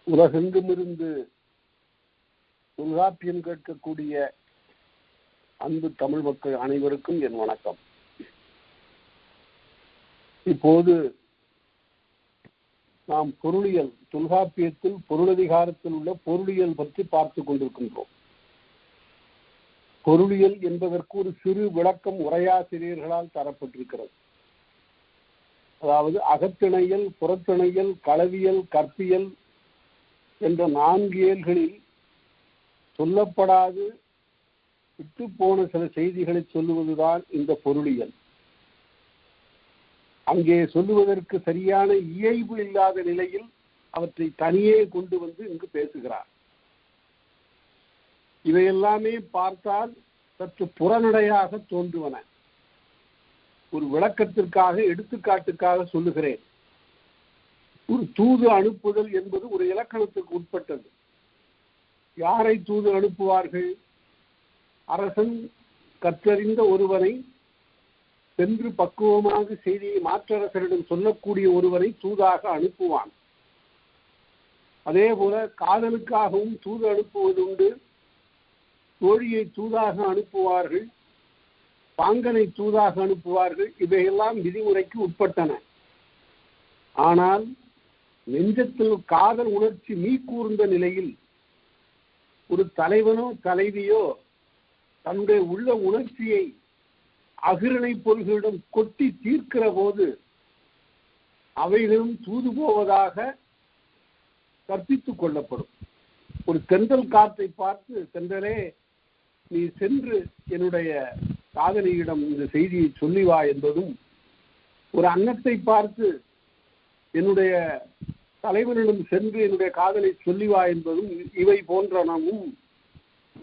உலகெங்குமிருந்து தொல்காப்பியம் கேட்கக்கூடிய அன்பு தமிழ் மக்கள் அனைவருக்கும் என் வணக்கம். இப்போது நாம் பொருளியல், தொல்காப்பியத்தில் பொருளதிகாரத்தில் உள்ள பொருளியல் பற்றி பார்த்துக் கொண்டிருக்கின்றோம். பொருளியல் என்பதற்கு ஒரு சிறு விளக்கம் உரையாசிரியர்களால் தரப்பட்டிருக்கிறது. அதாவது அகத்திணையல், புறத்திணையல், களவியல், கற்பியல் என்ற 4 இயல்களில் சொல்லப்படாது விட்டு போன சில செய்திகளை சொல்லுவதுதான் இந்த பொருளியல். அங்கே சொல்லுவதற்கு சரியான இயைபு இல்லாத நிலையில் அவற்றை தனியே கொண்டு வந்து இங்கு பேசுகிறார். இவையெல்லாமே பார்த்தால் சற்று புறநடையாக தோன்றுவன. ஒரு விளக்கத்திற்காக, எடுத்துக்காட்டுக்காக சொல்லுகிறேன். ஒரு தூது அனுப்புதல் என்பது ஒரு இலக்கணத்திற்கு உட்பட்டது. யாரை தூது அனுப்புவார்கள்? அரசன் கற்றறிந்த ஒருவனை, சென்று பக்குவமாக செய்தியை மாற்றரசரிடம் சொல்லக்கூடிய ஒருவனை தூதாக அனுப்புவான். அதே போல காதலுக்காகவும் தூது அனுப்புவது உண்டு. தோழியை தூதாக அனுப்புவார்கள், பாங்கனை தூதாக அனுப்புவார்கள். இவையெல்லாம் விதிமுறைக்கு உட்பட்டன. ஆனால் நெஞ்சத்தில் காதல் உணர்ச்சி மீக்கூர்ந்த நிலையில் ஒரு தலைவனோ தலைவியோ தன்னுடைய உள்ள உணர்ச்சியை அகிரணை பொருள்களிடம் கொட்டி தீர்க்கிற போது அவைகளும் தூது போவதாக கற்பித்துக் கொள்ளப்படும். ஒரு தென்றல் காற்றை பார்த்து, தென்றலே நீ சென்று என்னுடைய காதலியிடம் இந்த செய்தியை சொல்லி வா என்பதும், ஒரு அன்னத்தை பார்த்து என்னுடைய தலைவனிடம் சென்று என்னுடைய காதலை சொல்லி வா என்பதும், இவை போன்றனவும்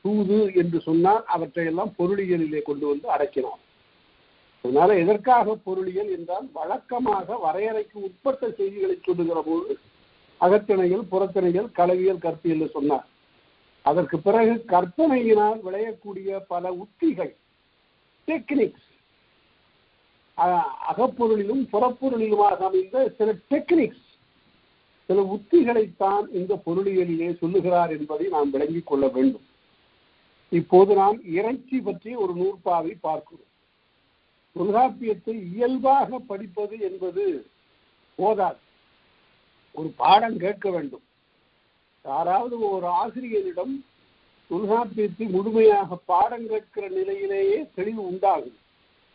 தூது என்று சொன்னால் அவற்றையெல்லாம் பொருளியலிலே கொண்டு வந்து அடக்கினோம். அதனால எதற்காக பொருளியல் என்றால், வழக்கமாக வரையறைக்கு உட்பட்ட செய்திகளை சொல்லுகிற போது அகத்திணையல், புறத்திணையல், களவியல், கற்பியல் சொன்னார். அதற்கு பிறகு கற்பனையினால் விளையக்கூடிய பல உத்திகள், டெக்னிக்ஸ், அகப்பொருளிலும் புறப்பொருளிலுமாக அமைந்த சில டெக்னிக்ஸ், சில உத்திகளைத்தான் இந்த பொருளியலிலே சொல்லுகிறார் என்பதை நாம் விளங்கிக் கொள்ள வேண்டும். இப்போது நாம் இறைச்சி பற்றி ஒரு நூற்பாவை பார்க்கிறோம். தொல்காப்பியத்தை இயல்பாக படிப்பது என்பது போதாது. ஒரு பாடம் கேட்க வேண்டும். யாராவது ஒரு ஆசிரியரிடம் தொல்காப்பியத்தை முழுமையாக பாடம் கேட்கிற நிலையிலேயே தெளிவு உண்டாகும்.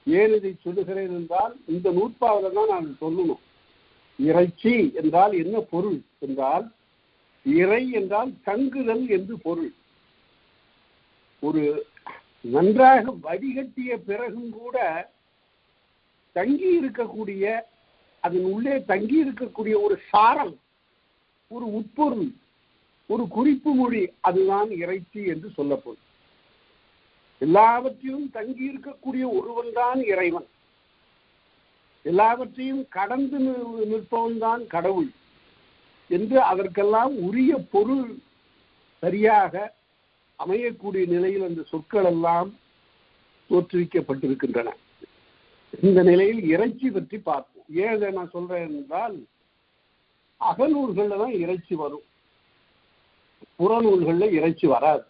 ஏன் இதை சொல்லுகிறேன் என்றால், இந்த நூற்பாவில் தான் நான் சொல்லணும். இறைச்சி என்றால் என்ன பொருள் என்றால், இறை என்றால் தங்குதல் என்று பொருள். ஒரு நன்றாக வடிகட்டிய பிறகும் கூட தங்கி இருக்கக்கூடிய, அதன் உள்ளே தங்கி இருக்கக்கூடிய ஒரு சாரல், ஒரு உட்பொருள், ஒரு குறிப்பு மொழி, அதுதான் இறைச்சி என்று சொல்லப்படும். எல்லாவற்றையும் தங்கி இருக்கக்கூடிய ஒருவன் தான் இறைவன். எல்லாவற்றையும் கடந்து நிற்பவன் தான் கடவுள் என்று அதற்கெல்லாம் உரிய பொருள் சரியாக அமையக்கூடிய நிலையில் அந்த சொற்கள் எல்லாம் தோற்றுவிக்கப்பட்டிருக்கின்றன. இந்த நிலையில் இறைச்சி பற்றி பார்ப்போம். ஏன் இதை நான் சொல்றேன் என்றால், அகநூல்கள்ல தான் இறைச்சி வரும், புறநூல்கள்ல இறைச்சி வராது.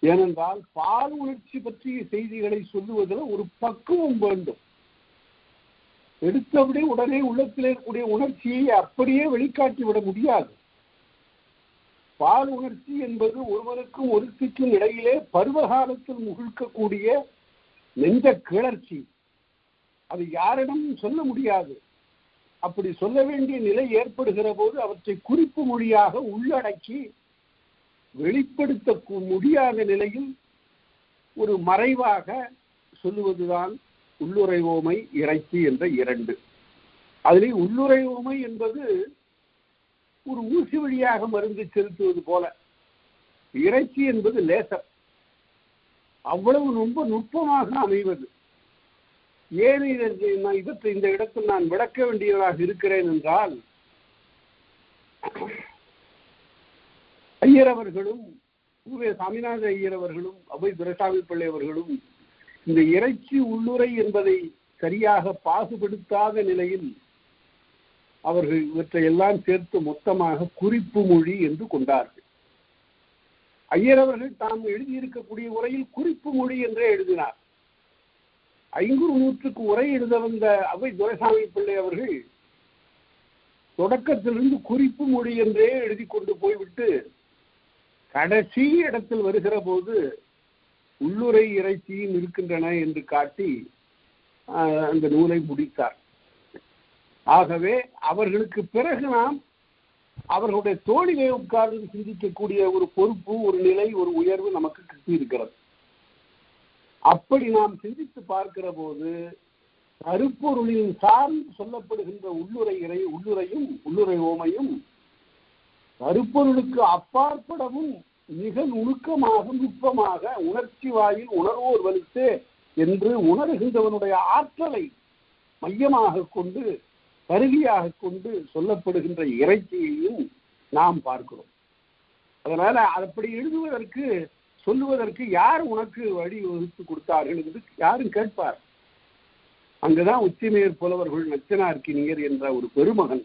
ஏனென்றால் பால் உணர்ச்சி பற்றிய செய்திகளை சொல்லுவதில் ஒரு பக்குவம் வேண்டும். எடுத்தபடி உடனே உள்ளத்தில் இருக்கக்கூடிய உணர்ச்சியை அப்படியே வெளிக்காட்டி விட முடியாது. பால் உணர்ச்சி என்பது ஒருவருக்கும் ஒருத்திக்கும் இடையிலே பருவகாலத்தில் முகிழ்க்கக்கூடிய நெஞ்ச கிளர்ச்சி. அது யாரிடம் சொல்ல முடியாது. அப்படி சொல்ல வேண்டிய நிலை ஏற்படுகிற போது அவற்றை குறிப்பு மொழியாக உள்ளடக்கி வெளிப்படுத்த முடியாத நிலையில் ஒரு மறைவாக சொல்லுவதுதான் உள்ளுறைவோமை, இறைச்சி என்ற 2. அதிலே உள்ளுறைவோமை என்பது ஒரு ஊசி வழியாக மருந்து செலுத்துவது போல, இறைச்சி என்பது லேசர், அவ்வளவு ரொம்ப நுட்பமாக அமைவது. ஏன் இவற்றை இந்த இடத்தில் நான் விளக்க வேண்டியதாக இருக்கிறேன் என்றால், ஐயர் அவர்களும், சாமிநாத ஐயர் அவர்களும், அவை துரைசாமி பிள்ளை அவர்களும் இந்த இறைச்சி உள்ளுரை என்பதை சரியாக பாகுபடுத்தாத நிலையில் அவர்கள் இவற்றை எல்லாம் சேர்த்து மொத்தமாக குறிப்பு மொழி என்று கொண்டார்கள். ஐயர் அவர்கள் தாம் எழுதியிருக்கக்கூடிய உரையில் குறிப்பு மொழி என்றே எழுதினார். 500 உரை எழுத வந்த அவை துரைசாமி பிள்ளை அவர்கள் தொடக்கத்திலிருந்து குறிப்பு மொழி என்றே எழுதி கொண்டு போய்விட்டு கடைசி இடத்தில் வருகிற போது உள்ளுரை இறைச்சியும் இருக்கின்றன என்று காட்டி அந்த நூலை முடித்தார். ஆகவே அவர்களுக்கு பிறகு நாம் அவர்களுடைய தோளிலே உட்கார்ந்து சிந்திக்கக்கூடிய ஒரு பொறுப்பு, ஒரு நிலை, ஒரு உயர்வு நமக்கு கிட்டியிருக்கிறது. அப்படி நாம் சிந்தித்து பார்க்கிற போது கருப்பொருளின் சார்ந்து சொல்லப்படுகின்ற உள்ளுரையும் உள்ளுரை ஓமையும் கருப்பொருளுக்கு அப்பாற்படவும் மிக நுட்பமாக உணர்ச்சி வாயில் உணர்வோர் வலித்தே என்று உணர்கின்றவனுடைய ஆற்றலை மையமாக கொண்டு கருவியாக கொண்டு சொல்லப்படுகின்ற இறைச்சியையும் நாம் பார்க்கிறோம். அதனால அப்படி எழுதுவதற்கு சொல்லுவதற்கு யார் உனக்கு வழி வகுத்து கொடுத்தார்கள் என்று யாரும் கேட்பார். அங்குதான் உச்சிமேற் புலவர்கள் நச்சினார்க்கினியர் என்ற ஒரு பெருமகன்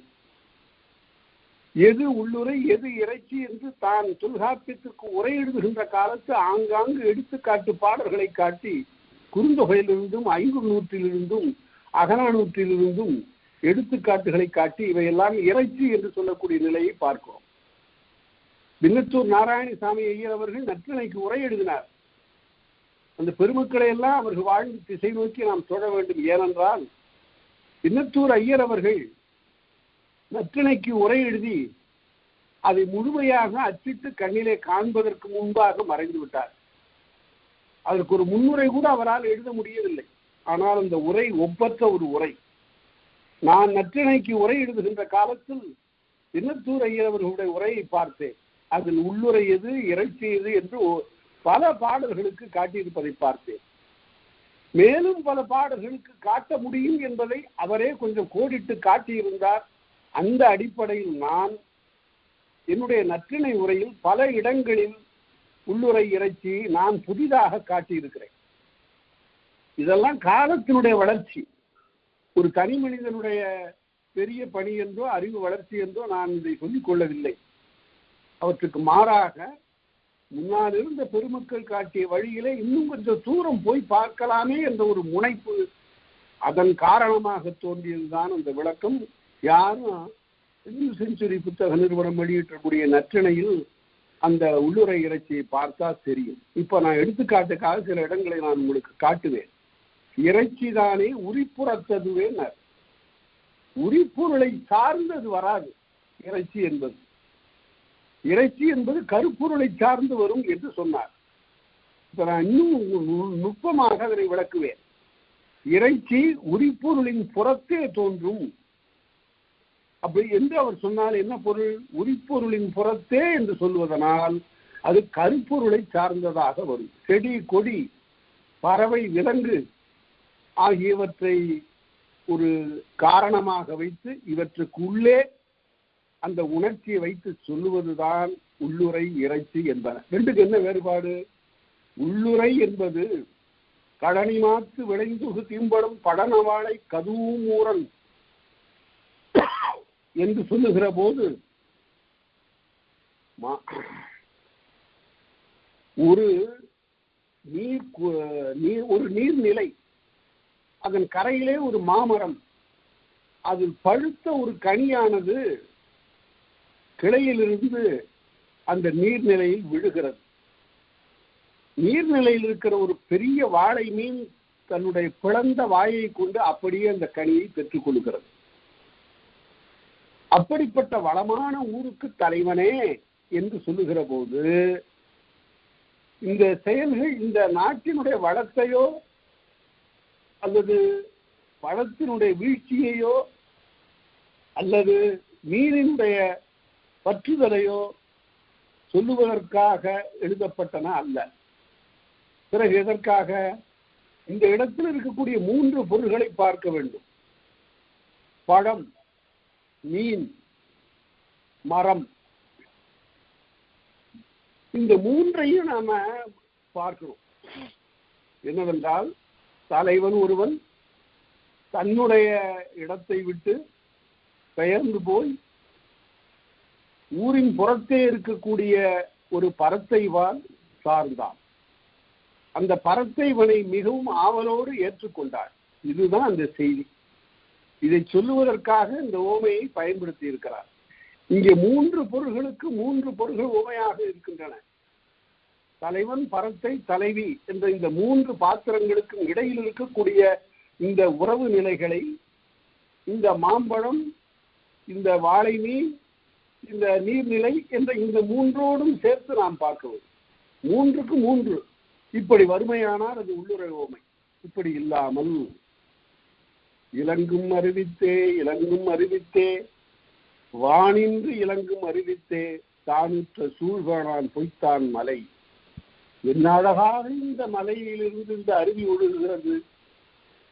எது உள்ளுரை எது இறைச்சி என்று தான் தொல்காப்பியத்திற்கு உரை எழுதுகின்ற காலத்து ஆங்காங்கு எடுத்துக்காட்டு பாடல்களை காட்டி குறுந்தொகையிலிருந்தும் ஐங்குறுநூற்றிலிருந்தும் அகநானூற்றிலிருந்தும் எடுத்துக்காட்டுகளை காட்டி இவையெல்லாம் இறைச்சி என்று சொல்லக்கூடிய நிலையை பார்க்கிறோம். விண்ணத்தூர் நாராயணசாமி ஐயர் அவர்கள் நற்றிணைக்கு உரை எழுதினார். அந்த பெருமக்களை எல்லாம் அவர்கள் வாழ்ந்து திசை நோக்கி நாம் தொழ வேண்டும். ஏனென்றால் விண்ணத்தூர் ஐயர் அவர்கள் நற்றிணைக்கு உரை எழுதி அதை முழுமையாக அச்சிட்டு கண்ணிலே காண்பதற்கு முன்பாக மறைந்து விட்டார். அதற்கு ஒரு முன்னுரை கூட அவரால் எழுத முடியவில்லை. ஆனால் அந்த உரை ஒப்பற்ற ஒரு உரை. நான் நற்றிணைக்கு உரை எழுதுகின்ற காலத்தில் விண்ணத்தூர் ஐயர் அவர்களுடைய உரையை பார்த்தேன். அதில் உள்ளுரை எது இறைச்சி எது என்று பல பாடல்களுக்கு காட்டியிருப்பதை பார்த்தேன். மேலும் பல பாடல்களுக்கு காட்ட முடியும் என்பதை அவரே கொஞ்சம் கோடிட்டு காட்டியிருந்தார். அந்த அடிப்படையில் நான் என்னுடைய நற்றிணை உரையில் பல இடங்களில் உள்ளுரை இறைச்சி நான் புதிதாக காட்டியிருக்கிறேன். இதெல்லாம் காலத்தினுடைய வளர்ச்சி. ஒரு தனி மனிதனுடைய பெரிய பணி என்றோ அறிவு வளர்ச்சி என்றோ நான் இதை சொல்லிக் கொள்ளவில்லை. அவற்றுக்கு மாறாக முன்னால் இருந்த பெருமக்கள் காட்டிய வழியிலே இன்னும் கொஞ்சம் தூரம் போய் பார்க்கலாமே என்ற ஒரு முனைப்பு, அதன் காரணமாக தோன்றியதுதான் அந்த விளக்கம். யாரும் செஞ்சுரி புத்தக நிறுவனம் வெளியிட்டக்கூடிய நற்றிணையில் அந்த உள்ளுரை இறைச்சியை பார்த்தா தெரியும். இப்ப நான் எடுத்துக்காட்டுக்காக சில இடங்களை நான் உங்களுக்கு காட்டுவேன். இறைச்சி தானே உரிப்புறத்ததுவே, உரிப்பொருளை சார்ந்தது வராது. இறைச்சி என்பது கருப்பொருளை சார்ந்து வரும் என்று சொன்னார். இப்ப நான் இன்னும் நுட்பமாக அதனை விளக்குவேன். இறைச்சி உரிப்பொருளின் புறத்தே தோன்றும் அப்படி என்று அவர் சொன்னால் என்ன பொருள்? உரிப்பொருளின் புறத்தே என்று சொல்வதனால் அது கருப்பொருளை சார்ந்ததாக வரும். செடி கொடி பறவை விலங்கு ஆகியவற்றை ஒரு காரணமாக வைத்து இவற்றுக்குள்ளே அந்த உணர்ச்சியை வைத்து சொல்லுவதுதான் உள்ளுரை இறைச்சி என்பன. ரெண்டுக்கு என்ன வேறுபாடு? உள்ளுரை என்பது கடனி மாத்து விளைந்துகு தீம்படும் படனவாளை கதுவும் ஊரன் என்று சொல்லுகிற போது ஒரு நீர்நிலை, அதன் கரையிலே ஒரு மாமரம், அதில் பழுத்த ஒரு கனியானது கிளையிலிருந்து அந்த நீர்நிலையில் விழுகிறது. நீர்நிலையில் இருக்கிற ஒரு பெரிய வாழை மீன் தன்னுடைய பிளந்த வாயை கொண்டு அப்படியே அந்த கனியை பெற்றுக் கொள்கிறது. அப்படிப்பட்ட வளமான ஊருக்கு தலைவனே என்று சொல்லுகிற போது இந்த செயல்கள் இந்த நாட்டினுடைய வளத்தையோ அல்லது வளத்தினுடைய வீழ்ச்சியையோ அல்லது மீனினுடைய பற்றுதலையோ சொல்லுவதற்காக எழுதப்பட்டன அல்ல. பிறகு எதற்காக? இந்த இடத்தில் இருக்கக்கூடிய 3 பொருள்களை பார்க்க வேண்டும். பழம், மீன், மரம். இந்த 3ஐயும் நாம பார்க்கிறோம். என்னவென்றால், தலைவன் ஒருவன் தன்னுடைய இடத்தை விட்டு பெயர்ந்து போய் ஊரின் புறத்தே இருக்கக்கூடிய ஒரு பரத்தைவான் சார்ந்தான். அந்த பரத்தைவனை மிகவும் ஆவலோடு ஏற்றுக்கொண்டார். இதுதான் அந்த செய்தி. இதை சொல்லுவதற்காக இந்த ஓமையை பயன்படுத்தி இருக்கிறார். இங்கே 3 பொருள்களுக்கு 3 பொருள்கள் ஓமையாக இருக்கின்றன. தலைவன், பரத்தை, தலைவி என்ற இந்த 3 பாத்திரங்களுக்கும் இடையில் இருக்கக்கூடிய இந்த உறவு நிலைகளை இந்த மாம்பழம், இந்த வாழை மீன், இந்த நீர்நிலை என்ற இந்த 3ஓடும் சேர்த்து நாம் பார்க்கவும். 3க்கு 3 இப்படி வறுமையானால் அது உள்ளுரை ஓமை. இப்படி இல்லாமல் இலங்கும் அறிவித்தே இலங்கும் அறிவித்தே வானின்று இலங்கும் அறிவித்தே தானுற்ற சூழ்கானான் பொய்த்தான் மலை. என்ன அழகாக இந்த மலையிலிருந்து இந்த அருவி ஒழுகுகிறது,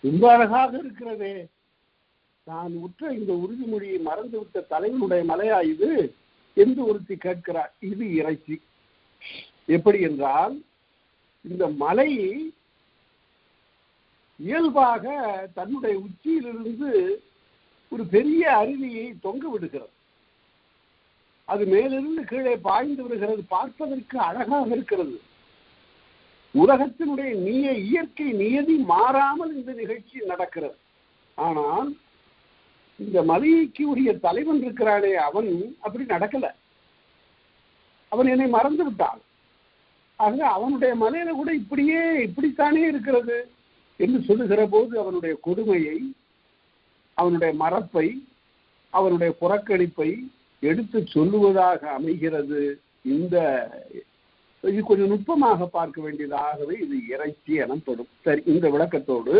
ரொம்ப அழகாக இருக்கிறதே. நான் உற்ற இந்த உறுதிமொழியை மறந்துவிட்ட தலைவனுடைய மலையா இது என்று ஒருத்தி கேட்கிறார். இது இறைச்சி. எப்படி என்றால், இந்த மலை இயல்பாக தன்னுடைய உச்சியிலிருந்து ஒரு பெரிய அருவியை தொங்க விடுகிறது. அது மேலிருந்து கீழே பாய்ந்து விடுகிறது. பார்ப்பதற்கு அழகாக இருக்கிறது. உலகத்தினுடைய இயற்கை நியதி மாறாமல் இந்த நிகழ்ச்சி நடக்கிறது. ஆனால் இந்த மலைக்கு உரிய தலைவன் இருக்கிறானே, அவன் அப்படி நடக்கல. அவன் என்னை மறந்து விட்டான். ஆக அவனுடைய மலையில கூட இப்படித்தானே இருக்கிறது என்று சொல்லுகிற போது அவனுடைய கொடுமையை, அவனுடைய மறப்பை, அவனுடைய புறக்கணிப்பை எடுத்து சொல்லுவதாக அமைகிறது. இது கொஞ்சம் நுட்பமாக பார்க்க வேண்டியதாகவே இது இறைச்சி எனப்படும். சரி, இந்த விளக்கத்தோடு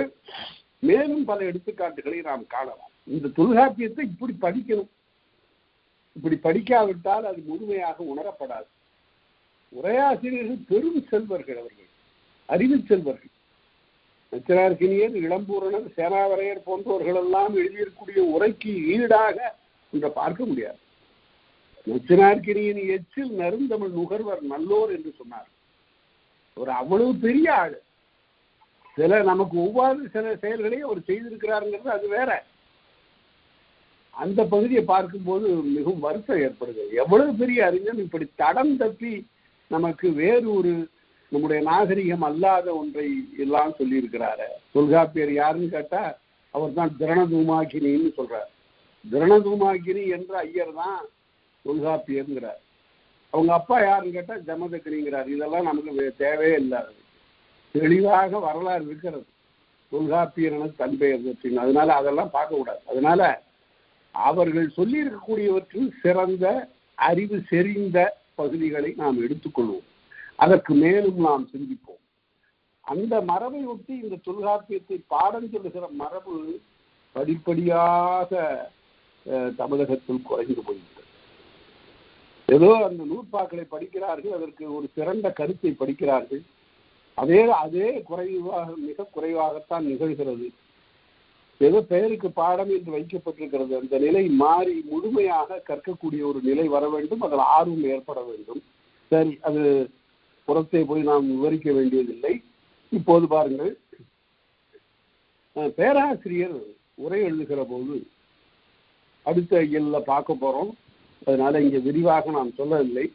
மேலும் பல எடுத்துக்காட்டுகளை நாம் காணலாம். இந்த தொல்காப்பியத்தை இப்படி படிக்கணும். இப்படி படிக்காவிட்டால் அது முழுமையாக உணரப்படாது. உரையாசிரியர்கள் பெரும் செல்வர்கள், அவர்கள் அறிவு செல்வர்கள். நச்சினார்க்கினியர், இளம்பூரணர், சேனாவரையர் போன்றவர்கள் எல்லாம் எழுதியிருக்கூடிய உரைக்கு ஈடாக இதை பார்க்க முடியாது. நச்சினார்க்கினியின் எச்சில் நறுந்தமிழ் நுகர்வர் நல்லோர் என்று சொன்னார். ஒரு அவ்வளவு பெரிய ஆளு. சில நமக்கு ஒவ்வாறு சில செயல்களையும் அவர் செய்திருக்கிறாருங்கிறது அது வேற. அந்த பகுதியை பார்க்கும்போது மிகவும் வருத்தம் ஏற்படுகிறது. எவ்வளவு பெரிய அறிஞர் இப்படி தடம் தப்பி நமக்கு வேறு ஒரு நம்முடைய நாகரிகம் அல்லாத ஒன்றை எல்லாம் சொல்லி இருக்கிறாரு. தொல்காப்பியர் யாருன்னு கேட்டா அவர் தான் திரணதூமாகினின்னு சொல்றார். திரணதூமாகினி என்ற ஐயர் தான் தொல்காப்பியர்ங்கிறார். அவங்க அப்பா யாருன்னு கேட்டா ஜமதக்கினிங்கிறார். இதெல்லாம் நமக்கு தேவையே இல்லாதது. தெளிவாக வரலாறு இருக்கிறது. தொல்காப்பியர் தன் பெயர் வச்சுங்க. அதனால அதெல்லாம் பார்க்க கூடாது. அதனால அவர்கள் சொல்லி இருக்கக்கூடியவற்றில் சிறந்த அறிவு செறிந்த பகுதிகளை நாம் எடுத்துக்கொள்வோம். அதற்கு மேலும் நாம் சிந்திப்போம். அந்த மரபை ஒட்டி இந்த தொல்காப்பியத்தை பாடம் சொல்லுகிற மரபு படிப்படியாக தமிழகத்தில் குறைந்து போய்விட்டது. ஏதோ அந்த நூற்பாக்களை படிக்கிறார்கள், அதற்கு ஒரு சிறந்த கருத்தை படிக்கிறார்கள். அதே குறைவாக, மிக குறைவாகத்தான் நிகழ்கிறது. ஏதோ பெயருக்கு பாடம் என்று வைக்கப்பட்டிருக்கிறது. அந்த நிலை மாறி முழுமையாக கற்கக்கூடிய ஒரு நிலை வர வேண்டும். அதில் ஆர்வம் ஏற்பட வேண்டும். சரி, அது புறத்தை போய் நாம் விவரிக்க வேண்டியதில்லை. இப்போது பாருங்கள், பேராசிரியர் உரை எழுதுகிற போது அடுத்த இயல்ல பார்க்க போறோம். அதனால இங்கே விரிவாக நாம் சொல்லவில்லை.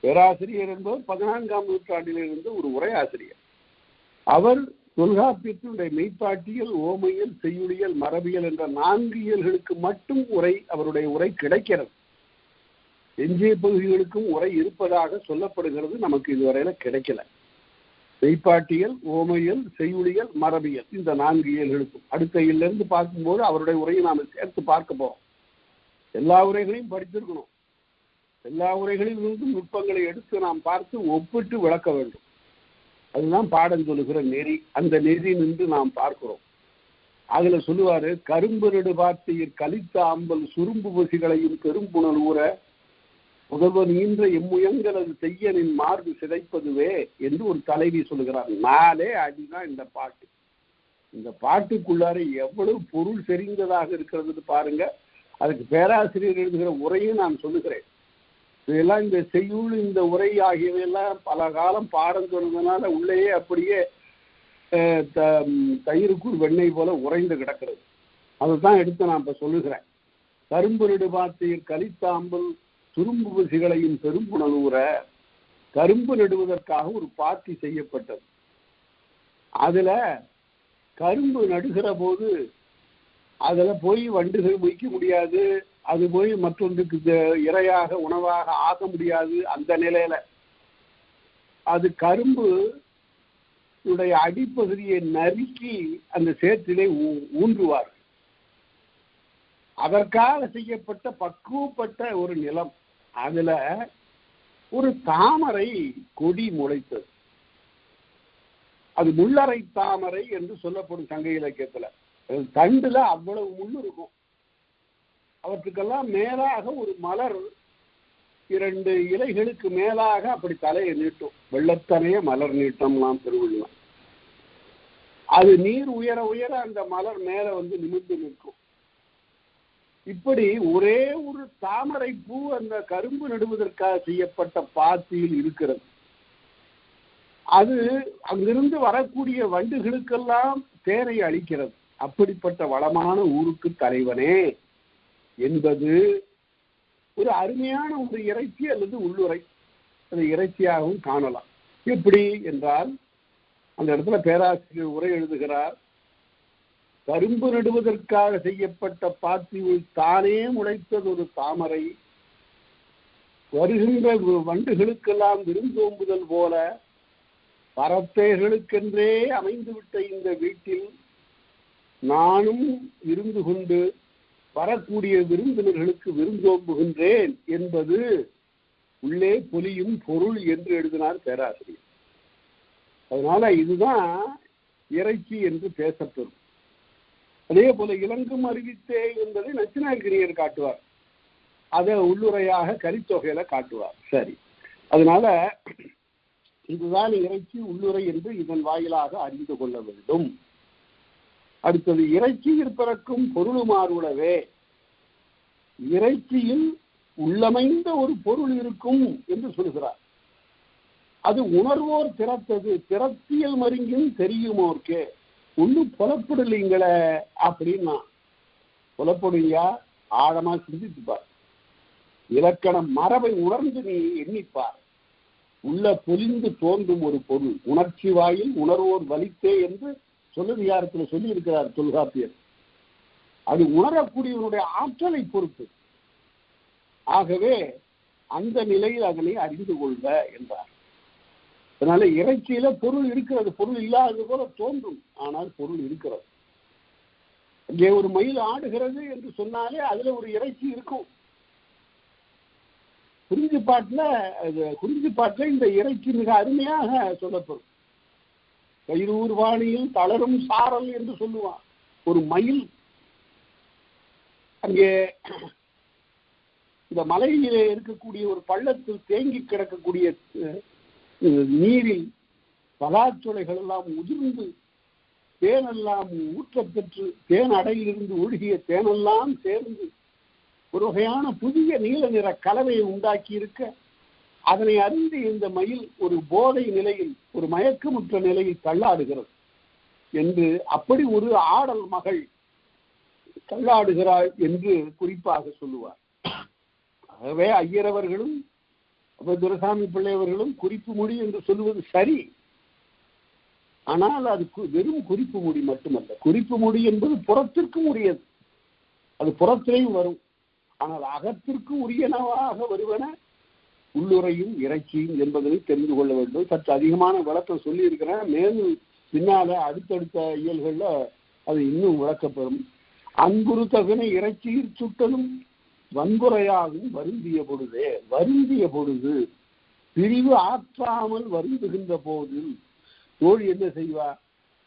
பேராசிரியர் என்பவர் 14ஆம் நூற்றாண்டில் இருந்த ஒரு உரையாசிரியர். அவர் தொல்காப்பியத்தினுடைய மெய்ப்பாட்டியல், ஓமையல், செய்யுளியல், மரபியல் என்ற 4 இயல்களுக்கு மட்டும் அவருடைய உரை கிடைக்கிறது. எஞ்சிய பகுதிகளுக்கும் உரை இருப்பதாக சொல்லப்படுகிறது. நமக்கு இதுவரையில கிடைக்கல. மெய்ப்பாட்டியல், ஓமையல், செய்யுளியல், மரபியல் இந்த 4 இயல்களுக்கும் அடுத்த இயலிருந்து பார்க்கும்போது அவருடைய உரையை நாம் சேர்த்து பார்க்க போறோம். எல்லா உரைகளையும் படித்திருக்கணும். எல்லா உரைகளிலிருந்தும் நுட்பங்களை எடுத்து நாம் பார்த்து ஒப்பிட்டு விளக்க வேண்டும். அதுதான் பாடம் சொல்லுகிற நெறி. அந்த நெறி நின்று நாம் பார்க்கிறோம். அதுல சொல்லுவாரு, கரும்பு நெடு வார்த்தையில் கலித்த ஆம்பல் சுரும்பு பசிகளையும் பெரும்புணல் ஊற முதல்வன் ஈன்ற எம்முயங்கலது செய்யனின் மார்பு சிதைப்பதுவே என்று ஒரு தலைவி சொல்லுகிறார். 4 அடிதான் இந்த பாட்டு. இந்த பாட்டுக்குள்ளார எவ்வளவு பொருள் செறிந்ததாக இருக்கிறது பாருங்க. அதுக்கு பேராசிரியர் எழுதுகிற உரையும் நான் சொல்லுகிறேன். இதெல்லாம் இந்த செய்யுள், இந்த உரை ஆகியவையெல்லாம் பல காலம் பாடம் சொன்னதுனால உள்ளேயே அப்படியே தயிருக்குள் வெண்ணெய் போல உறைந்து கிடக்கிறது. அதை தான் எடுத்து நான் இப்ப சொல்லுகிறேன். கரும்பு நெடுபாத்தையில் கலித்தாம்பல் துரும்பு பசிகளையும் பெரும்புணலூர கரும்பு நடுவதற்காக ஒரு பாத்தி செய்யப்பட்டது. அதுல கரும்பு நடுகிற போது அதுல போய் வண்டுகள் வைக்க முடியாது, அது போய் மற்றொன்றுக்கு இரையாக உணவாக ஆக முடியாது. அந்த நிலையில அது கரும்பு அடிப்பகுதியை நறுக்கி அந்த சேற்றிலே ஊன்றுவார். அதற்காக செய்யப்பட்ட பக்குவப்பட்ட ஒரு நிலம். அதுல ஒரு தாமரை கொடி முளைத்தது. அது முள்ளரை தாமரை என்று சொல்லப்படும் சங்க இலக்கியத்துல. தண்டுல அவ்வளவு முள்ளு இருக்கும். அவற்றுக்கெல்லாம் மேலாக ஒரு மலர் 2 இலைகளுக்கு மேலாக அப்படி தலையை நீட்டும். வெள்ளத்தனைய மலர் நீட்டம்லாம் திருவள்ளுவர். அது நீர் உயர உயர அந்த மலர் மேல வந்து நிமிர்ந்து நிற்கும். இப்படி ஒரே ஒரு தாமரை பூ அந்த கரும்பு நடுவதற்காக செய்யப்பட்ட பாத்தியில் இருக்கிறது. அது அங்கிருந்து வரக்கூடிய வண்டுகளுக்கெல்லாம் தேனை அளிக்கிறது. அப்படிப்பட்ட வளமான ஊருக்கு தலைவனே என்பது ஒரு அருமையான ஒரு இறைச்சி அல்லது உள்ளுரை. அது இறைச்சியாகவும் காணலாம். எப்படி என்றால் அந்த இடத்துல பேராசிரியர் உரை எழுதுகிறார். கரும்பு நடுவதற்காக செய்யப்பட்ட பாத்தியில் தானே முளைத்தது ஒரு தாமரை. வருகின்ற வண்டுகளுக்கெல்லாம் விருந்தோம்புதல் போல பரத்தைகளுக்கென்றே அமைந்துவிட்ட இந்த வீட்டில் நானும் இருந்து கொண்டு வரக்கூடிய விருந்தினர்களுக்கு விருந்தோம்புகின்றேன் என்பது உள்ளே பொலியும் பொருள் என்று எழுதினார் பேராசிரியர். அதனால இதுதான் இறைச்சி என்று பேசப்பெறும். அதே போல இலங்கும் அறிவித்தே என்பதை நச்சினார்கிரியர் காட்டுவார். அதை உள்ளுரையாக கலித்தொகையில காட்டுவார். சரி, அதனால இதுதான் இறைச்சி உள்ளுரை என்று இதன் வாயிலாக அறிந்து கொள்ள வேண்டும். அடுத்தது இறைச்சியில் பிறக்கும் பொருளுமாறுளவே. இறைச்சியில் உள்ளமைந்த ஒரு பொருள் இருக்கும் என்று சொல்கிறார். அது உணர்வோர் திறத்தது திறத்தியல் மருங்கின் தெரியுமோர்க்கே. ஒன்றும் புலப்படலைங்களே அப்படின்னா புலப்படுங்க, ஆழமா சிந்தித்துப்பார். இலக்கணம் மரபை உணர்ந்து நீ எண்ணிப்பார். உள்ள பொலிந்து தோன்றும் ஒரு பொருள் உணர்ச்சி வாயில் உணர்வோர் வலித்தே என்று சொல்லதிகாரத்தில் சொல்லி இருக்கிறார் தொல்காப்பியர். அது உணரக்கூடியவனுடைய ஆற்றலை பொறுத்து. ஆகவே அந்த நிலையில் அதனை அறிந்து கொள்க என்றார். அதனால இறைச்சியில பொருள் இருக்கிறது. பொருள் இல்லாதது போல தோன்றும், ஆனால் பொருள் இருக்கிறது. இங்கே ஒரு மயில் ஆடுகிறது என்று சொன்னாலே அதுல ஒரு இறைச்சி இருக்கும். குறிஞ்சிப்பாட்டுல இந்த இறைச்சி மிக அருமையாக சொல்லப்படும். கயிறூர் வாணியில் தளரும் சாரல் என்று சொல்லுவான். ஒரு மயில் அங்கே இந்த மலையிலே இருக்கக்கூடிய ஒரு பள்ளத்தில் தேங்கி கிடக்கக்கூடிய நீரில் பலாச்சொலைகள் எல்லாம் உதிர்ந்து தேனெல்லாம் ஊற்றப் பெற்று தேன் அடையிலிருந்து ஒழுகிய தேனெல்லாம் சேர்ந்து ஒரு வகையான புதிய நீல நிற கலவையை உண்டாக்கி இருக்க அதனை அறிந்து இந்த மயில் ஒரு போதை நிலையில் ஒரு மயக்கமுற்ற நிலையில் தள்ளாடுகிறது என்று, அப்படி ஒரு ஆடல் மகள் தள்ளாடுகிறாள் என்று குறிப்பாக சொல்லுவார். ஆகவே ஐயரவர்களும் துரைசாமி பிள்ளையவர்களும் குறிப்பு மொழி என்று சொல்லுவது சரி. ஆனால் அது வெறும் குறிப்பு மொழி மட்டுமல்ல. குறிப்பு மொழி என்பது புறத்திற்கு உரியது, அது புறத்திலையும் வரும். ஆனால் அகத்திற்கு உரியனவாக வருவன உள்ளுரையும் இறைச்சியும் என்பதனை தெரிந்து கொள்ள வேண்டும். சற்று அதிகமான விளக்கம் சொல்லி இருக்கிறேன். மேலும் பின்னால அடுத்தடுத்த இயல்கள்ல அது இன்னும் விளக்கப்பெறும். அன்புறு தகுன இறைச்சியில் சுட்டலும் வன்புறையாகும் வருந்திய பொழுது பிரிவு ஆற்றாமல் வருந்துகின்ற போதில் தோழி என்ன செய்வார்?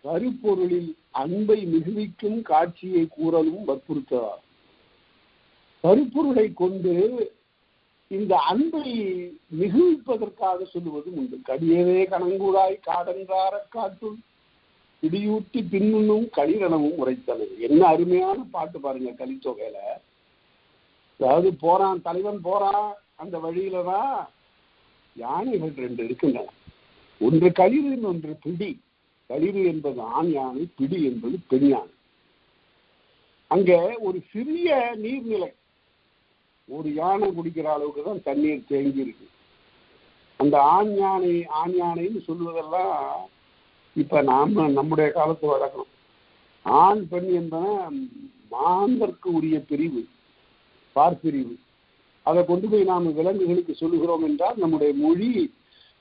கருப்பொருளில் அன்பை மிகுவிக்கும் காட்சியை கூறலும் வற்புறுத்தார். கருப்பொருளை கொண்டு இந்த அன்பை மிகுவிப்பதற்காக சொல்லுவதும் உண்டு. கடியவே கணங்குழாய் காடன்றார காட்டுள் இடியூட்டி பின்னும் களிரணமும் உரைத்தனது. என்ன அருமையான பாட்டு பாருங்க கலித்தொகையில. அதாவது போறான் தலைவன் போறான், அந்த வழியில தான் யானைகள் 2 இருக்கின்றன. ஒன்று களிறு, ஒன்று பிடி. களிறு என்பது ஆண் யானை, பிடி என்பது பெண் யானை. அங்க ஒரு சிறிய நீர்நிலை, ஒரு யானை குடிக்கிற அளவுக்கு தான் தண்ணீர் தேங்கி இருக்கு. அந்த ஆண் யானைன்னு சொல்வதெல்லாம் இப்ப நம்முடைய காலத்து வழக்கம். ஆண் பெண் என்பன மாந்தற்கு உரிய பிரிவு, பார்ப்பிரிவு. அதை கொண்டு போய் நாம் விலங்குகளுக்கு சொல்லுகிறோம் என்றால் நம்முடைய மொழி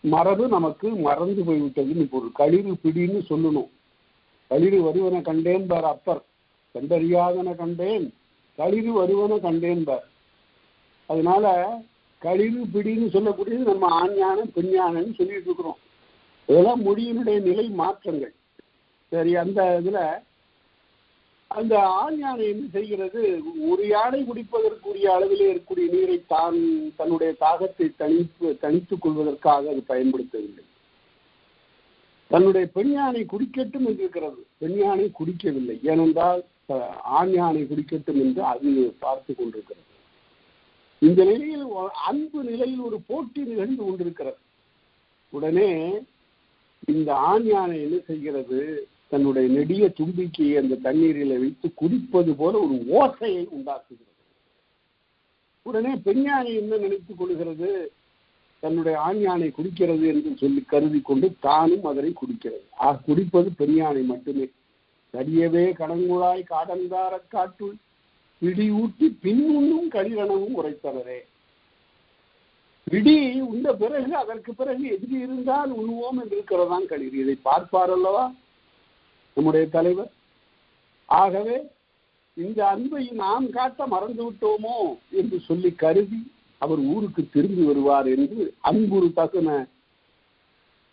மரபு நமக்கு மறந்து போய்விட்டதுன்னு பொருள். களிறு பிடின்னு சொல்லணும். களிறு வருவன கண்டேன் பார் அப்பர், கண்டறியாதன கண்டேன் களிறு வருவன கண்டேன் பார். அதனால களிறு பிடின்னு சொல்லக்கூடியது நம்ம ஆண் யானை பெண் யானைன்னு சொல்லிட்டு இருக்கிறோம். இதெல்லாம் மொழியினுடைய நிலை மாற்றங்கள். சரி, அந்த இதுல அந்த ஆண் யானை என்ன செய்கிறது? ஒரு யானை குடிப்பதற்குரிய அளவிலே இருக்கக்கூடிய நீரை தன்னுடைய தாகத்தை தணித்துக் கொள்வதற்காக அது பயன்படுத்தவில்லை. தன்னுடைய பெண் யானை குடிக்கட்டும் என்று இருக்கிறது. பெண் யானை குடிக்கவில்லை. ஏனென்றால் ஆண் யானை குடிக்கட்டும் என்று அது பார்த்து கொண்டிருக்கிறது. இந்த நிலையில் அன்பு நிலையில் ஒரு போட்டி நிகழ்ந்து கொண்டிருக்கிறது. உடனே இந்த ஆண் யானை என்ன செய்கிறது? தன்னுடைய நெடிய தும்பிக்கையை அந்த தண்ணீரில் வைத்து குடிப்பது போல ஒரு ஓசையை உண்டாக்குகிறது. உடனே பெண் யானை என்ன நினைத்துக் கொள்கிறது? தன்னுடைய ஆண் யானை குடிக்கிறது என்று சொல்லி கருதி கொண்டு தானும் அதனை குடிக்கிறது. குடிப்பது பெண் யானை மட்டுமே. கடியவே கடங்குழாய் காடந்தார காட்டுள் பிடி ஊட்டி பின் உண்ணும் களிரணமும் உரைத்தனரே. பிடி உண்ட பிறகு அதற்கு பிறகு எதிரி இருந்தால் உண்ணுவோம் என்று இருக்கிறதான் களிர். இதை பார்ப்பார் அல்லவா நம்முடைய தலைவர். ஆகவே இந்த அன்பை நாம் காட்ட மறந்து விட்டோமோ என்று சொல்லி கருதி அவர் ஊருக்கு திரும்பி வருவார் என்று அன்புறு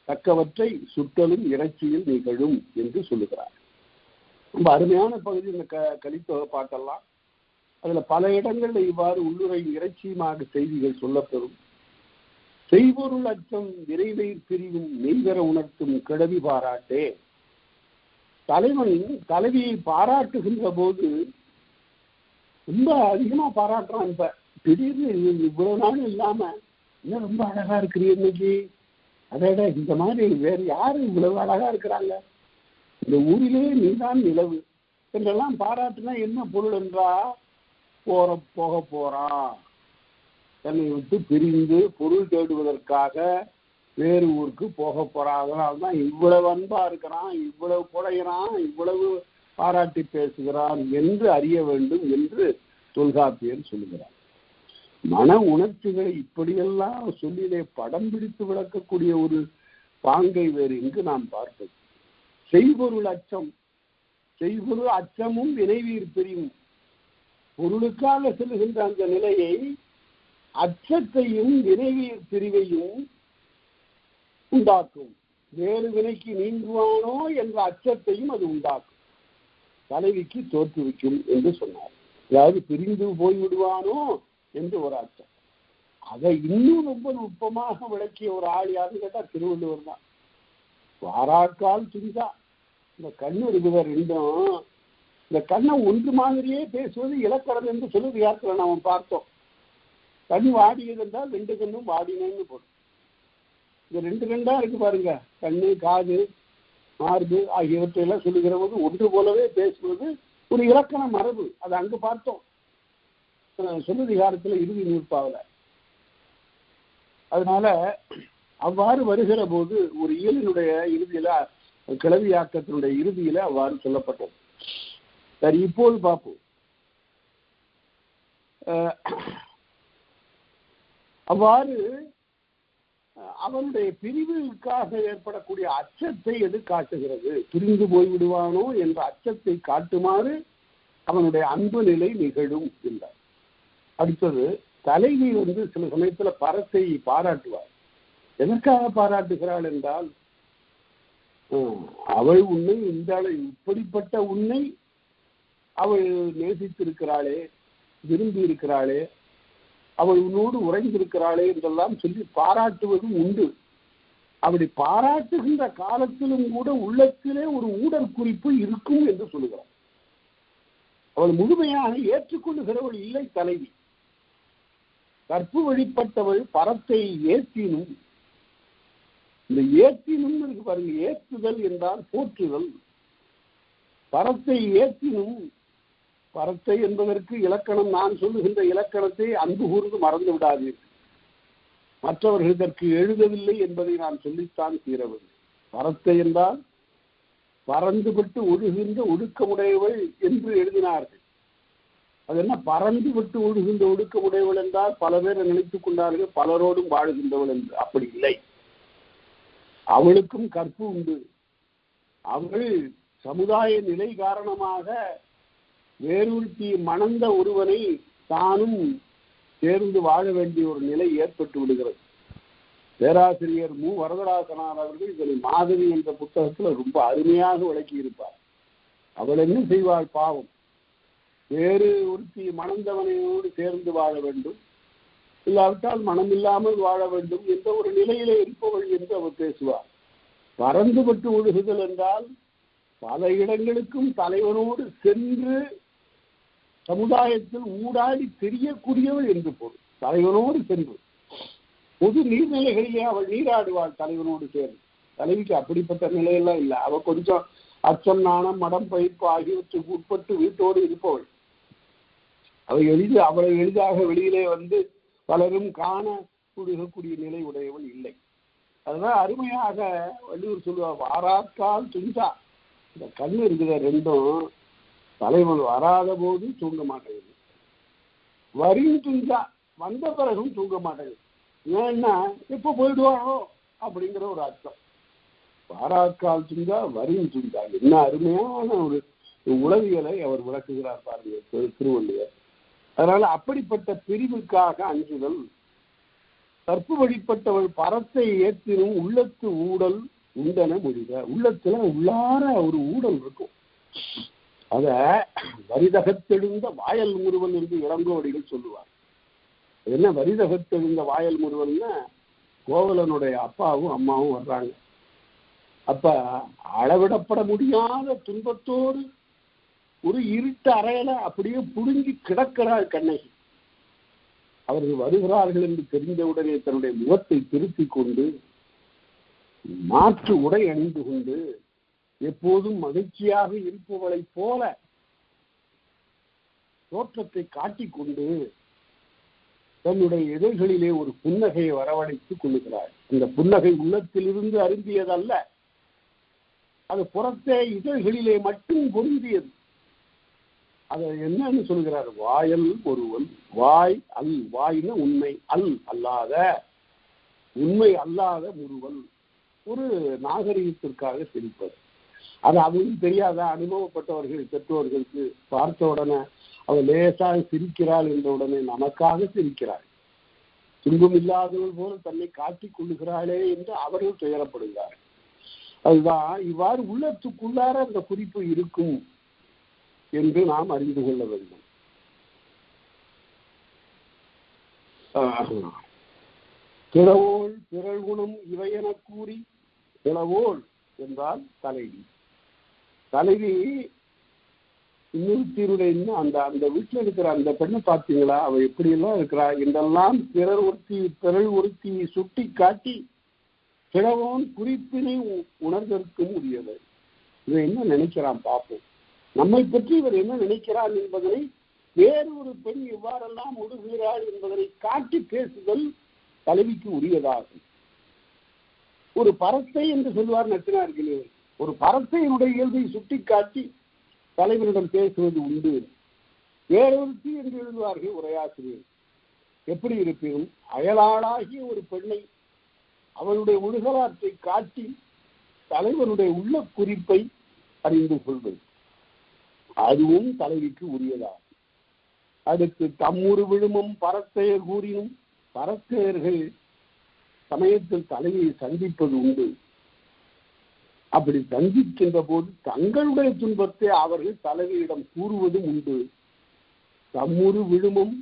தக்கவற்றை சுட்டலும் இறைச்சியில் நிகழும் என்று சொல்லுகிறார். ரொம்ப அருமையான பகுதி இந்த கலித்தொகை பாட்டெல்லாம். அதுல பல இடங்கள்ல இவ்வாறு உள்ளுரை இறைச்சியுமாக செய்திகள் சொல்லப்பெறும். செய்பொருள் அச்சம் விரைவை பிரிவும் மெய்வர உணர்த்தும் கிழவி பாராட்டே. தலைவன் தலைவியை பாராட்டுகின்ற போது ரொம்ப அதிகமா பாராட்டுறான். இப்ப திடீர்னு இவ்வளவு நாள் இல்லாம இன்னும் ரொம்ப அழகா இருக்கிறீ இன்னைக்கு, அதோட இந்த மாதிரி வேற யாரு இவ்வளவு அழகா இருக்கிறாங்க, இந்த ஊரிலே நீதான் நிலவு என்றெல்லாம் பாராட்டுனா என்ன பொருள் என்றா, போக போறான், தன்னை விட்டு பிரிந்து பொருள் தேடுவதற்காக வேறு ஊருக்கு போக போறான். அதனால்தான் இவ்வளவு அன்பா இருக்கிறான், இவ்வளவு குறைகிறான், இவ்வளவு பாராட்டி பேசுகிறான் என்று அறிய வேண்டும் என்று தொல்காப்பியர் சொல்லுகிறார். மன உணர்ச்சிகளை இப்படியெல்லாம் சொல்லிலே படம் பிடித்து விளக்கக்கூடிய ஒரு பாங்கை வேறு எங்கு நாம் பார்ப்பது. செய்பொருள் அச்சம், செய்பொருள் அச்சமும் வினைவீர் பிரியும். பொருளுக்காக செல்லுகின்ற அந்த நிலையை அச்சத்தையும் வினைவீர் பிரிவையும் உண்டாக்கும். வேறு வினைக்கு நீங்குவானோ என்ற அச்சத்தையும் அது உண்டாக்கும். தலைவிக்கு தோற்றுவிக்கும் என்று சொன்னார். அதாவது பிரிந்து போய்விடுவானோ என்று ஒரு அச்சம். அதை இன்னும் ரொம்ப நுட்பமாக விளக்கிய ஒரு ஆள் யாருன்னு கேட்டா திருவள்ளுவர் தான். வாராக்கால் துரிதா, இந்த கண்ணு இருக்குத ரெண்டும், இந்த கண்ணை ஒன்று மாதிரியே பேசுவது இலக்கணம் என்று சொல்லுவது யாருக்குள்ள நாம் பார்த்தோம். கண் வாடியது என்றால் ரெண்டு கண்ணும் வாடினேன்னு போடும். இந்த ரெண்டு ரெண்டா இருக்கு பாருங்க, கண்ணு காது மார்பு ஆகியவற்றையெல்லாம் சொல்லுகிற போது ஒன்று போலவே பேசுவது ஒரு இலக்கண மரபு. அதை அங்கு பார்த்தோம் சொல்லதிகாரத்தில் இறுதி நூற்பாவில். அதனால அவ்வாறு வருகிற போது ஒரு இயலினுடைய இறுதியில, கிளவியாக்கத்தினுடைய இறுதியில அவ்வாறு சொல்லப்பட்டது. சரி, இப்போது பார்ப்போம். அவ்வாறு அவனுடைய பிரிவுக்காக ஏற்படக்கூடிய அச்சத்தை எது காட்டுகிறது? பிரிந்து போய்விடுவானோ என்ற அச்சத்தை காட்டுமாறு அவனுடைய அன்பு நிலை நிகழும் என்றார். அடுத்தது, தலைவி சில சமயத்துல பரத்தை பாராட்டுவார். எதற்காக பாராட்டுகிறாள் என்றால், அவள் உன்னை இப்படிப்பட்ட உன்னை அவள் நேசித்திருக்கிறாளே, விரும்பி இருக்கிறாளே, அவள் உன்னோடு உறைந்திருக்கிறாளே என்றெல்லாம் சொல்லி பாராட்டுவதும் உண்டு. அப்படி பாராட்டுகின்ற காலத்திலும் கூட உள்ளத்திலே ஒரு ஊடல் குறிப்பு இருக்கும் என்று சொல்லுகிறார். அவள் முழுமையாக ஏற்றுக்கொள்ளுகிறவள் இல்லை தலைவி. கற்பு வழிபட்டவள் பரத்தை ஏற்றினும், இந்த ஏற்றினும் இருக்கு பாருங்க, ஏற்றுதல் என்றால் போற்றுதல். பரத்தை ஏற்றினும் பரத்தை என்பதற்கு இலக்கணம் நான் சொல்லுகின்ற இலக்கணத்தை அன்பு கூர்ந்து மறந்து விடாதீர்கள். மற்றவர்கள் இதற்கு எழுதவில்லை என்பதை நான் சொல்லித்தான் தீர வேண்டும். பரத்தை என்றால் பறந்துபட்டு ஒழுகின்ற ஒடுக்கமுடையவள் என்று எழுதினார்கள். அது என்ன பறந்து விட்டு ஒழுகின்ற ஒடுக்கமுடையவள் என்றால் பல பேர் நினைத்துக் கொண்டார்கள் பலரோடும் வாழுகின்றவள் என்று. அப்படி இல்லை. அவளுக்கும் கற்பு உண்டு. அவள் சமுதாய நிலை காரணமாக வேறொருத்தி மணந்த ஒருவனை தானும் சேர்ந்து வாழ வேண்டிய ஒரு நிலை ஏற்பட்டு விடுகிறது. பேராசிரியர் மு வரதராசனார் அவர்கள் இதனை மாதவி என்ற புத்தகத்தில் ரொம்ப அருமையாக விளக்கி இருப்பார். அவள் என்ன செய்வாள் பாவம், வேறு ஒருத்தி மணந்தவனையோடு சேர்ந்து வாழ வேண்டும், இல்லாவிட்டால் மனம் இல்லாமல் வாழ வேண்டும் என்ற ஒரு நிலையிலே இருப்பவள் என்று அவர் பேசுவார். பறந்துபட்டு ஒழுகுதல் என்றால் பல இடங்களுக்கும் தலைவனோடு சென்று சமுதாயத்தில் ஊடாடி தெரியக்கூடியவள் என்று பொருள். தலைவனோடு சென்று பொது நீர்நிலைகளிலே அவள் நீராடுவாள் தலைவனோடு சேர்ந்து. தலைவிக்கு அப்படிப்பட்ட நிலையெல்லாம் இல்லை. அவள் கொஞ்சம் அச்சம் நாணம் மடம் பயிர்ப்பு ஆகியவற்றுக்கு உட்பட்டு வீட்டோடு இருப்பவள். அவளை எளிதாக வெளியிலே வந்து பலரும் காண கொடுக்கக்கூடிய நிலை உடையவள் இல்லை. அதுதான் அருமையாக வள்ளுவர் சொல்லுவார், வாராக்கால் துஞ்சா. இந்த கண்ணு இருக்கிற ரெண்டும் தலைவன் வராத போது தூங்க மாட்டேங்குது, வரியும் துஞ்சா வந்த பிறகும் தூங்க மாட்டேங்குது. ஏன்னா எப்போ போயிடுவானோ அப்படிங்கிற ஒரு அர்த்தம். வாராக்கால் துஞ்சா வரியும் துஞ்சா. என்ன அருமையான ஒரு உளவியலை அவர் விளக்குகிறார் பாருங்க திருவள்ளுவர். அதனால அப்படிப்பட்ட பிரிவுக்காக அஞ்சுதல். கற்பு வழிபட்டவள் பரத்தை ஏற்றினும் உள்ளத்து ஊடல் உண்டன மொழிக. உள்ளத்துல உள்ளார ஒரு ஊடல் இருக்கும். அத வரிதகத்தெழுந்த வாயல் முறுவல் என்று இளங்கோவடிகள் சொல்லுவார். என்ன வரிதகத்தெழுந்த வாயல் முறுவல்னா, கோவலனுடைய அப்பாவும் அம்மாவும் வர்றாங்க. அப்ப அளவிடப்பட முடியாத துன்பத்தோடு ஒரு இருட்டு அறையில அப்படியே புடுங்கி கிடக்கிறாள் கண்ணகி. அவர்கள் வருகிறார்கள் என்று தெரிந்தவுடனே தன்னுடைய முகத்தை திருத்திக் கொண்டு மாற்று உடை அணிந்து கொண்டு எப்போதும் மகிழ்ச்சியாக இருப்பவளைப் போல தோற்றத்தை காட்டிக்கொண்டு தன்னுடைய இதழ்களிலே ஒரு புன்னகையை வரவழைத்துக் கொள்ளுகிறாள். அந்த புன்னகை உள்ளத்திலிருந்து அருந்தியதல்ல, அது புறத்தே இதழ்களிலே மட்டும் பொருந்தியது. அதை என்னன்னு சொல்கிறார், வாயல் ஒருவன். வாய் அல், வாய்னா உண்மை, அல் அல்லாத, உண்மை அல்லாத முறுவல். ஒரு நாகரிகத்திற்காக சிரிப்பது. அது அவங்களுக்கு தெரியாத அனுபவப்பட்டவர்கள் பெற்றோர்களுக்கு பார்த்த உடனே அவள் லேசாக சிரிக்கிறாள் என்ற உடனே நமக்காக சிரிக்கிறாள். துன்பம் இல்லாதவள் போல தன்னை காட்டிக் கொள்ளுகிறாளே என்று அவர்கள் துயரப்படுகிறார்கள். அதுதான் இவ்வாறு உள்ளத்துக்குள்ளார அந்த குறிப்பு இருக்கும் என்று நாம் அறிந்து கொள்ள வேண்டும். கிழவோள் பிறழ்குணம் இவையென கூறி, கிழவோள் என்றால் தலைவி. தலைவி இன்னொருத்தருடைய அந்த அந்த வீட்டில் இருக்கிற அந்த பெண்ணை பார்த்தீங்களா, அவ எப்படியெல்லாம் இருக்கிறா என்றெல்லாம் பிறர் ஒருத்தியை சுட்டி காட்டி கிழவோன் குறிப்பினை உணர்தற்கும் உரியது. இவன் என்ன நினைக்கிறான் பார்ப்போம், நம்மை பற்றி இவர் என்ன நினைக்கிறார் என்பதனை, வேறு ஒரு பெண் இவ்வாறெல்லாம் ஒடுகிறாள் என்பதனை காட்டி பேசுதல் தலைவிக்கு உரியதாகும். ஒரு பரத்தை என்று சொல்வார் நச்சினார்களே, ஒரு பரத்தையினுடைய இயல்பை சுட்டி காட்டி தலைவரிடம் பேசுவது உண்டு. வேறொருத்தி என்று எழுதுவார்கள் உரையாசிரியர். எப்படி இருப்பினும் அயலாளாகிய ஒரு பெண்ணை அவளுடைய உள்கலாற்றை காட்டி தலைவனுடைய உள்ள குறிப்பை அறிந்து கொள்வது அதுவும் தலைவிக்கு உரியதாகும். அடுத்து தம்முறு விழுமும் பரத்தையர் கூறினும், பரத்தையர்கள் சமயத்தில் தலைவியை சந்திப்பது உண்டு. அப்படி சந்திக்கின்ற போது தங்களுடைய துன்பத்தை அவர்கள் தலைவியிடம் கூறுவதும் உண்டு. தம்முறு விழுமும்,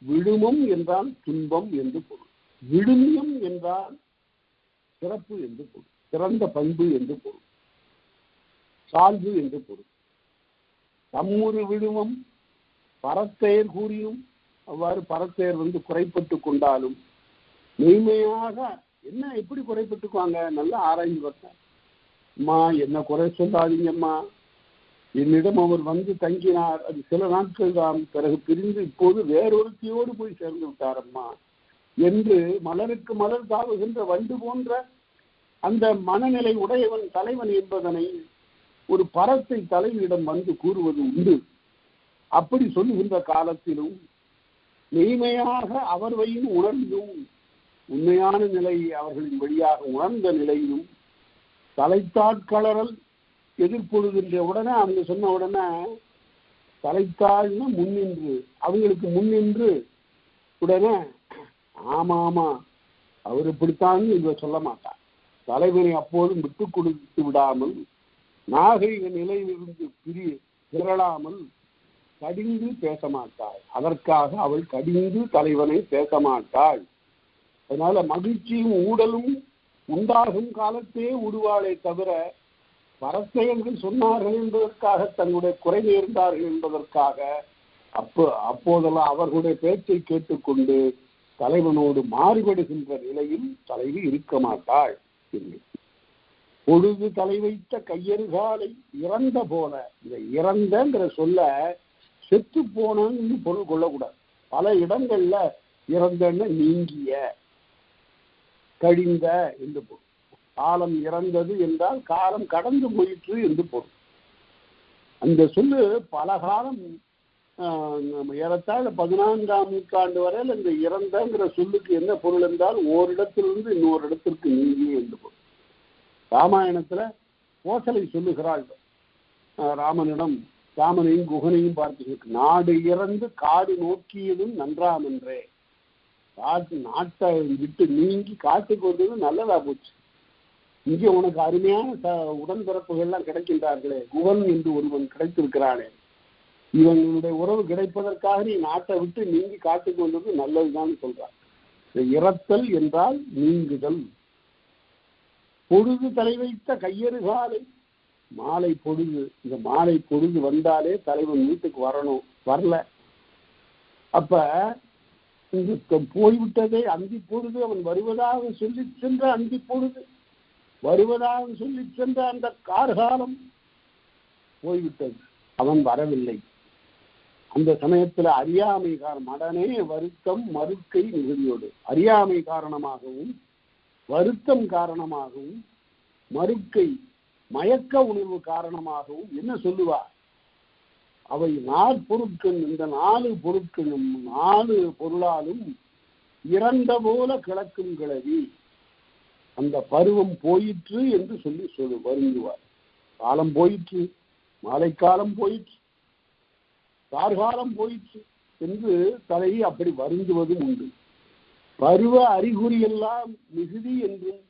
விழுமம் என்றால் துன்பம் என்று பொருள், விழுமியம் என்றால் சிறப்பு என்று பொருள், சிறந்த பண்பு என்று பொருள், சால்பு என்று பொருள். தம்முறு விழுமம் பரத்தையர் கூறியும், அவ்வாறு பரத்தையர் குறைப்பட்டு கொண்டாலும் மெய்மையாக என்ன எப்படி குறைப்பட்டுக்குவாங்க, நல்லா ஆராய்ந்து பார்த்தேன். அம்மா என்ன குறை சொல்லாதீங்கம்மா, என்னிடம் அவர் வந்து தங்கினார். அது சில நாட்கள் தான், பிறகு பிரிந்து இப்போது வேறொருத்தியோடு போய் சேர்ந்து விட்டார் அம்மா என்று மலருக்கு மலர் தாவுகின்ற வண்டு போன்ற அந்த மனநிலை உடையவன் தலைவன் என்பதனை ஒரு பரத்தை தலைவியிடம் வந்து கூறுவது உண்டு. அப்படி சொல்லுகின்ற காலத்திலும் மெய்மையாக அவர்வையும் உணர்ந்தும் உண்மையான நிலையை அவர்களின் வழியாக உணர்ந்த நிலையிலும் தலைத்தாட்களறல் எதிர்கொள்கின்ற உடனே அவங்க சொன்ன உடனே தலைத்தாழ்னு முன்னின்று அவங்களுக்கு முன்னின்று உடனே ஆமா அவர் இப்படித்தான் இவ சொல்ல மாட்டார். தலைவனை அப்போதும் விட்டு கொடுத்து விடாமல் நாகரிக நிலையிலிருந்து திரளாமல் கடிந்து பேச மாட்டாள். அதற்காக அவள் கடிந்து தலைவனை பேச மாட்டாள். அதனால மகிழ்ச்சியும் ஊடலும் உண்டாகும் காலத்தே உருவாளே தவிர பரத்தையர்கள் சொன்னார்கள் என்பதற்காக தங்களுடைய குறை நேர்ந்தார்கள் என்பதற்காக அப்போதெல்லாம் அவர்களுடைய பேச்சை கேட்டுக்கொண்டு தலைவனோடு மாறுபடுகின்ற நிலையில் தலைவி இருக்க மாட்டாள். பொழுது தலை வைத்த கையறுகாலை இறந்த போல, இந்த இறந்தங்கிற சொல்ல செத்து போனன்னு பொருள் கொள்ளக்கூடாது. பல இடங்கள்ல இறந்தன்னு நீங்கிய கழிந்த என்று பொருள். காலம் இறந்தது என்றால் காலம் கடந்து போயிற்று என்று பொருள். அந்த சொல்லு பல காலம் ஏறத்தாழ 14ஆம் நூற்றாண்டு வரையில் இந்த இறந்தங்கிற சொல்லுக்கு என்ன பொருள் என்றால் ஓரிடத்திலிருந்து இன்னொரு இடத்திற்கு நீங்கிய என்று பொருள். ராமாயணத்துல கோசலை சொல்லுகிறாள் ராமனிடம், ராமனையும் குகனையும் பார்த்து, நாடு இறந்து காடு நோக்கியதும் நன்றாம் என்றே. நாட்டை விட்டு நீங்கி காட்டுக்கு வந்தது நல்லதா போச்சு. இங்கே உனக்கு அருமையான உடன்பிறப்புகள்லாம் கிடைக்கின்றார்களே, குகன் என்று ஒருவன் கிடைத்திருக்கிறானே, இவங்களுடைய உறவு கிடைப்பதற்காக நீ நாட்டை விட்டு நீங்கி காட்டுக்கு வந்தது நல்லதுதான் சொல்றார். இறத்தல் என்றால் நீங்குதல். பொழுது தலை வைத்த கையறுகாலை, மாலை பொழுது, இந்த மாலை பொழுது வந்தாலே தலைவன் வீட்டுக்கு வரணும், வரல அப்ப இந்த போய்விட்டதே அந்தி பொழுது, அவன் வருவதாக சொல்லி சென்ற அந்தி பொழுது, வருவதாக சொல்லி சென்ற அந்த கார்காலம் போய்விட்டது, அவன் வரவில்லை. அந்த சமயத்துல அறியாமை மடனே வருத்தம் மறுக்கை மிகுதியோடு, அறியாமை காரணமாகவும் வருத்தம் காரணமாகவும் மறுக்கை மயக்க உணர்வு காரணமாகவும் என்ன சொல்லுவார், அவை நாற்பொருட்கள், இந்த 4 பொருட்களும் 4 பொருளாலும் இறந்த போல கிழக்கும் கிளவி, அந்த பருவம் போயிற்று என்று சொல்லி வருந்துவார். காலம் போயிற்று, மாலைக்காலம் போயிற்று, கார்காலம் போயிற்று என்று தலைவி அப்படி வருந்துவதும் உண்டு. பருவ அறிகுறி எல்லாம் மிகுதி என்றும்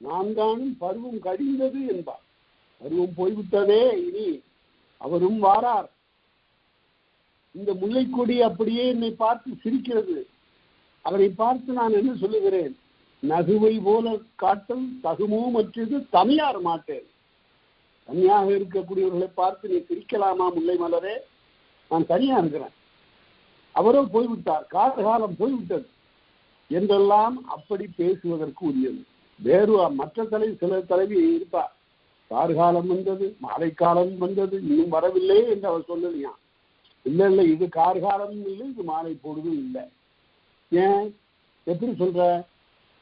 நான் காணும் பருவம் கடிந்தது என்பார். பருவம் போய்விட்டதே, இனி அவரும் வாரார். இந்த முல்லைக்கொடி அப்படியே என்னை பார்த்து சிரிக்கிறது. அவரை பார்த்து நான் என்ன சொல்லுகிறேன், நகுவை போல காட்டல் தகுமோ மற்றது தனியார் மாட்டேன். தனியாக இருக்கக்கூடியவர்களை பார்த்து நீ சிரிக்கலாமா முல்லை மலரே, நான் தனியா இருக்கிறேன், அவரோ போய்விட்டார், காலகாலம் போய்விட்டது என்றெல்லாம் அப்படி பேசுவதற்கு உரியது. வேறு மற்ற சில தலைவி இருப்பார், கார்காலம் வந்தது, மாலைக்காலம் வந்தது, இன்னும் வரவில்லை என்று அவர் சொல்லலையாம். இல்லை இது கார்காலமும் இல்லை, இது மாலை பொழுதும் இல்லை. ஏன் எப்படி சொல்ற,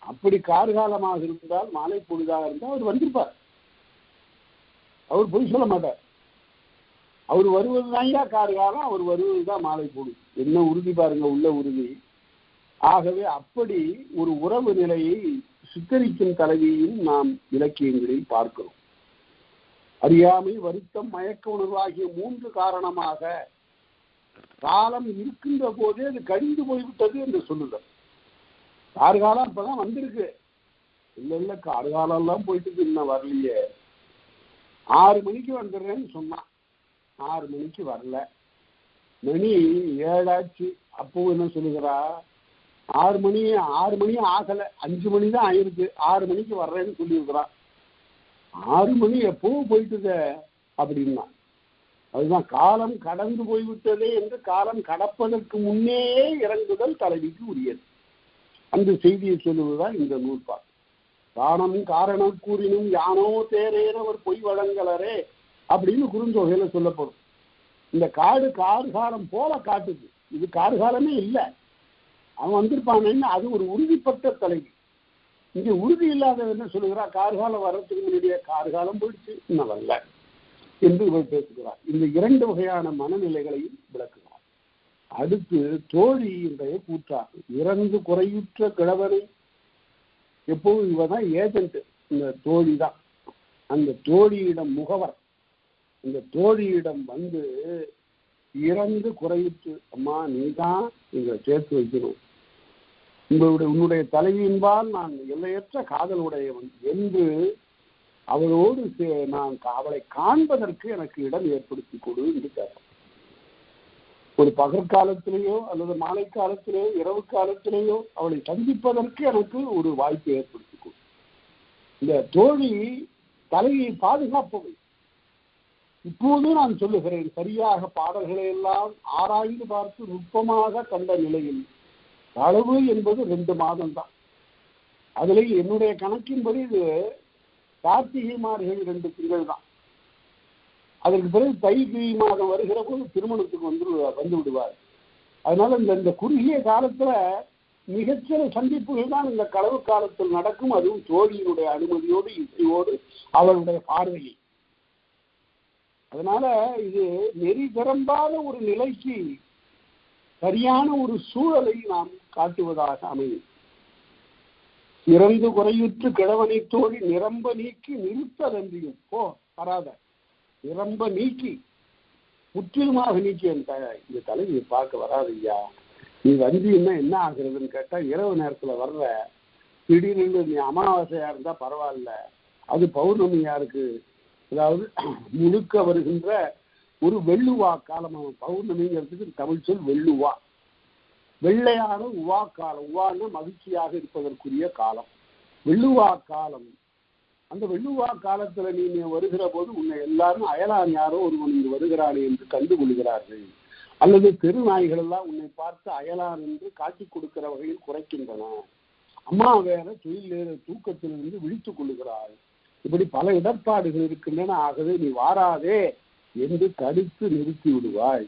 அப்படி கார்காலமாக இருந்தால் மாலை பொழுதாக இருந்தால் அவர் வந்திருப்பார், அவர் பொய் சொல்ல மாட்டார். அவர் வருவதுதான் கார்காலம், அவர் வருவதுதான் மாலை பொழுது. என்ன உறுதி பாருங்க, உள்ள உறுதி. ஆகவே அப்படி ஒரு உறவு நிலையை சித்தரிக்கும் தலைவியையும் நாம் இலக்கியங்களில் பார்க்கிறோம். அறியாமை வருத்தம் மயக்க உணர்வு ஆகிய 3 காரணமாக காலம் இருக்கின்ற போதே அது கழிந்து போய்விட்டது என்று சொல்லுதல். கார்காலம் அப்பதான் வந்திருக்கு, இல்ல கார்காலம் எல்லாம் போயிட்டு இன்னும் வரலையே. 6 மணிக்கு வந்துடுறேன்னு சொன்னான், 6 மணிக்கு வரல, மணி 7 ஆச்சு. அப்போ என்ன சொல்லுகிறா, 6 மணி ஆகல, 5 மணி தான் ஆயிருக்கு, 6 மணிக்கு வர்றேன்னு சொல்லியிருக்கிறான். 6 மணி எப்பவும் போயிட்டுத அப்படின்னா, அதுதான் காலம் கடந்து போய்விட்டதே என்று காலம் கடப்பதற்கு முன்னே இறங்குதல் தலைவிக்கு உரியது. அந்த செய்தியை சொல்லுவதுதான் இந்த நூற்பா. காரணம் காரணம் கூறினும் யானோ தேரேனவர் பொய் வழங்கலரே அப்படின்னு குறுந்தொகையில சொல்லப்படும். இந்த காடு கார்காலம் போல காட்டுது, இது கார்காலமே இல்லை. அவன் வந்திருப்பானேன்னு அது ஒரு உறுதிப்பட்ட தலைவி. இங்க உறுதி இல்லாத என்ன சொல்லுகிறா, கார்காலம் வர்றதுக்கு முன்னாடியே கார்காலம் போயிடுச்சு இன்னும் வரல என்று இவள் பேசுகிறார். இந்த இரண்டு வகையான மனநிலைகளையும் விளக்குகிறார். அடுத்து தோழி இன்றைய கூற்றாகும். இறந்து குறையுற்ற கிழவனை, எப்போதும் இவதான் ஏஜென்ட், இந்த தோழி தான் அந்த தோழியிடம் முகவர். இந்த தோழியிடம் வந்து இறந்து குறையுற்று, அம்மா நீதான் எங்களை சேர்த்து வைக்கணும், உன்னுடைய தலைவியின்பால் நான் எல்லையற்ற காதல் உடையவன் என்று அவளோடு நான் அவளை காண்பதற்கு எனக்கு இடம் ஏற்படுத்தி கொடு என்று கேட்டார். ஒரு பகற்காலத்திலேயோ அல்லது மாலை காலத்திலேயோ இரவு காலத்திலேயோ அவளை சந்திப்பதற்கு எனக்கு ஒரு வாய்ப்பை ஏற்படுத்தி கொடு. இந்த தோழி தலையை பாதுகாப்பவை. இப்போது நான் சொல்லுகிறேன், சரியாக பாடல்களை எல்லாம் ஆராய்ந்து பார்த்து நுட்பமாக கண்ட நிலையில் அளவு என்பது 2 மாதம் தான். அதுல என்னுடைய கணக்கின்படி இது கார்த்திகை மார்கழி 2 திங்கள் தான். அதற்கு பிறகு தைப்பிரை மாதம் வருகிற போது திருமணத்துக்கு வந்து விடுவார். அதனால இந்த குறுகிய காலத்துல மிகச்சில சந்திப்புகள் தான் இந்த களவு காலத்தில் நடக்கும். அதுவும் தோழியினுடைய அனுமதியோடு இசையோடு அவளுடைய பார்வையை. அதனால இது நெறி திறம்பாத ஒரு நிலைக்கு சரியான ஒரு சூழலை நாம் காட்டுவதாக அமையும். இறந்து குறையுற்று கிழவனை தோழி நிரம்ப நீக்கி நிறுத்ததன்றியும் போ வராத, நிரம்ப நீக்கி முற்றிலுமாக நீக்கி இந்த தலைவியை பார்க்க வராது ஐயா, நீ வந்தீங்கன்னா என்ன ஆகுறதுன்னு கேட்டா, இரவு நேரத்துல வர்ற திடீர்னு நீ அமாவாசையா இருந்தா பரவாயில்ல, அது பௌர்ணமியா இருக்கு, அதாவது முழுக்க வருகின்ற ஒரு வெள்ளுவா காலம். பௌர்ணமிங்கிறதுக்கு தமிழ் சொல் வெள்ளுவா, வெள்ளையான உவா காலம். உவான மகிழ்ச்சியாக இருப்பதற்குரிய காலம் வெள்ளுவா காலம். அந்த வெள்ளுவா காலத்துல நீ வருகிற போது உன்னை எல்லாரும் அயலான் யாரோ ஒருவன் இங்கு வருகிறானே என்று கண்டுகொள்கிறார்கள், அல்லது தெருநாய்கள் எல்லாம் உன்னை பார்த்து அயலான் என்று காட்டிக் கொடுக்கிற வகையில் குறைக்கின்றன. அம்மா வேற தொழில் தூக்கத்திலிருந்து விழித்துக் கொள்ளுகிறாள். இப்படி பல இடர்பாடுகள் இருக்கின்றன. ஆகவே நீ வாராதே என்று தடுத்து நிறுத்தி விடுவாய்.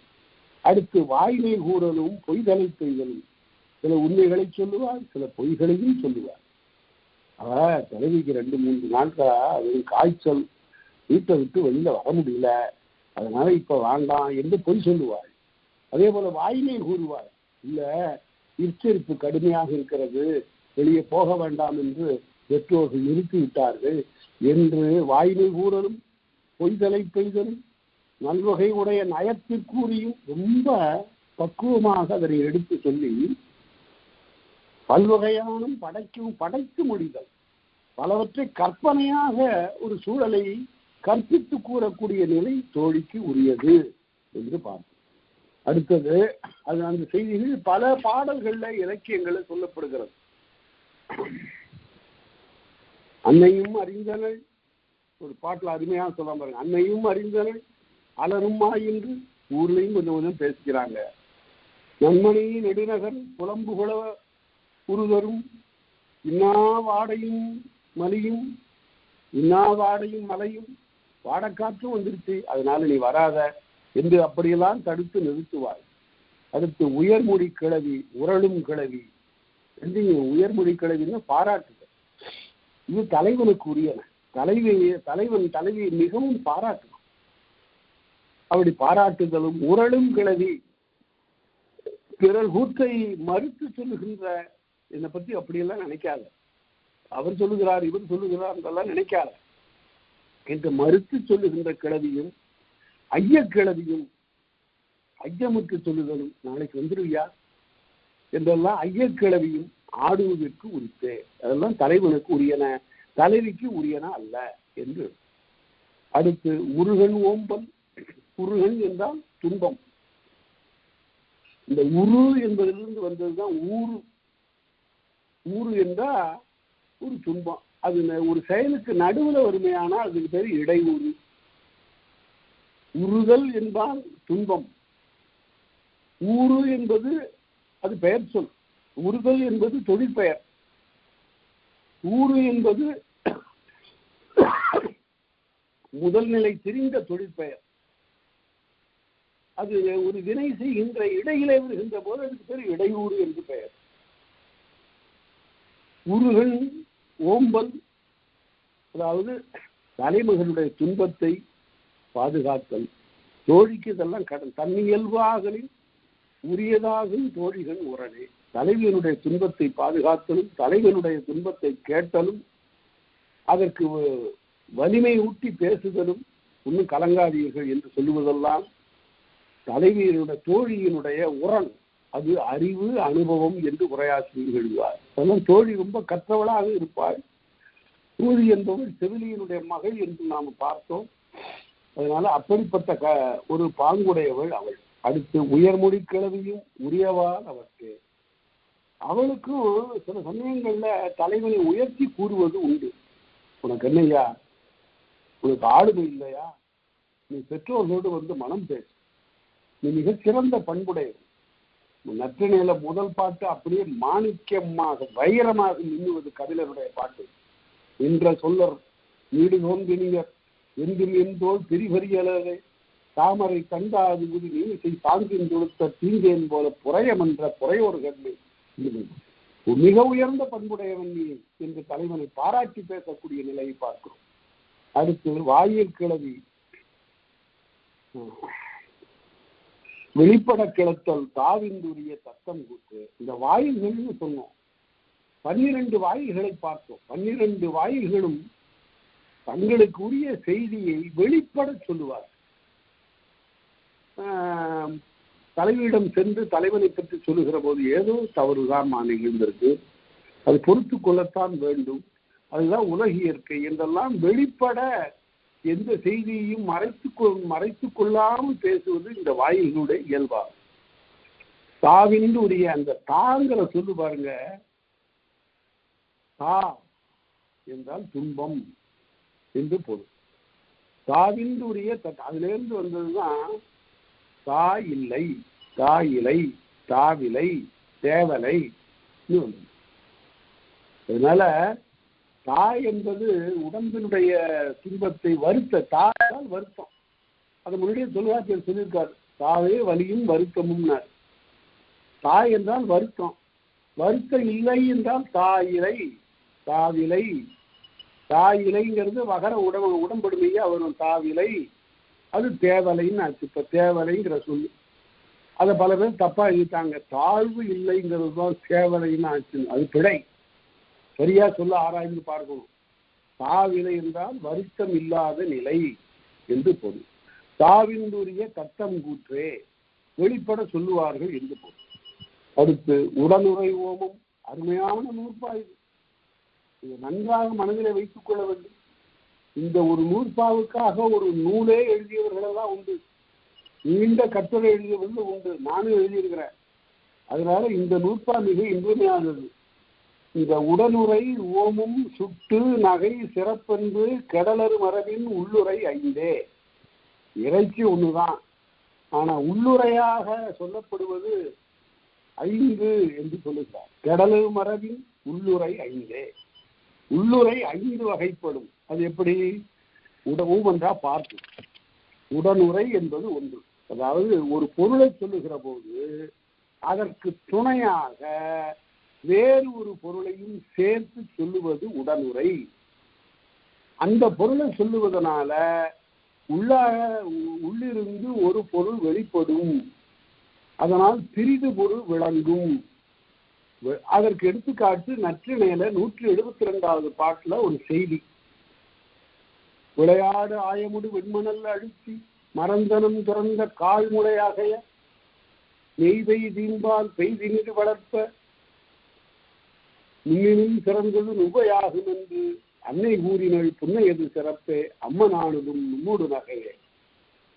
அடுத்து வாய்மை கூறலும் பொய்தலை பெய்தலும். சில உண்மைகளை சொல்லுவாள், சில பொய்களையும் சொல்லுவாள். அவ தலைவிக்கு 2-3 நாட்களா அது காய்ச்சல், வீட்டை விட்டு வெளியில வர முடியல, அதனால இப்ப வேண்டாம் என்று பொய் சொல்லுவாள். அதே போல வாய்மை கூறுவாள், இல்ல எச்சரிப்பு கடுமையாக இருக்கிறது, வெளியே போக வேண்டாம் என்று பெற்றோர்கள் நிறுத்தி விட்டார்கள் என்று வாய்மை கூறலும் பொய்தலை பெய்தலும் நல்வகை உடைய நயத்திற்கூறியும் ரொம்ப பக்குவமாக அதனை எடுத்து சொல்லி பல்வகையானும் படைத்து முடிதல், பலவற்றை கற்பனையாக ஒரு சூழலை கற்பித்து கூறக்கூடிய நிலை தோழிக்கு உரியது என்று பார்த்தோம். அடுத்தது அது அந்த செய்திகள் பல பாடல்கள்ல இலக்கியங்கள்ல சொல்லப்படுகிறது. அன்னையும் அறிந்தனள், ஒரு பாட்டுல அருமையா சொல்ல பாருங்க, அன்னையும் அறிந்தனள் அலருமா என்று ஊர்லையும் கொஞ்சம் பேசிக்கிறாங்க. நன்மணி நெடுநகர் புலம்புகுள உருதரும் இன்னா வாடையும் மலையும் வாடக்காற்றும் வந்துருச்சு, அதனால நீ வராத என்று அப்படியெல்லாம் தடுத்து நிறுத்துவாள். அடுத்து உயர்மொழி கிளவி உரளும் கிளவி என்று உயர்மொழி கிளவின்னு பாராட்டுதல். இது தலைவனுக்கு உரியன. தலைவியை மிகவும் பாராட்டணும். அப்படி பாராட்டுதலும் உரளும் கிளவி பிறர் கூற்றை மறுத்து சொல்லுகின்ற, என்னை பத்தி அப்படியெல்லாம் நினைக்காத, அவர் சொல்லுகிறார் இவர் சொல்லுகிறார் என்றெல்லாம் நினைக்காத என்று மறுத்து சொல்லுகின்ற கிளவியும் ஐயக்கிளவியும் ஐயமுற்று சொல்லுதலும், நாளைக்கு வந்துருவியா என்றெல்லாம் ஐயக்கிளவியும் ஆடுவதற்கு உரித்தே. அதெல்லாம் தலைவனுக்கு உரியன, தலைவிக்கு உரியன அல்ல என்று. அடுத்து உருகன் ஓம்பல். உருகன் என்றால் துன்பம். இந்த உரு என்பதிலிருந்து வந்ததுதான் ஊரு. ஊரு என்றா ஒரு துன்பம். அது ஒரு செயலுக்கு நடுவில் வறுமையானால் அதுக்கு பேர் இடையூறு. உருதல் என்பால் துன்பம். ஊரு என்பது அது பெயர் சொல். உருதல் என்பது தொழிற்பெயர். ஊரு என்பது முதல் நிலை தெரிந்த தொழிற்பெயர். அது ஒரு வினை செய்கின்ற இடையிலே வருகின்ற போது அதுக்கு பேர் இடையூறு என்று பெயர். உருகன் ஓம்பல், அதாவது தலைமகனுடைய துன்பத்தை பாதுகாத்தல். தோழிக்கு இதெல்லாம் கடன். தன்னியல்பாகலின் உரியதாகும் தோழிகள் உரணே. தலைவனுடைய துன்பத்தை பாதுகாத்தலும் தலைவனுடைய துன்பத்தை கேட்டலும் அதற்கு வலிமை ஊட்டி பேசுதலும் இன்னும் கலங்காதீர்கள் என்று சொல்லுவதெல்லாம் தலைவியினுடைய தோழியினுடைய உரன். அது அறிவு அனுபவம் என்று உரையாசிரியர் எழுதுவார். அதெல்லாம் தோழி ரொம்ப கற்றவளாக இருப்பாள். தோழி என்பவள் செவிலியினுடைய மகள் என்று நாம் பார்த்தோம். அதனால அப்படிப்பட்ட ஒரு பாங்குடையவள் அவள். அடுத்து உயர்மொழி கிழவியும் உரியவாள் அவருக்கு. அவளுக்கும் சில சமயங்கள்ல தலைவனை உயர்த்தி கூறுவது உண்டு. உனக்கு என்னையா, உனக்கு ஆளுமை இல்லையா, நீ பெற்றோர்களோடு வந்து மனம் பேசு, நீ மிகச் சிறந்த பண்புடையவன். நற்றினையில முதல் பாட்டு அப்படியே மாணிக்கமாக வைரமாக நின்றுவது கபிலருடைய பாட்டு. என்ற சொல்லர் வீடு தோன்றினியர் என்றும் எந்தோல் பிரிவரியலே தாமரை கண்டாது குதி நீசை சாங்கின் தொடுத்த தீங்கேன் போல புறையமன்ற புறையோர் கண்ணை மிக உயர்ந்த பண்புடையவன் நீ என்று தலைவனை பாராட்டி பேசக்கூடிய நிலையை பார்க்கிறோம். அடுத்து வாயில் கிளவி வெளிப்பட கிளத்தல் தாவிந்துரிய தத்தம் கூட்டு. இந்த வாயில்கள்னு சொன்னோம். 12 வாயில்களை பார்த்தோம். 12 வாயில்களும் தங்களுக்கு உரிய செய்தியை வெளிப்பட சொல்லுவார். தலைவியிடம் சென்று தலைவனை பற்றி சொல்லுகிற போது ஏதோ தவறுதான் நான் நிகழ்ந்திருக்கு, அது பொறுத்து கொள்ளத்தான் வேண்டும், அதுதான் உலக இயற்கை என்றெல்லாம் வெளிப்பட எந்த செய்தியையும் மறைத்து கொள்ளாமல் பேசுவது இந்த வாயில்களுடைய இயல்பாகும். தாவின்று உரிய அந்த தாங்கிற சொல்லு பாருங்க. தா என்றால் துன்பம் என்று பொருள். தாவின்று உரிய அதிலிருந்து வந்ததுதான் தா இல்லை, தா இலை, தாவிலை, தேவலை. அதனால தாய் என்பது உடம்பினுடைய துன்பத்தை வருத்த. தாயால் வருத்தம். அது முன்னாடியே தொல்காப்பியர் சொல்லியிருக்காரு. தாவே வலியும் வருத்தமும். தாய் என்றால் வருத்தம். வருத்தம் இல்லை என்றால் தாயிலை, தாவிலை. தாயிலைங்கிறது வகர உடம்படுமையா வரும். தாவிலை அது தேவலைன்னு ஆச்சு. இப்ப தேவலைங்கிற சொல்லு அதை பல பேர் தப்பா எழுதிட்டாங்க. தாழ்வு இல்லைங்கிறது தான் தேவலைன்னு ஆச்சு. அது பிழை. சரியா சொல்ல ஆராய்ந்து பார்க்கணும். தாவிலை என்றால் வருத்தம் இல்லாத நிலை என்று பொருள். தாவிந்துரிய தத்தம் கூற்றே வெளிப்பட சொல்லுவார்கள் என்று பொருள். அடுத்து உடனுறை ஓமம். அருமையான நூற்பாய்வு. இதை நன்றாக மனதிலே வைத்துக் கொள்ள வேண்டும். இந்த ஒரு நூற்பாவுக்காக ஒரு நூலே எழுதியவர்களெல்லாம் உண்டு. நீண்ட கட்டுரை எழுதியவர்கள் உண்டு. நானும் எழுதியிருக்கிறேன். அதனால இந்த நூற்பா மிக இன்றியமையானது. இந்த உடனுரை ஓமும் சுட்டு நகை சிறப்பென்று கெடலரு மரபின் உள்ளுரை 5. இறைச்சி ஒண்ணுதான், ஆனா உள்ளுரையாக சொல்லப்படுவது 5 என்று சொல்லுகிறார். கெடலரு மரபின் உள்ளுரை 5. உள்ளுரை 5 வகைப்படும். அது எப்படி? ஒவ்வொன்றா பார்க்கும். உடனுரை என்பது ஒன்று. அதாவது ஒரு பொருளை சொல்லுகிற போது அதற்கு துணையாக வேறு ஒரு பொருளையும் சேர்த்து சொல்லுவது உடனுரை. அந்த பொருளை சொல்லுவதனால உள்ளிருந்து ஒரு பொருள் வெளிப்படும். அதனால் பிரிது பொருள் விளங்கும். அதற்கு எடுத்துக்காட்டு நற்றிணையில 172வது பாட்டுல ஒரு செய்தி. விளையாடு ஆயமுடு வெண்மணல் அழுத்தி மரந்தனம் துறந்த கால்முளையாகைய நெய்வை தீம்பால் பெய்தினிடு வளர்ப்ப நீனும் சிறந்தது நுபையாகும் என்று அன்னை கூறினள் புன்னையது சிறப்பே அம்மனானதும் நம்மோடு நகையே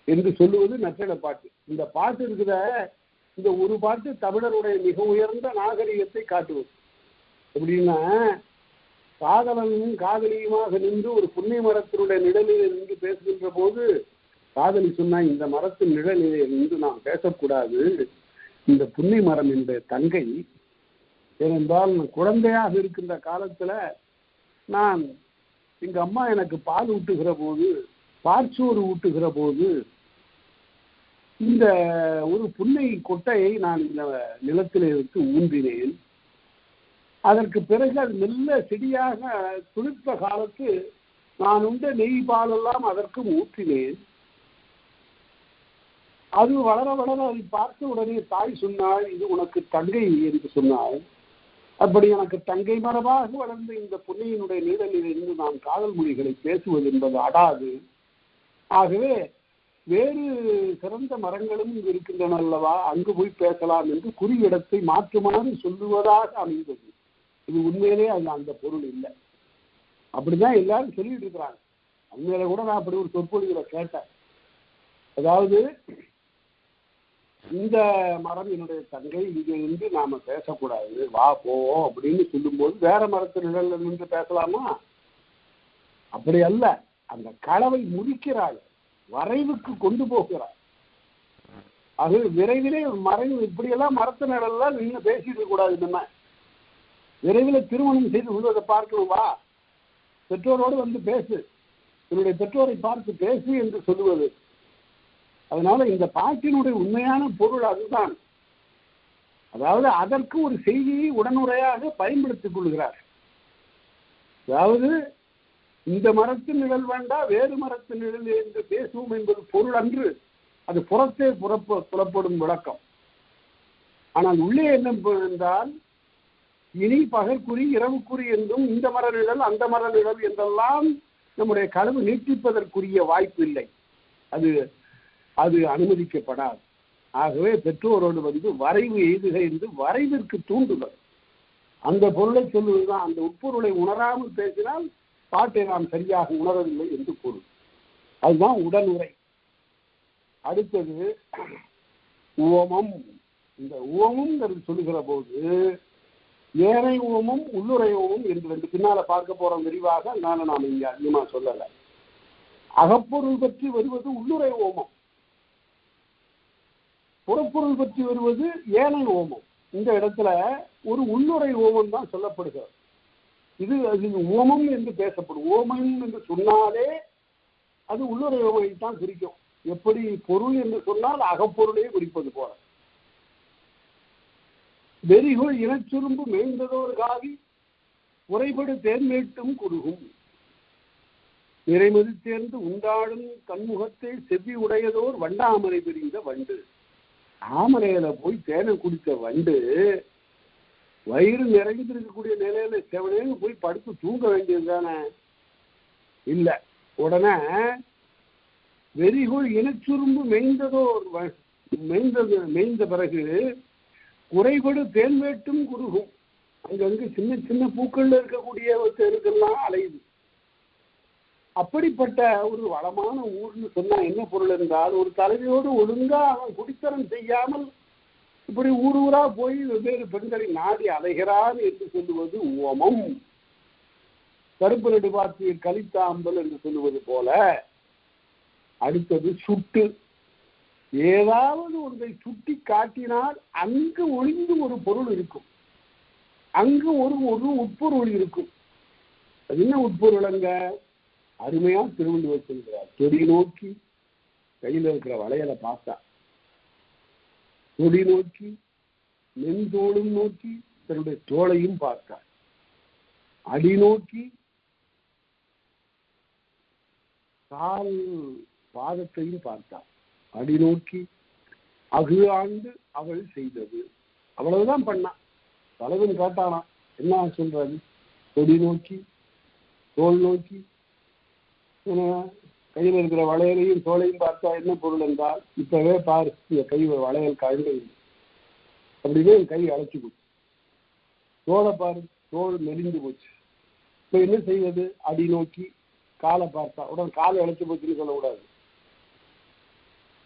என்று சொல்லுவது நற்றிணை பாட்டு. இந்த பாட்டு இருக்கிற இந்த ஒரு பாட்டு தமிழருடைய மிக உயர்ந்த நாகரிகத்தை காட்டுவது. எப்படின்னா, காதலனும் காதலியுமாக நின்று ஒரு புன்னை மரத்தினுடைய நிழலில் நின்று பேசுகின்ற போது காதலி சொன்னா, இந்த மரத்தின் நிழலிலே நின்று நாம் பேசக்கூடாது, இந்த புன்னை மரம் என்ற தங்கை. ஏனென்றால் குழந்தையாக இருக்கின்ற காலத்துல நான் எங்க அம்மா எனக்கு பால் ஊட்டுகிற போது பாற்சோறு ஊட்டுகிற போது இந்த ஒரு புன்னை கொட்டையை நான் இந்த நிலத்திலே வைத்து ஊன்றினேன். அதற்கு பிறகு அது மெல்ல செடியாக துளிர்த்த காலத்து நான் உண்ட நெய் பாலெல்லாம் அதற்கும் ஊற்றினேன். அது வளர வளர அதை பார்த்த உடனே தாய் சொன்னாள், இது உனக்கு தங்கை என்று சொன்னாள். அப்படி எனக்கு தங்கை மரபாக வளர்ந்த இந்த புன்னையினுடைய நீடலில் இருந்து நான் காதல் மொழிகளை பேசுவது என்பது அடாது. ஆகவே வேறு சிறந்த மரங்களும் இங்கு இருக்கின்றன அல்லவா, அங்கு போய் பேசலாம் என்று குறியிடத்தை மாற்றுமாறு சொல்லுவதாக அமைந்தது. இது உண்மையிலே அந்த பொருள் இல்லை. அப்படிதான் எல்லாரும் சொல்லிட்டு இருக்கிறாங்க. உண்மையில கூட நான் அப்படி ஒரு சொற்பொழிகளை கேட்டேன். அதாவது இந்த மரம் என்னுடைய தங்கை, இங்க இருந்து நாம பேசக்கூடாது, வா போவோம் அப்படின்னு சொல்லும்போது வேற மரத்து நிழல்ல நின்று பேசலாமா? அப்படி அல்ல, அந்த களவை முறிக்கிறாள், வரைவுக்கு கொண்டு போகிறாள். அது விரைவிலே மறைவு இப்படியெல்லாம் மரத்து நிழல்லாம் நின்று பேசிட்டு கூடாது. நம்ம விரைவில் திருமணம் செய்து கொள்வதை பார்க்கணும், வா பெற்றோரோடு வந்து பேசு, என்னுடைய பெற்றோரை பார்த்து பேசு என்று சொல்லுவது. அதனால இந்த பாட்டினுடைய உண்மையான பொருள் அதுதான். அதாவது அதற்கு ஒரு செய்தியை உடனுறையாக பயன்படுத்திக் கொள்கிறார். அதாவது இந்த மரத்தின் நிழல் வேண்டாம், வேறு மரத்தின் நிழல் என்று பேசுவோம் என்பது பொருள் அன்று. அது புறத்தே புறப்படும் விளக்கம். ஆனால் உள்ளே என்ன என்றால், இனி பகற்குறி இரவுக்குறி என்றும் இந்த மர நிழல் அந்த மர நிழல் என்றெல்லாம் நம்முடைய களவு நீட்டிப்பதற்குரிய வாய்ப்பு இல்லை. அது அனுமதிக்கப்படாது. ஆகவே பெற்றோரோடு வந்து வரைவு எய்துக என்று வரைவிற்கு தூண்டுதல், அந்த பொருளை சொல்லுவதுதான். அந்த உட்பொருளை உணராமல் பேசினால் பாட்டை நாம் சரியாக உணரவில்லை என்று பொருள். அதுதான் உடனுரை. அடுத்தது உவமம். இந்த உவமம் சொல்லுகிற போது ஏனை உவமும் உள்ளுரை உவமும் என்று ரெண்டு பின்னால பார்க்க போறோம் விரிவாக. அதனால நாம் இங்க அதிகமா சொல்லலை. அகப்பொருள் பற்றி வருவது உள்ளுரை ஓமம், புறப்பொருள் பற்றி வருவது ஏனை ஓமம். இந்த இடத்துல ஒரு உள்ளுரை ஓமம் தான் சொல்லப்படுகிறது. அது ஓமம் என்று பேசப்படும். ஓமம் என்று சொன்னாலே அது உள்ளுரை ஓமையை தான் குறிக்கும். எப்படி பொருள் என்று சொன்னால் அகப்பொருளே குறிப்பது போல. வெறிகுள் இனச்சுரும்பு மேய்ந்ததோர் காவி உறைபடு தேர்மேட்டும் குறுகும் நிறைமதி தேர்ந்து உண்டாடும் கண்முகத்தை செவ்வி உடையதோர் வண்டாமரை பிரிந்த வண்டு. ஆமரையில போய் தேனை குடித்த வண்டு வயிறு நிறைந்திருக்கக்கூடிய நிலையில செவனேன்னு போய் படுத்து தூங்க வேண்டியது தானே? இல்லை. உடனே வெறிகுள் இனச்சுரும்பு மேய்ந்த பிறகு குறைபடு தேன்வேட்டும் குறுகும். அங்கங்கு சின்ன சின்ன பூக்கள்ல இருக்கக்கூடிய தெருக்கெல்லாம் அலையுது. அப்படிப்பட்ட ஒரு வளமான ஊர்னு சொன்னா என்ன பொருள் என்றால், ஒரு தலைவியோடு ஒழுங்கா அவன் குடித்தனம் செய்யாமல் இப்படி ஊர் ஊரா போய் வெவ்வேறு பெண்களை நாடி அலைகிறான் என்று சொல்லுவது ஓமம். கருப்பு நெடுபாத்தியில் கலித்தாம்பல் என்று சொல்லுவது போல. அடுத்தது சுட்டு. ஏதாவது ஒன்றை சுட்டி காட்டினால் அங்கு ஒளிந்து ஒரு பொருள் இருக்கும், அங்கு ஒரு உட்பொருள் இருக்கும். அது என்ன உட்பொருள்? அங்க அருமையா திருவள்ளுவர் சொல்கிறார், தொடி நோக்கி கையில் இருக்கிற வளையலை பார்த்தா, தொடி நோக்கி மென்தோளும் நோக்கி தன்னுடைய தோளையும் பார்த்தார், அடி நோக்கி கால் பாதத்தையும் பார்த்தார், அடி நோக்கி அகு ஆண்டு அவள் செய்தது. அவ்வளவுதான் பண்ணான். தலைவன் கேட்டானா என்ன சொல்றாரு? தொடி நோக்கி தோல் நோக்கி கையில் இருக்கிற வளையலையும் தோலையும் பார்த்தா என்ன பொருள் என்றால், இப்பவே பாரு இந்த கை வளையல் கழண்டு அப்படியே கை அழைச்சி போச்சு. தோலை பாரு, தோல் மெலிந்து போச்சு. இப்ப என்ன செய்வது? அடி நோக்கி காலை பார்த்தா உடனே காலை அழைச்சி போச்சுன்னு சொல்லக்கூடாது.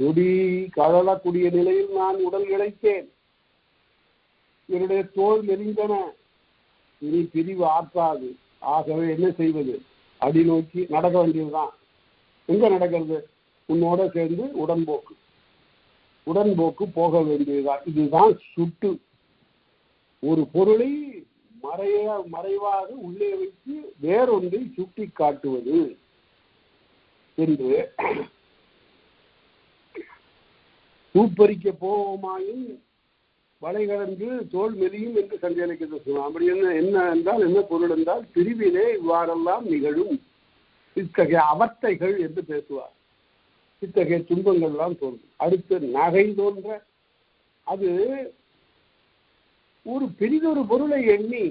கொடி கழலக்கூடிய நிலையில் நான் உடல் இழைத்தேன், என்னுடைய தோல் மெலிந்தன, இனி பிரிவு ஆற்றாது. ஆகவே என்ன செய்வது? அடி நோக்கி நடக்க வேண்டியதுதான். எங்க நடக்கிறது? உன்னோட சேர்ந்து உடன்போக்கு போக வேண்டியதுதான். இதுதான் சுட்டு. ஒரு பொருளை மறைவாக உள்ளே வைத்து வேறொன்றை சுட்டி காட்டுவது. என்று பூப்பறிக்க போவோமாயின் வளை கடந்து தோல் மெலியும் என்று சஞ்சலிக்க சொல்லுவோம். அப்படி என்ன என்றால் என்ன பொருள் என்றால் பிரிவிலே இவ்வாறெல்லாம் நிகழும் இத்தகைய அவத்தைகள் என்று பேசுவார். இத்தகைய துன்பங்கள் எல்லாம் தோன்றும். அடுத்து நகை தோன்ற, அது ஒரு பெரிதொரு பொருளை எண்ணி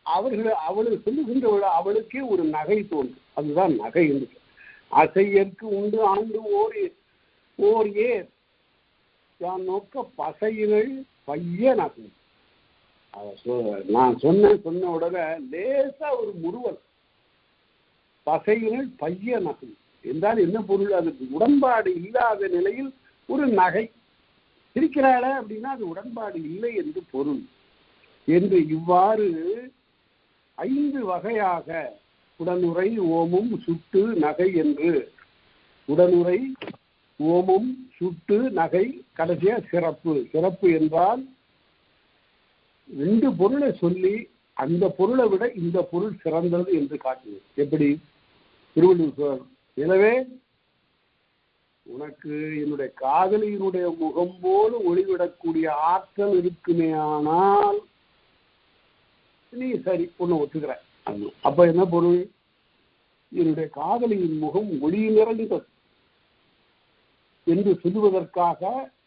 அவளுக்கு சொல்லுகின்ற அவளுக்கே ஒரு நகை தோன்றும். அதுதான் நகை என்று. அசையற்கு உண்டு ஆண்டு ஓர் ஏர் யான் நோக்க பசையினள் பைய நகை. நான் சொன்ன உடனே லேசா ஒரு முறுவல். பசையினள் பைய நகை என்றால் என்ன பொருள்? அதுக்கு உடன்பாடு இல்லாத நிலையில் ஒரு நகை. இருக்கிறாள அப்படின்னா அது உடன்பாடு இல்லை என்று பொருள் என்று இவ்வாறு 5 வகையாக உடனுரை ஓமும் சுட்டு நகை என்று உடனுரை ஓமும் சுட்டு நகை கடைசியா சிறப்பு என்றால் 2 பொருளை சொல்லி அந்த பொருளை விட இந்த பொருள் சிறந்தது என்று காட்டுவது. எப்படி? திருவள்ளுவர், எனவே உனக்கு என்னுடைய காதலியினுடைய முகம் போல ஒளிவிடக்கூடிய ஆற்றல் இருக்குமே, ஆனால் நீ சரி ஒண்ணு ஒத்துக்கிற. அப்ப என்ன பொருள்? என்னுடைய காதலியின் முகம் ஒளி நிறைந்தது என்று சொல்லுவதற்காக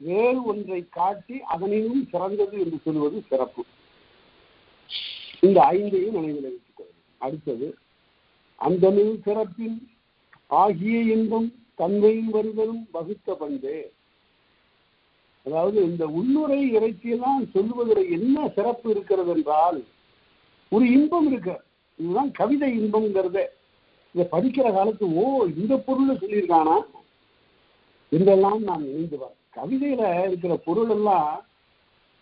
வேறு ஒன்றை காட்டி அதனையும் சிறந்தது என்று சொல்வது சிறப்பு. இந்த 5ஐயும் நினைவில் வைத்துக் கொள்ளும். அடுத்தது அந்த சிறப்பின் ஆகிய இன்பம் தன்மையும் வருதலும் வகுத்த பண்பே. அதாவது இந்த உள்ளுரை இறைச்சியெல்லாம் சொல்லுவதில் என்ன சிறப்பு இருக்கிறது என்றால் ஒரு இன்பம் இருக்கு. இதுதான் கவிதை இன்பம்ங்கிறதே. இதை படிக்கிற காலத்து இந்த பொருள் சொல்லியிருக்கானா என்றெல்லாம் நான் நினைந்துவார். கவிதையில இருக்கிற பொருள் எல்லாம்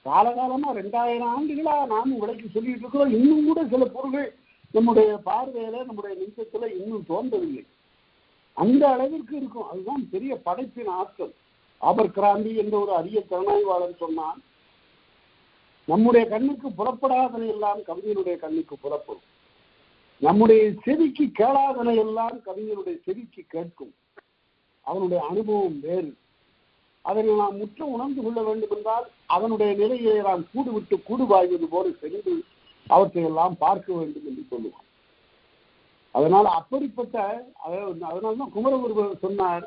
காலகாலமா 2000 ஆண்டுகளா நாமும் விளக்கி சொல்லிட்டு இருக்கிறோம். இன்னும் கூட சில பொருள்கள் நம்முடைய பார்வையில நம்முடைய நிமிஷத்துல இன்னும் தோன்றவில்லை. அந்த அளவிற்கு இருக்கும். அதுதான் பெரிய படைப்பின் ஆற்றல். ஆபர் கிராந்தி என்ற ஒரு அரிய திறனாய்வாளர் சொன்னான், நம்முடைய கண்ணுக்கு புறப்படாதனை எல்லாம் கவிஞனுடைய கண்ணுக்கு புறப்படும், நம்முடைய செவிக்கு கேளாதனை எல்லாம் கவிஞனுடைய செவிக்கு கேட்கும். அவனுடைய அனுபவம் வேறு. அதனை நாம் முற்ற உணர்ந்து கொள்ள வேண்டும் என்றால் அவனுடைய நிலையை நாம் கூடு விட்டு கூடு வாய்வது போல சென்று அவற்றை எல்லாம் பார்க்க வேண்டும் என்று சொல்லுவான். அதனால் அப்படிப்பட்ட அதனால்தான் குமரகுருவர் சொன்னார்,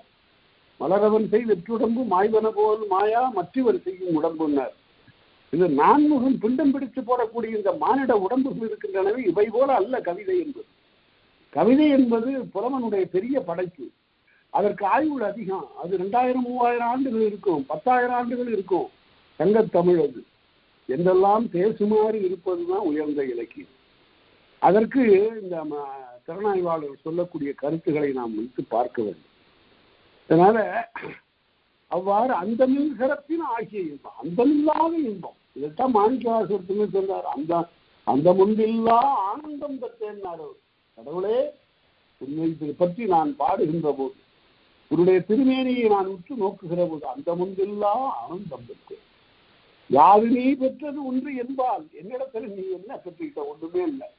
மலரவன் செய் வெற்றுடம்பு மாய்வன போல் மாயா மற்றவர் செய்யும் உடம்புன்னார். இது நான்முகம் பிண்டம் பிடித்து போடக்கூடிய இந்த மானிட உடம்புகள் இருக்கின்றனவே, இவை போல அல்ல கவிதை என்பது. கவிதை என்பது புலவனுடைய பெரிய படைப்பு. அதற்கு ஆய்வுகள் அதிகம். அது 2000-3000 ஆண்டுகள் இருக்கும், 10,000 ஆண்டுகள் இருக்கும். தங்கத்தமிழ் அது என்றெல்லாம் பேசுமாறு இருப்பதுதான் உயர்ந்த இலக்கியம். அதற்கு இந்த திறனாய்வாளர் சொல்லக்கூடிய கருத்துக்களை நாம் வைத்து பார்க்க வேண்டும். அதனால அவ்வாறு அந்தமில் சிறப்பின் ஆகிய இன்பம், அந்தமில்லாத இன்பம். இதைத்தான் மாணிக்கவாசகத்துமே சொன்னார். அந்த முன்பில்லா ஆனந்தம் பெற்றேன்னார். கடவுளே, உண்மை பற்றி நான் பாடுகின்ற போது, உன்னுடைய திருமேனியை நான் உற்று நோக்குகிற போது அந்த முன்பில்லா ஆனந்தம் பெற்றேன். யாது நீ பெற்றது ஒன்று என்பால் என்னிடத்துல நீ என்ன பெற்றுக்கிட்ட? ஒன்றுமே இல்லை.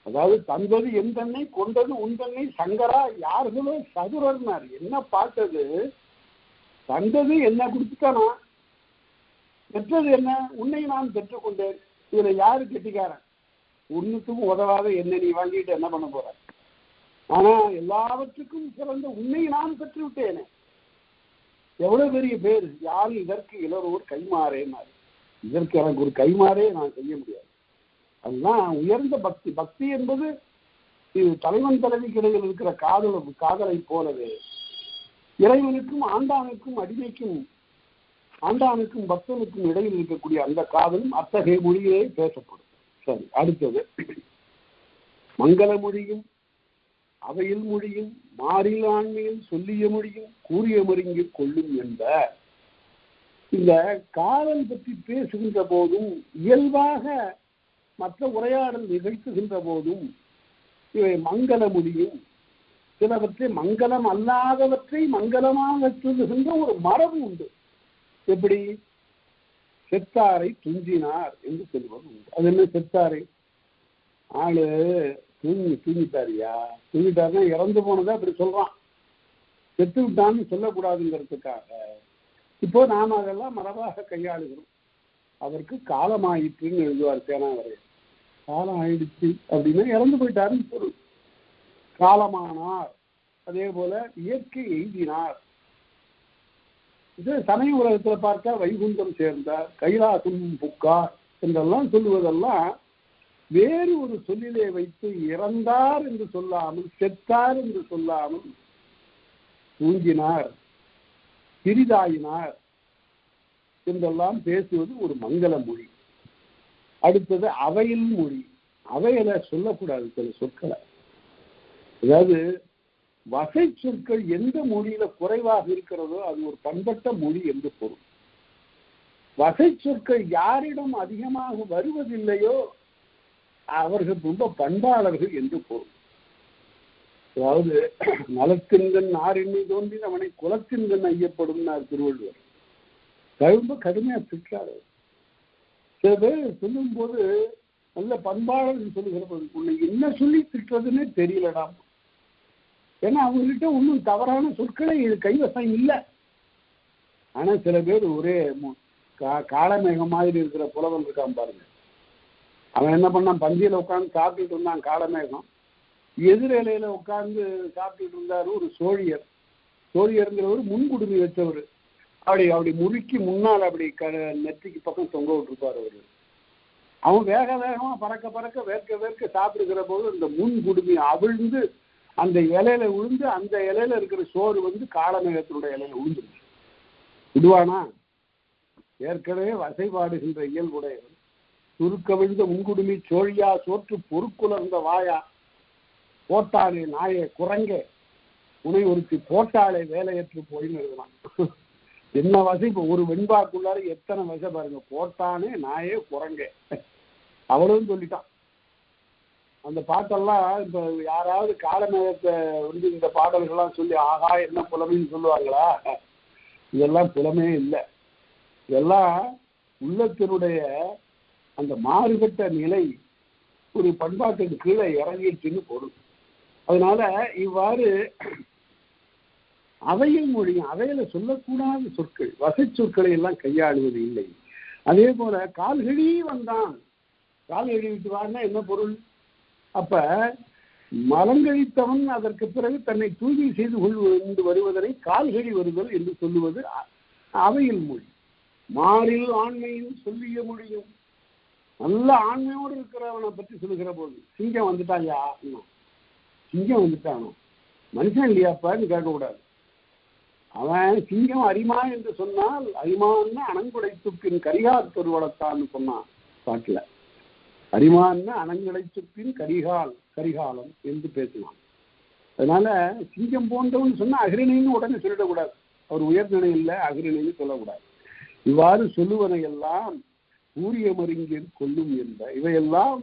அதாவது தந்தது என் தன்னை, கொண்டது உன் தன்னை, சங்கரா யார்களோ சதுரர்னார். என்ன பார்த்தது? தந்தது என்ன கொடுத்துட்டானா, பெற்றது என்ன? உன்னை நான் பெற்றுக்கொண்டேன். இதுல யாரு கெட்டிக்காரன்? ஒன்னுக்கும் உதவாத என்ன நீ வாங்கிட்டு என்ன பண்ண போற? ஆனா எல்லாவற்றுக்கும் சிறந்த உன்னை நான் பெற்று விட்டேனே. எவ்வளவு பெரிய பேர்! யாரும் இதற்கு இளரோர் கைமாறேனார். இதற்கு எனக்கு ஒரு கைமாறே நான் செய்ய முடியாது. அதுதான் உயர்ந்த பக்தி. பக்தி என்பது இது தலைவன் தலைவிக்கு இடையில் இருக்கிற காதலை போலவே இறைவனுக்கும் ஆண்டானுக்கும் அடிமைக்கும் ஆண்டானுக்கும் பக்தனுக்கும் இடையில் இருக்கக்கூடிய அந்த காதலும் அத்தகைய மொழியிலே பேசப்படும். சரி, அடுத்தது மங்கள மொழியும் அவையில் மொழியும் மாறில் ஆண்மையில் சொல்லிய மொழியும் கூறிய மொழியில் கொள்ளும் என்ப. இந்த காதல் பற்றி பேசுகின்ற போதும் இயல்பாக மற்ற உரையாடல் நிகழ்த்துகின்ற போதும் இவை மங்கள மொழியும், சிலவற்றை மங்களம் அல்லாதவற்றை மங்களமாக சொல்லுகின்ற ஒரு மரபு உண்டு. எப்படி? செத்தாரை துஞ்சினார் என்று சொல்வது உண்டு. அது என்ன? செத்தாரை ஆளு தூங்கிட்டாரியா? தூங்கிட்டாருன்னா இறந்து போனதா அப்படி சொல்றான். செத்து விட்டான்னு சொல்லக்கூடாதுங்கிறதுக்காக இப்போ நாம் அதெல்லாம் மரபாக கையாளுகிறோம். அவருக்கு காலமாயிற்றுன்னு எழுதுவார் சேனாவரை. காலம் ஆயிடுச்சு அப்படின்னா இறந்து போயிட்டாருன்னு பொருள். காலமானார், அதே போல இயற்கை எய்தினார். இது சமய உலகத்துல பார்த்தா வைகுண்டம் சேர்ந்தார், கைலாசம் புக்கார் என்றெல்லாம் சொல்லுவதெல்லாம் வேறு ஒரு சொல்லிலே வைத்து இறந்தார் என்று சொல்லாமல், செத்தார் என்று சொல்லாமல், தூங்கினார், சிறிதாயினார் என்றெல்லாம் பேசுவது ஒரு மங்கள மொழி. அடுத்தது அவையில் மொழி. அவையில சொல்லக்கூடாது சில சொற்களை. அதாவது வகை சொற்கள் எந்த மொழியில குறைவாக இருக்கிறதோ அது ஒரு பண்பட்ட மொழி என்று பொருள். வகை சொற்கள் யாரிடம் அதிகமாக வருவதில்லையோ அவர்கள் ரொம்ப பண்பாளர்கள் என்று பொருள். அதாவது நலத்தின்கண் ஆறின்மை தோன்றி அவனை குலத்தின்கண் ஐயப்படும் திருவள்ளுவர். ரொம்ப கடுமையா திட்டாரு. சில பேர் சொல்லும் போது நல்ல பண்பாளர் சொல்லுகிற போது உன்னை என்ன சொல்லி திட்டுறதுன்னே தெரியலடா. ஏன்னா அவங்ககிட்ட ஒன்றும் தவறான சொற்களை கைவசம் இல்லை. ஆனா சில பேர் ஒரே காலமேகம் மாதிரி இருக்கிற புலவன் இருக்கான் பாருங்க. அவன் என்ன பண்ணான், பந்தியில உட்காந்து சாப்பிட்டுட்டு இருந்தான் காலமேகம். எதிர் இலையில உட்காந்து சாப்பிட்டுட்டு இருந்தாரு ஒரு சோழியர். சோழியருங்கிறவர் முன்குடுமி வச்சவர். அப்படி முறுக்கி முன்னால் அப்படி நெத்திக்கு பக்கம் தொங்க விட்டுருப்பார் அவரு. அவன் வேக வேகமா பறக்க பறக்க வேர்க்க வேர்க்க சாப்பிடுகிற போது அந்த முன்குடுமி அவிழ்ந்து அந்த இலையில விழுந்து அந்த இலையில இருக்கிற சோறு காலமேகத்தினுடைய இலையில விழுந்துருச்சு. விடுவானா? ஏற்கனவே வசைபாடுகின்ற இயல்புடையவன். சுருக்க விழுந்த முன்குடுமி சோழியா சோற்று பொறுக்குலர்ந்த வாயா போட்டாளே நாயே குரங்கே உனை ஒருத்தி போட்டாளே வேலையற்று போயின்னு எழுதலாம். என்ன வசை? இப்போ ஒரு வெண்பாக்குள்ளார எத்தனை வசை பாருங்க. போட்டானே நாயே குரங்கே அவ்வளவும் சொல்லிட்டான். அந்த பாட்டெல்லாம் இப்ப யாராவது காலமேகத்தை இந்த பாடல்கள்லாம் சொல்லி ஆகா என்ன புலமைன்னு சொல்லுவாங்களா? இதெல்லாம் புலமே இல்லை. இதெல்லாம் உள்ளத்தினுடைய அந்த மாறுபட்ட நிலை ஒரு பண்பாட்டுக்கு கீழே இறங்கிடுச்சுன்னு பொருள். அதனால இவ்வாறு அவையில் மொழியும் அவையில சொல்லக்கூடாத சொற்கள், வசை சொற்களை எல்லாம் கையாளுவது இல்லை. அதே போல கால்கழி வந்தான், கால்கழி விட்டு வான்னா என்ன பொருள்? அப்ப மலங்கழித்தவன் அதற்கு பிறகு தன்னை தூய்மை செய்து கொண்டு வருவதனை கால்கழி வருதல் என்று சொல்லுவது அவையில் மொழி. மாறில் ஆண்மையும் சொல்லிய மொழியும். நல்ல ஆண்மையோடு இருக்கிறவனை பற்றி சொல்லுகிற போது சிங்கம் வந்துட்டாயா, சிங்கம் வந்துட்டானோ மனுஷன் இல்லையாப்பான்னு கேட்கக்கூடாது. அவன் சிங்கம் அரிமா என்று சொன்னால் அரிமான்னு அணங்குடைத்துப்பின் கரிகால் தொருவளத்தான்னு சொன்னான் பாட்டுல. அரிமான்னு அணங்குடைத்துப்பின் கரிகாலம் என்று பேசினான். அதனால சிங்கம் போன்றவன் சொன்னா அகிரிணைன்னு உடனே சொல்லிடக்கூடாது. அவர் உயர்நிலை இல்லை அகிரிணைன்னு சொல்லக்கூடாது. இவ்வாறு சொல்லுவதை எல்லாம் கூறிய மருங்கில் கொள்ளும் என்ற இவையெல்லாம்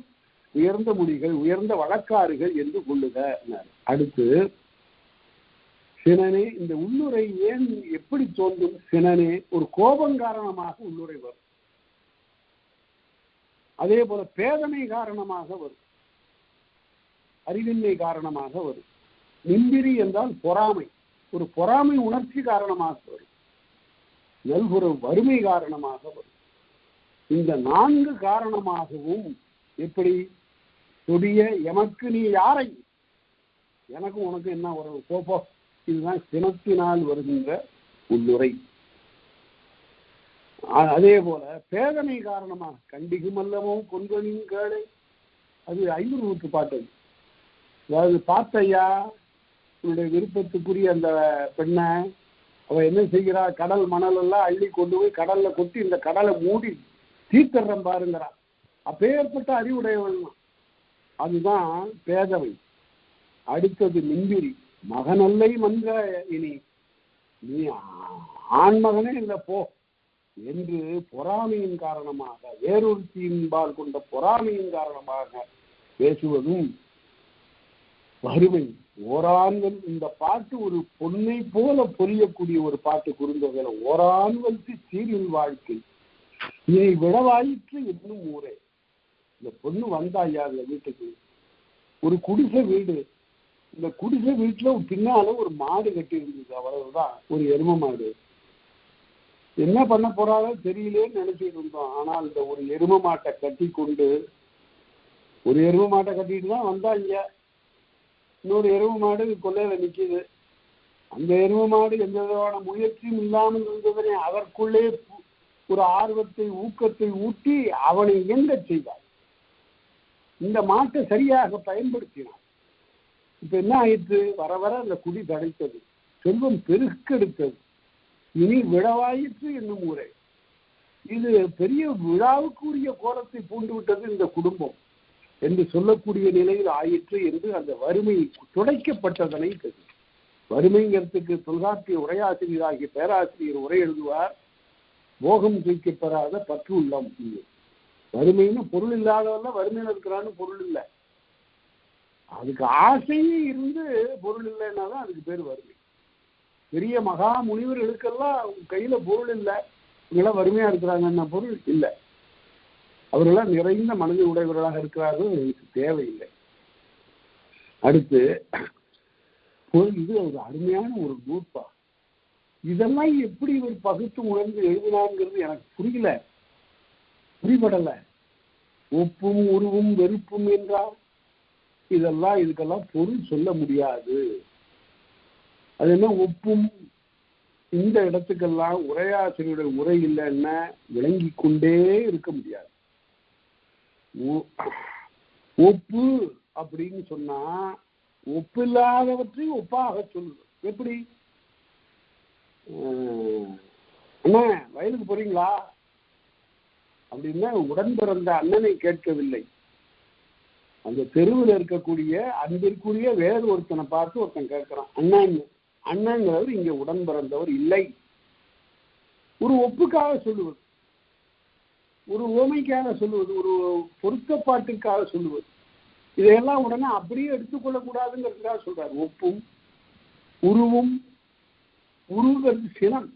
உயர்ந்த மொழிகள், உயர்ந்த வழக்காறுகள் என்று கொள்ளுக. அடுத்து சினனே, இந்த உள்ளுரை ஏன் எப்படி தோன்றும்? சினனே ஒரு கோபம் காரணமாக உள்ளுரை வரும். அதே போல பேதமை காரணமாக வரும், அறிவின்மை காரணமாக வரும். நிம்பிரி என்றால் பொறாமை, ஒரு பொறாமை உணர்ச்சி காரணமாக வரும். நல்குற வறுமை காரணமாக வரும். இந்த 4 காரணமாகவும் எப்படி கொடிய எமக்கு நீ யாரை, எனக்கும் உனக்கு என்ன உறவு, கோபோ. இதுதான் சினத்தினால் வருகின்ற உள்ளுரை. அதே போல பேதமை காரணமாக கண்டிகுமல்லமோ கொன்கனின் கேளை, அது 500 பாட்டு. அதாவது பார்த்தையா உன்னுடைய விருப்பத்துக்குரிய அந்த பெண்ணை அவ என்ன செய்கிறா, கடல் மணல் எல்லாம் அள்ளி கொண்டு போய் கடல்ல கொட்டி இந்த கடலை மூடி தீர்த்தரம் பாருங்கிறான். அப்பேற்பட்ட அறிவுடையவன். அதுதான் பேதவை. அடுத்தது நிம்பிரி, மகனல்லை மன்ற இனி நீ ஆண்மகனே இல்லை போ என்று பொறாமையின் காரணமாக, வேறொருத்தியின்பால் கொண்ட பொறாமையின் காரணமாக பேசுவதும் வறுமை. ஓரான்கள், இந்த பாட்டு ஒரு பொன்னை போல பொரியக்கூடிய ஒரு பாட்டு. குறுந்தொகையில ஓரான்கள் சீரில் வாழ்க்கை இனி விடவாயிற்று இன்னும் ஊரே. இந்த பொண்ணு வந்தாயா அந்த வீட்டுக்கு, ஒரு குடிசை வீடு, இந்த குடிசை வீட்டுல பின்னால ஒரு மாடு கட்டி இருந்தது, அவ்வளவுதான், ஒரு எரும மாடு. என்ன பண்ண போறாரோ தெரியலேன்னு நினைச்சிட்டு இருந்தோம். ஆனால் இந்த ஒரு எரும மாட்டை கட்டி கொண்டு, ஒரு எரும மாட்டை கட்டிட்டு தான் வந்தாங்க. இன்னொரு எரும மாடு கொள்ளையில நிக்குது. அந்த எரும மாடு எந்த விதமான முயற்சியும் இல்லாமல் இருந்ததனை அதற்குள்ளே ஒரு ஆர்வத்தை ஊக்கத்தை ஊட்டி அவனை இயங்க செய்தார். இந்த மாட்டை சரியாக பயன்படுத்தினார். இப்ப என்ன ஆயிற்று? வர வர அந்த குடி தடைத்தது, செல்வம் பெருக்கெடுத்தது. இனி விழவாயிற்று என்னும் ஊரை. இது பெரிய விழாவுக்குரிய கோலத்தை பூண்டு விட்டது இந்த குடும்பம் என்று சொல்லக்கூடிய நிலையில் ஆயிற்று என்று அந்த வறுமை துடைக்கப்பட்டதனை தெரியும். வறுமைங்கிறதுக்கு தொல்காப்பிய உரையாசிரியராகிய பேராசிரியர் உரை எழுதுவார், போகம் தூக்கப்பெறாத பற்று உள்ளம். வறுமைன்னு பொருள் இல்லாதவல்ல வறுமையில இருக்கிறான்னு பொருள் இல்லை, அதுக்கு ஆசையே இருந்து பொருள் இல்லைன்னா தான் அதுக்கு பேர் வறுமை. பெரிய மகா முனிவர்களுக்கெல்லாம் கையில பொருள் இல்லை, இவங்களாம் வறுமையா இருக்கிறாங்கன்னா பொருள் இல்லை, அவர்களாம் நிறைந்த மனதை உடையவர்களாக இருக்கிறார்கள், எனக்கு தேவையில்லை. அடுத்து இது ஒரு அருமையான ஒரு நூற்பா. இதெல்லாம் எப்படி ஒரு பகுத்து உணர்ந்து எழுதினாங்கிறது எனக்கு புரியல, புரிபடலை. ஒப்பும் உருவும் வெறுப்பும் என்றால் இதெல்லாம் இதுக்கெல்லாம் பொருள் சொல்ல முடியாது. அது என்ன ஒப்பும்? இந்த இடத்துக்கெல்லாம் உரையாசிரியருடைய உரை இல்லைன்னா விளங்கி கொண்டே இருக்க முடியாது. ஒப்பு அப்படின்னு சொன்னா ஒப்பில்லாதவற்றை ஒப்பாக சொல்லுது. எப்படி? அண்ணா வயலுக்கு போறீங்களா அப்படின்னா உடன் பிறந்த அண்ணனை கேட்கவில்லை, அந்த தெருவில் இருக்கக்கூடிய அன்பிற்குரிய வேறு ஒருத்தனை பார்த்து ஒருத்தன் கேட்கிறான் அண்ணன். அண்ணங்கிறவர் இங்க உடன் பிறந்தவர் இல்லை. ஒரு ஒப்புக்காக சொல்லுவது, ஒரு ஓமைக்காக சொல்லுவது, ஒரு பொருத்தப்பாட்டுக்காக சொல்லுவது, இதையெல்லாம் உடனே அப்படியே எடுத்துக்கொள்ளக்கூடாதுங்கிறதுக்காக சொல்றாரு. ஒப்பும் உருவும், உருவுங்கிறது சினம்,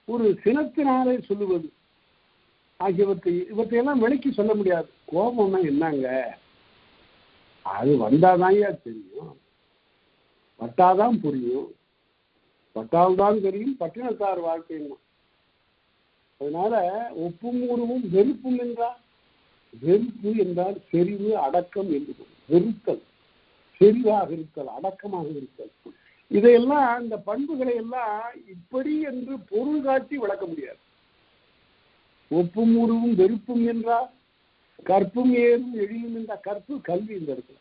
ஒரு சினத்தினாலே சொல்லுவது இவற்றையெல்லாம் விலைக்கு சொல்ல முடியாது. கோபம்னா என்னங்க, அது வந்தாதான் தெரியும், பட்டாதான் புரியும், பட்டால்தான் தெரியும் பட்டினத்தார் வாழ்க்கைன்னா. அதனால ஒப்பும் உருவும் வெறுப்பும் என்றால், வெறுப்பு என்றால் செறிவு அடக்கம் என்று, வெறுத்தல், செறிவாக இருத்தல், அடக்கமாக இருத்தல். இதையெல்லாம் இந்த பண்புகளை எல்லாம் இப்படி என்று பொருள் காட்டி விளக்க முடியாது. ஒப்பும் உருவும் வெறுப்பும் என்றால் கற்பும் ஏறும் எழிலும் என்றால், கற்பு கல்வி இந்த இடத்துல,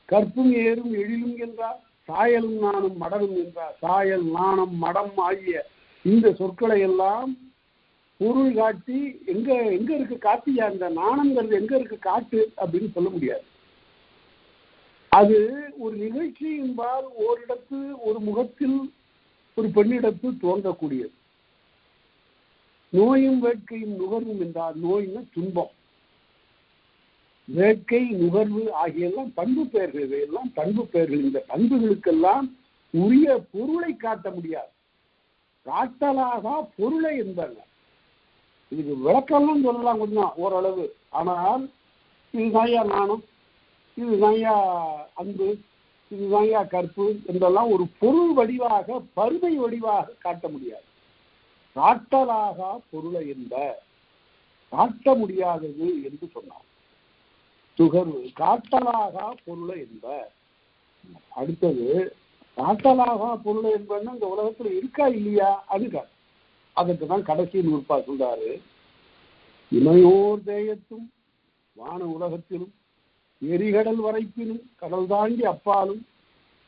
கற்பும் ஏறும் எழிலும் என்றால் சாயலும் நாணம் மடலும் என்றார். சாயல் நாணம் மடம் ஆகிய இந்த சொற்களை எல்லாம் பொருள் காட்டி எங்க எங்க இருக்கு காட்டியா, இந்த நாணங்கிறது எங்க இருக்கு காட்டு அப்படின்னு சொல்ல முடியாது. அது ஒரு நிகழ்ச்சி என்பால் ஓரிடத்து ஒரு முகத்தில் ஒரு பெண்ணிடத்து தோன்றக்கூடியது. நோயும் வேட்கையும் நுகர்வும் என்றால், நோய்னா துன்பம், வேட்கை நுகர்வு ஆகியெல்லாம் பண்பு பெயர்கள், இவையெல்லாம் பண்பு பெயர்கள். இந்த பண்புகளுக்கெல்லாம் உரிய பொருளை காட்ட முடியாது, காட்டலாக பொருளை என்பாங்க. இதுக்கு விளக்கம்லாம் சொல்லலாம் கொஞ்சம் ஓரளவு, ஆனால் இதுதான்யா நாணம், இதுதான்யா அன்பு, இதுதான்யா கற்பு என்றெல்லாம் ஒரு பொருள் வடிவாக பருமை வடிவாக காட்ட முடியாது. காட்டலாக பொருளை என்ப, காட்ட முடியாதது என்று சொன்னார். துகர்வு காட்டலாக பொருளை என்ப. அடுத்தது காட்டலாக பொருளை என்பதுன்னா இந்த உலகத்துல இருக்கா இல்லையா, அதுக்கா அதற்கு தான் கடைசி நூற்பா சொல்றாரு. இமையோர் தேயத்தும் வான உலகத்திலும் எரிகடல் வரைப்பிலும் கடல் தாண்டி அப்பாலும்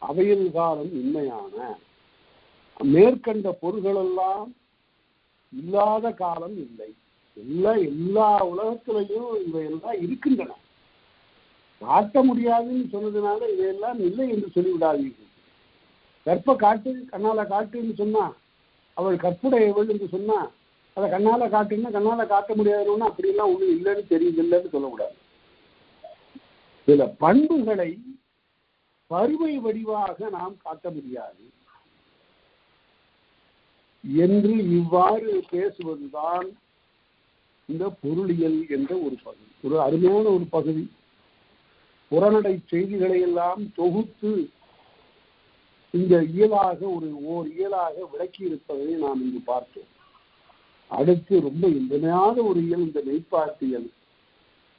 அவையில் காலம் உண்மையான மேற்கண்ட பொருள்களெல்லாம் இல்லாத காலம் இல்லை. எல்லா உலகத்திலையும் இவையெல்லாம் இருக்கின்றன. காட்ட முடியாதுன்னு சொன்னதுனால இவையெல்லாம் இல்லை என்று சொல்லிவிடாதீர்கள். கற்பை காட்டு, கண்ணால காட்டுன்னு சொன்னா, அவள் கற்புடையவள் என்று சொன்னா அதை கண்ணால காட்டுன்னா கண்ணால காட்ட முடியாதுன்னா அப்படியெல்லாம் ஒன்றும் இல்லைன்னு தெரியுது, இல்லைன்னு சொல்லக்கூடாது. சில பண்புகளை பருமை வடிவாக நாம் காட்ட முடியாது என்று இவ்வாறு பேசுவதுதான் இந்த பொருளியல் என்ற ஒரு பகுதி, ஒரு அருமையான ஒரு பகுதி. புறநடை செய்திகளை எல்லாம் தொகுத்து இந்த இயலாக ஓர் இயலாக விளக்கி இருப்பதை நாம் இங்கு பார்த்தோம். அடுத்து ரொம்ப இன்றியமையாத ஒரு இயல் இந்த மெய்ப்பாட்டியல்.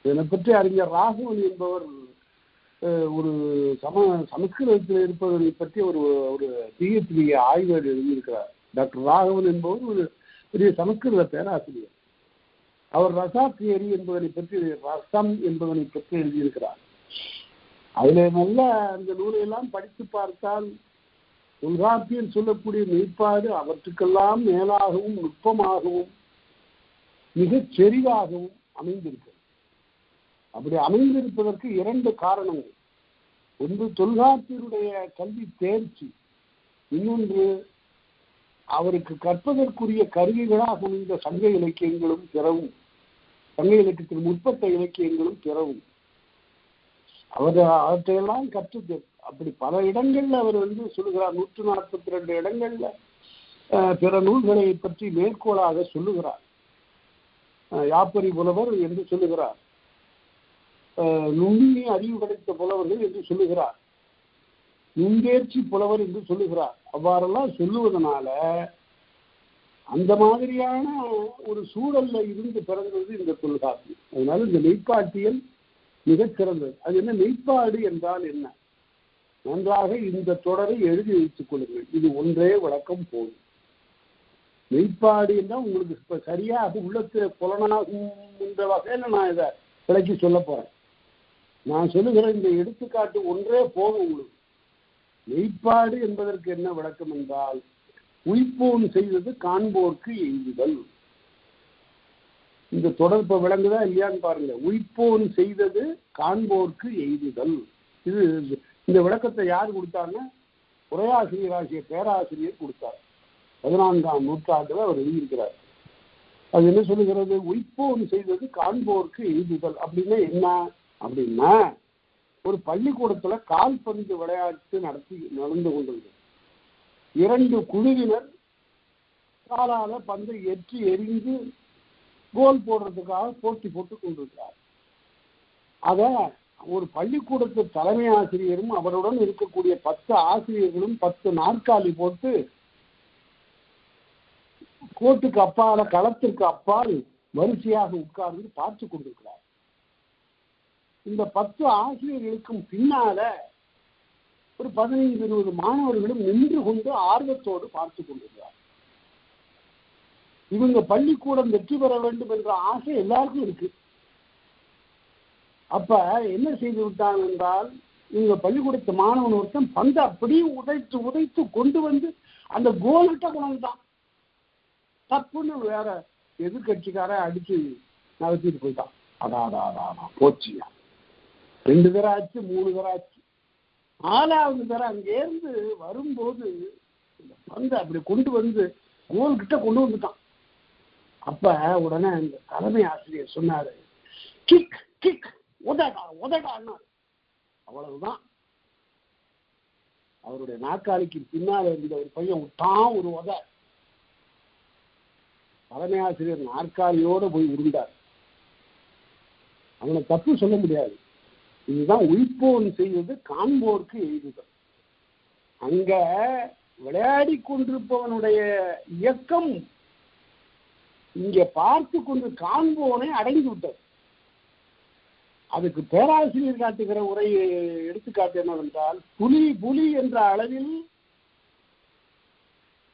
இதனை பற்றி அறிஞர் ராகவன் என்பவர் ஒரு சமஸ்கிருதத்தில் இருப்பதை பற்றி ஒரு PhD ஆய்வு எழுதியிருக்கிறார். டாக்டர் ராகவன் என்பவர் ஒரு பெரிய சமஸ்கிருத பேராசிரியர். அவர் ரசாத்தியரி என்பதனை பற்றி, ரசம் என்பதனை பற்றி எழுதியிருக்கிறார். அதுல நல்ல அந்த நூலையெல்லாம் படித்து பார்த்தால் தொல்காப்பியர் சொல்லக்கூடிய மெய்ப்பாடு அவற்றுக்கெல்லாம் மேலாகவும் நுட்பமாகவும் மிகச் செறிவாகவும் அமைந்திருக்கிறது. அப்படி அமைந்திருப்பதற்கு 2 காரணங்கள். ஒன்று தொல்காப்பியருடைய கல்வி தேர்ச்சி, இன்னொன்று அவருக்கு கற்பதற்குரிய கருவிகளாக அமைந்த சங்க இலக்கியங்களும் பிறவும், சங்க இலக்கியத்தில் முற்பட்ட இலக்கியங்களும் பிறவும் அவற்றையெல்லாம் கற்று அப்படி பல இடங்கள்ல அவர் சொல்லுகிறார். 142 இடங்கள்ல பிற நூல்களை பற்றி மேற்கோளாக சொல்லுகிறார். யாப்பரி புலவர் என்று சொல்லுகிறார், நுண்ணி அறிவு கிடைத்த புலவர்கள் என்று சொல்லுகிறார், நுங்கேர்ச்சி புலவர் என்று சொல்லுகிறார். அவ்வாறெல்லாம் சொல்லுவதனால அந்த மாதிரியான ஒரு சூழல்ல இருந்து பிறந்தது இந்த தொல்காப்பியம். அதனால இந்த மெய்ப்பாட்டியல் மிகச் சிறந்தது. அது என்ன, மெய்ப்பாடு என்றால் என்ன? நன்றாக இந்த தொடரை எழுதி வைத்துக் கொள்ளுங்கள். இது ஒன்றே விளக்கம் போதும். மெய்ப்பாடு என்றால் உங்களுக்கு இப்ப சரியாக உள்ளத்துல புலனாகும் என்ற வகையில நான் இதை விளக்கி சொல்ல போறேன். நான் சொல்லுகிற இந்த எடுத்துக்காட்டு ஒன்றே போதும் உங்களுக்கு. மெய்ப்பாடு என்பதற்கு என்ன விளக்கம் என்றால், உய்ப்போன் செய்தது காண்போர்க்கு எய்துதல். இந்த தொடர்பை விளங்குதா இல்லையான்னு பாருங்க. உய்ப்போன் செய்தது காண்போர்க்கு எய்துதல். இது இந்த விளக்கத்தை யார் கொடுத்தாங்க? உரையாசிரியராகிய பேராசிரியர் கொடுத்தார். 14ஆம் நூற்றாண்டுல அவர் எழுதியிருக்கிறார். அது என்ன சொல்லுகிறது? உய்ப்போன் செய்தது காண்போர்க்கு எய்துதல் அப்படின்னா என்ன அப்படின்னா, ஒரு பள்ளிக்கூடத்துல கால்பந்து விளையாட்டு நடந்து கொண்டிருந்தது. 2 குழுவினர் காலால பந்தை எற்றி எறிந்து கோல் போடுறதுக்காக போட்டி போட்டு கொண்டிருக்கிறார். அத ஒரு பள்ளிக்கூடத்து தலைமை ஆசிரியரும் அவருடன் இருக்கக்கூடிய 10 ஆசிரியர்களும் 10 நாற்காலி போட்டு கோட்டுக்கு அப்பால, களத்திற்கு அப்பால் வரிசையாக உட்கார்ந்து பார்த்து கொண்டிருக்கிறார். இந்த 10 ஆசிரியர்களுக்கும் பின்னால ஒரு 15-20 மாணவர்களும் நின்று கொண்டு ஆர்வத்தோடு பார்த்து கொண்டிருக்கிறார். இவங்க பள்ளிக்கூடம் வெற்றி பெற வேண்டும் என்ற ஆசை எல்லாருக்கும் இருக்கு. அப்ப என்ன செய்து விட்டாங்க என்றால், இவங்க பள்ளிக்கூடத்து மாணவன் ஒருத்தன் பந்தை அப்படியே உதைத்து கொண்டு வந்து அந்த கோல்கிட்ட கொண்டுட்டான். தப்புன்னு வேற எதிர்கட்சிக்கார அடிச்சு நகர்த்திட்டு போயிட்டான். அடாடா போச்சியா, 2 தடவை ஆச்சு, 3 தடவை ஆச்சு. 4ஆவது தடவை அங்கேருந்து வரும்போது பந்தை அப்படி கொண்டு வந்து கோல்கிட்ட கொண்டு வந்துட்டான். அப்ப உடனே அந்த தலைமை ஆசிரியர் சொன்னாரு, கிக் கிக், உதடா. அவ்வளவுதான். அவருடைய நாற்காலிக்கு பின்னால் இருந்த ஒரு பையன் விட்டான் ஒரு உத. தலைமை ஆசிரியர் நாற்காலியோட போய் உருண்டார். அவனை தப்பு சொல்ல முடியாது. இதுதான் உய்ப்போன் செய்வது காண்போர்க்கு எய்துதல். அங்க விளையாடி கொண்டிருப்பவனுடைய இயக்கம் இங்க பார்த்து கொண்டு காண்போனை அடங்கி விட்டது. அதுக்கு பேராசிரியர் காட்டுகிற உரை எடுத்துக்காட்டு என்னவென்றால், புலி என்ற அளவில்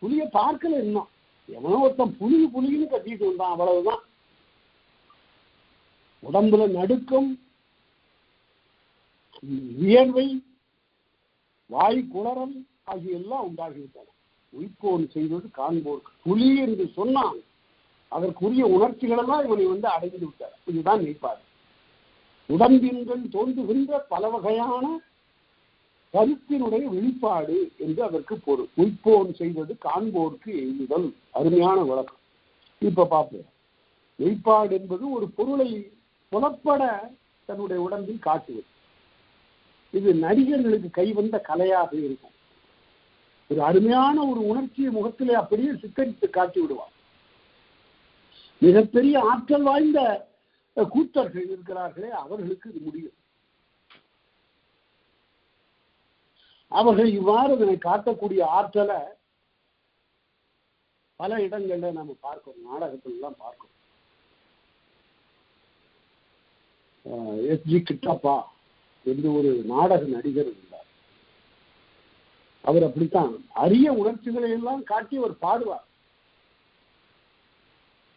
புலியை பார்க்கல. இன்னும் எவனோ ஒருத்தன் புலின்னு கட்டிட்டு வந்தான், அவ்வளவுதான். உடம்புல நடுக்கம், வியர்வை, வாய் குளறல் ஆகிய எல்லாம் உண்டாகிவிட்டன. உய்ப்போன் செய்வது காண்போர்க்கு. புலி என்று சொன்னான், அதற்குரிய உணர்ச்சிகள் எல்லாம் இவனை அடைந்து விட்டார். இதுதான் மெய்ப்பாடு. உடம்பின்கள் தோன்றுகின்ற பல வகையான கருத்தினுடைய வெளிப்பாடு என்று அதற்கு பொருள். உய்ப்போன் செய்வது காண்போர்க்கு எய்துதல். அருமையான விளக்கம். இப்ப பார்ப்போம். மெய்ப்பாடு என்பது ஒரு பொருளை புலப்பட தன்னுடைய உடம்பில் காட்டுவது. இது நடிகர்களுக்கு கைவந்த கலையாக இருக்கும். ஒரு அருமையான ஒரு உணர்ச்சியை முகத்திலே அப்படியே சித்தரித்து காட்டி விடுவார். மிகப்பெரிய ஆற்றல் வாய்ந்த கூத்தர்கள் இருக்கிறார்களே, அவர்களுக்கு இது முடியும். அவர்கள் இவ்வாறு இதனை காட்டக்கூடிய ஆற்றலை பல இடங்கள்ல நம்ம பார்க்கிறோம், நாடகத்திலாம் பார்க்கிறோம். எஸ்.ஜி. கிட்டப்பா என்று ஒரு நாடக நடிகர் இருந்தார். அவர் அப்படித்தான் அரிய உணர்ச்சிகளை எல்லாம் காட்டி அவர் பாடுவார்.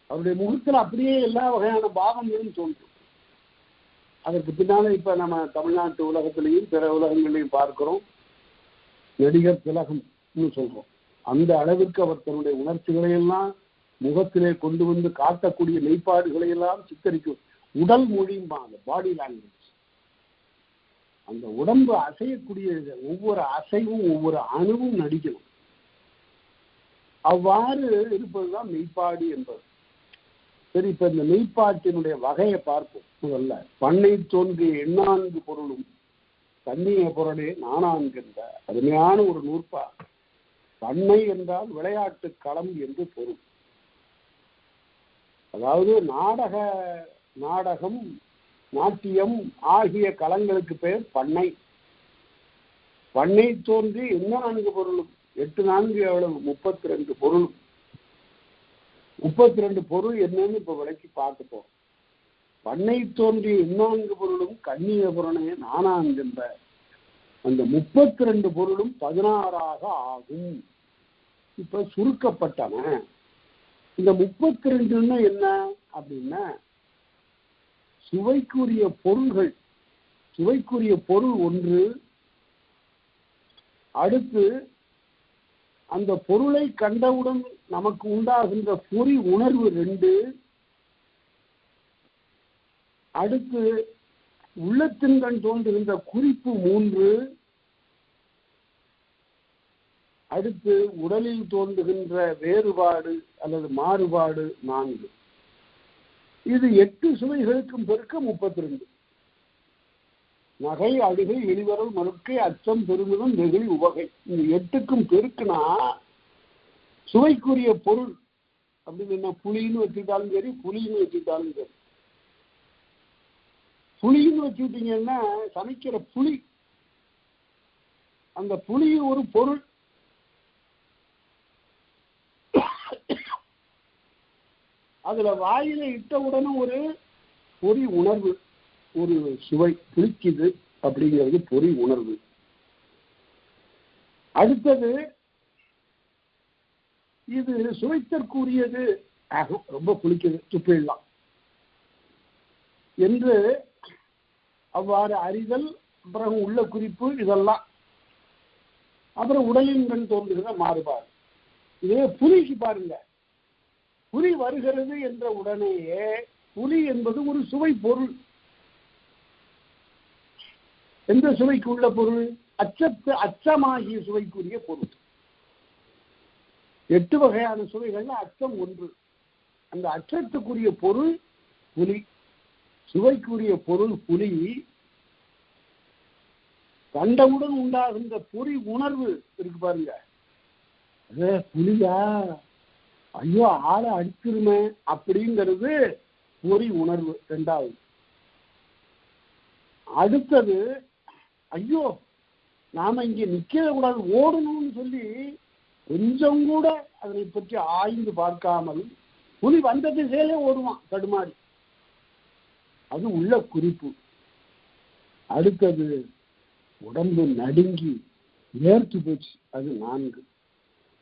அவருடைய முகத்தில் அப்படியே எல்லா வகையான பாவங்களும் தோன்றும். அதற்கு பின்னால இப்ப நம்ம தமிழ்நாட்டு உலகத்திலையும் பிற உலகங்களையும் பார்க்கிறோம், நடிகர் திலகம்னு சொல்றோம். அந்த அளவிற்கு அவர் தன்னுடைய உணர்ச்சிகளை எல்லாம் முகத்திலே கொண்டு வந்து காட்டக்கூடிய மெய்ப்பாடுகளை எல்லாம் சித்தரிக்கும். உடல் மொழியும்பாங்க, பாடி லாங்குவேஜ். அந்த உடம்பு அசையக்கூடிய ஒவ்வொரு அசைவும் ஒவ்வொரு அணுவும் நடிக்கணும். அவ்வாறு இருப்பதுதான் மெய்ப்பாடு என்பது. சரி, இப்ப இந்த மெய்ப்பாட்டினுடைய வகையை பார்ப்போம். முதல்ல பண்ணை தோன்றிய எண்ணான்கு பொருளும் தண்ணிய பொருளே நானான்கின்ற அருமையான ஒரு நூற்பா. பண்ணை என்றால் விளையாட்டு களம் என்று பொருள். அதாவது நாடகம், நாட்டியம் ஆகிய களங்களுக்கு பெயர் பண்ணை. பண்ணை தோன்றி என்ன 4 பொருளும் 8 4 எவ்வளவு 32 பொருளும். 32 பொருள் என்னன்னு இப்ப விளக்கி பார்த்துப்போம். பண்ணை தோன்றிய 4 பொருளும் கண்ணிய பொருளே நானான்கின்ற அந்த 32 பொருளும் 16ஆக ஆகும். இப்ப சுருக்கப்பட்டன. இந்த 32 என்ன அப்படின்னா சுவைக்குரிய பொருள்கள். சுவைக்குரிய பொருள் 1, அடுத்து அந்த பொருளை கண்டவுடன் நமக்கு உண்டாகின்ற பொறி உணர்வு 2, அடுத்து உள்ளத்தின்கண் தோன்றுகின்ற குறிப்பு 3, அடுத்து உடலில் தோன்றுகின்ற வேறுபாடு அல்லது மாறுபாடு 4. இது 8 சுவைகளுக்கும் பெருக்க 32. நகை, அழுகை, இழிவரல், மறுக்கை, அச்சம், பெருமிதம், நெகிழி, உவகை. இந்த 8க்கும் பெருக்குனா சுவைக்குரிய பொருள் அப்படின்னு என்ன, புளின்னு வச்சுட்டாலும் சரி, புளின்னு வச்சுட்டாலும் சரி. புளின்னு வச்சுட்டீங்கன்னா சமைக்கிற புளி, அந்த புளி ஒரு பொருள். அதுல வாயில இட்டவுடனே ஒரு பொறி உணர்வு, ஒரு சுவை, புளிக்குது அப்படிங்கிறது பொறி உணர்வு. அடுத்தது இது சுவைத்தற்குரியது, ரொம்ப புளிக்குது துப்பிடலாம் என்று அவ்வாறு அறிதல். அப்புறம் உள்ள குறிப்பு இதெல்லாம். அப்புறம் உடலின் கண் தோன்றுகிற மாறுபாடு. இதே புலிக்கு பாருங்க, புலி வருகிறது என்ற உடனேயே புலி என்பது ஒரு சுவை பொருள். எந்த சுவைக்கு உள்ள பொருள்? அச்சமாகிய சுவைக்குரிய பொருள். 8 வகையான சுவைகள்ல அச்சம் 1. அந்த அச்சத்துக்குரிய பொருள் புலி. சுவைக்குரிய பொருள் புலி. கண்டவுடன் உண்டாகின்ற பொறி உணர்வு இருக்கு பாருங்க, புலியா, ஐயோ ஆளை அடிச்சிருமே அப்படிங்கிறது பொறி உணர்வு 2வது. அடுத்தது ஐயோ நாம இங்க நிக்க கூடாது, ஓடணும்னு சொல்லி கொஞ்சம் கூட அதனை பற்றி ஆய்ந்து பார்க்காமல் புலி வந்த திசையிலே ஓடுவான் தடுமாறி, அது உள்ள குறிப்பு. அடுத்தது உடம்பு நடுங்கி நேர்த்து போச்சு, அது 4.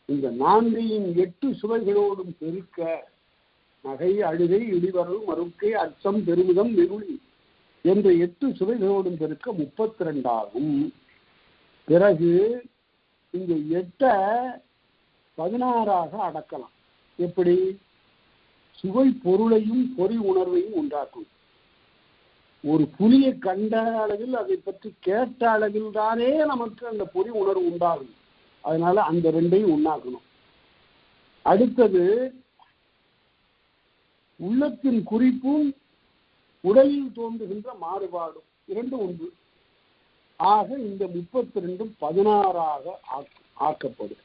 இந்த 4ஐயும் 8 சுவைகளோடும் பெருக்க நகை, அழுகை, இடிவரல், மறுக்கை, அச்சம், பெருமிதம், வெகுளி என்ற 8 சுவைகளோடும் பெருக்க 32 ஆகும். பிறகு இந்த 8 16ஆக அடக்கலாம். எப்படி? சுவை பொருளையும் பொறி உணர்வையும் உண்டாக்கும். ஒரு புலியை கண்ட அளவில், அதை பற்றி கேட்ட அளவில் தானே நமக்கு அந்த பொறி உணர்வு உண்டாகும். அதனால அந்த 2ஐயும் உண்டாக்கணும். அடுத்தது உள்ளத்தின் குறிப்பும் உடலில் தோன்றுகின்ற மாறுபாடும் 2 ஒன்று. ஆக இந்த 32 16ஆக ஆக்கப்படும்.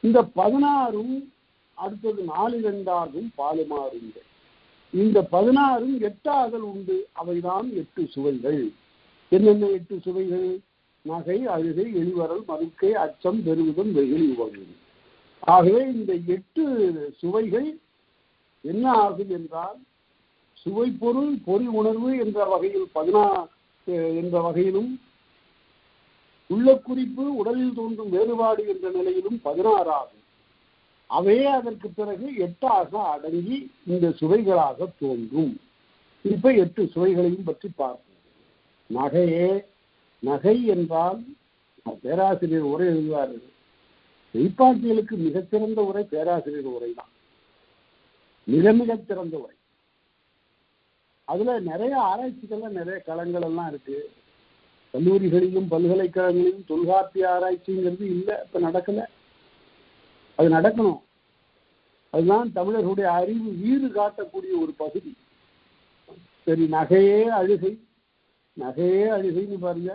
இந்த 16ம் அடுத்தது 4 2ஆகும் பாலுமாறுங்க. இந்த 16ம் 8ஆகல் உண்டு. அவைதான் 8 சுவைகள். என்னென்ன 8 சுவைகள்? நகை, அழுகை, எளிவரல், மறுக்கை, அச்சம், பெருமிதம், வெகுளி, உவகை. ஆகவே இந்த 8 சுவைகள் என்ன ஆகும் என்றால், சுவை பொருள் பொறி உணர்வு என்ற வகையில் 16 என்ற வகையிலும், உள்ள குறிப்பு உடலில் தோன்றும் வேறுபாடு என்ற நிலையிலும் 16 ஆகும். அவையே அதற்கு பிறகு 8ஆக அடங்கி இந்த சுவைகளாக தோன்றும். இப்ப 8 சுவைகளையும் பற்றி பார்ப்போம். நகையே, நகை என்றால் பேராசிரியர் உரை எழுதுவார். மெய்ப்பாட்டியலுக்கு மிகச்சிறந்த உரை பேராசிரியர் உரை தான், மிக மிக சிறந்த உரை. அதுல நிறைய ஆராய்ச்சிகள்லாம் நிறைய களங்கள் எல்லாம் இருக்கு. கல்லூரிகளிலும் பல்கலைக்கழகங்களிலும் தொல்காப்பிய ஆராய்ச்சிங்கிறது இல்லை, இப்ப நடக்கல. அது நடக்கணும். அதுதான் தமிழர்களுடைய அறிவு வீறு காட்டக்கூடிய ஒரு பகுதி. சரி, நகையே அழுகை, நகையே அழுகைன்னு பாருங்க.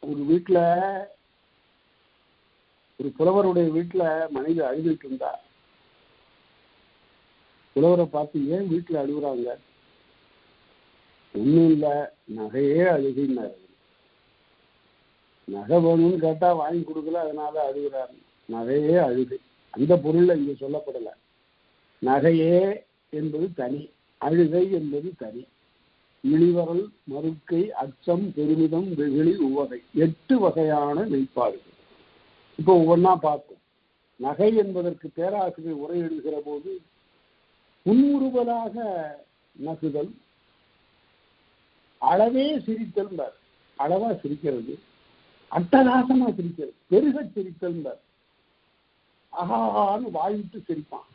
ஒரு வீட்டுல, ஒரு புலவருடைய வீட்டுல மனைவி அழுதுட்டு இருந்தா. புலவரை பார்த்து, ஏன் வீட்டுல அழுகுறாங்க? ஒண்ணும் இல்ல, நகையே அழுகைன்னாரு. நகை வேணும்னு கேட்டா வாங்கி கொடுக்கல, அதனால அழுகுறாரு. நகையே அழுகை, அந்த பொருள்ல இங்க சொல்லப்படல. நகையே என்பது தனி, அழுகை என்பது தனி. இழிவரல், மறுக்கை, அச்சம், பெருமிதம், வெகுளி, உவகை, 8 வகையான மெய்ப்பாடுகள். இப்போ ஒவ்வொன்னா பார்ப்போம். நகை என்பதற்கு பேராசிரியர் உரை எழுதுகிற போது, புன்முறுவலாக நகுதல், அளவே சிரித்தல், அளவா சிரிக்கிறது, அட்டகாசமா சிரிக்கிறது, பெருக சிரித்தல், அகான்னு வாயிட்டு சிரிப்பான்.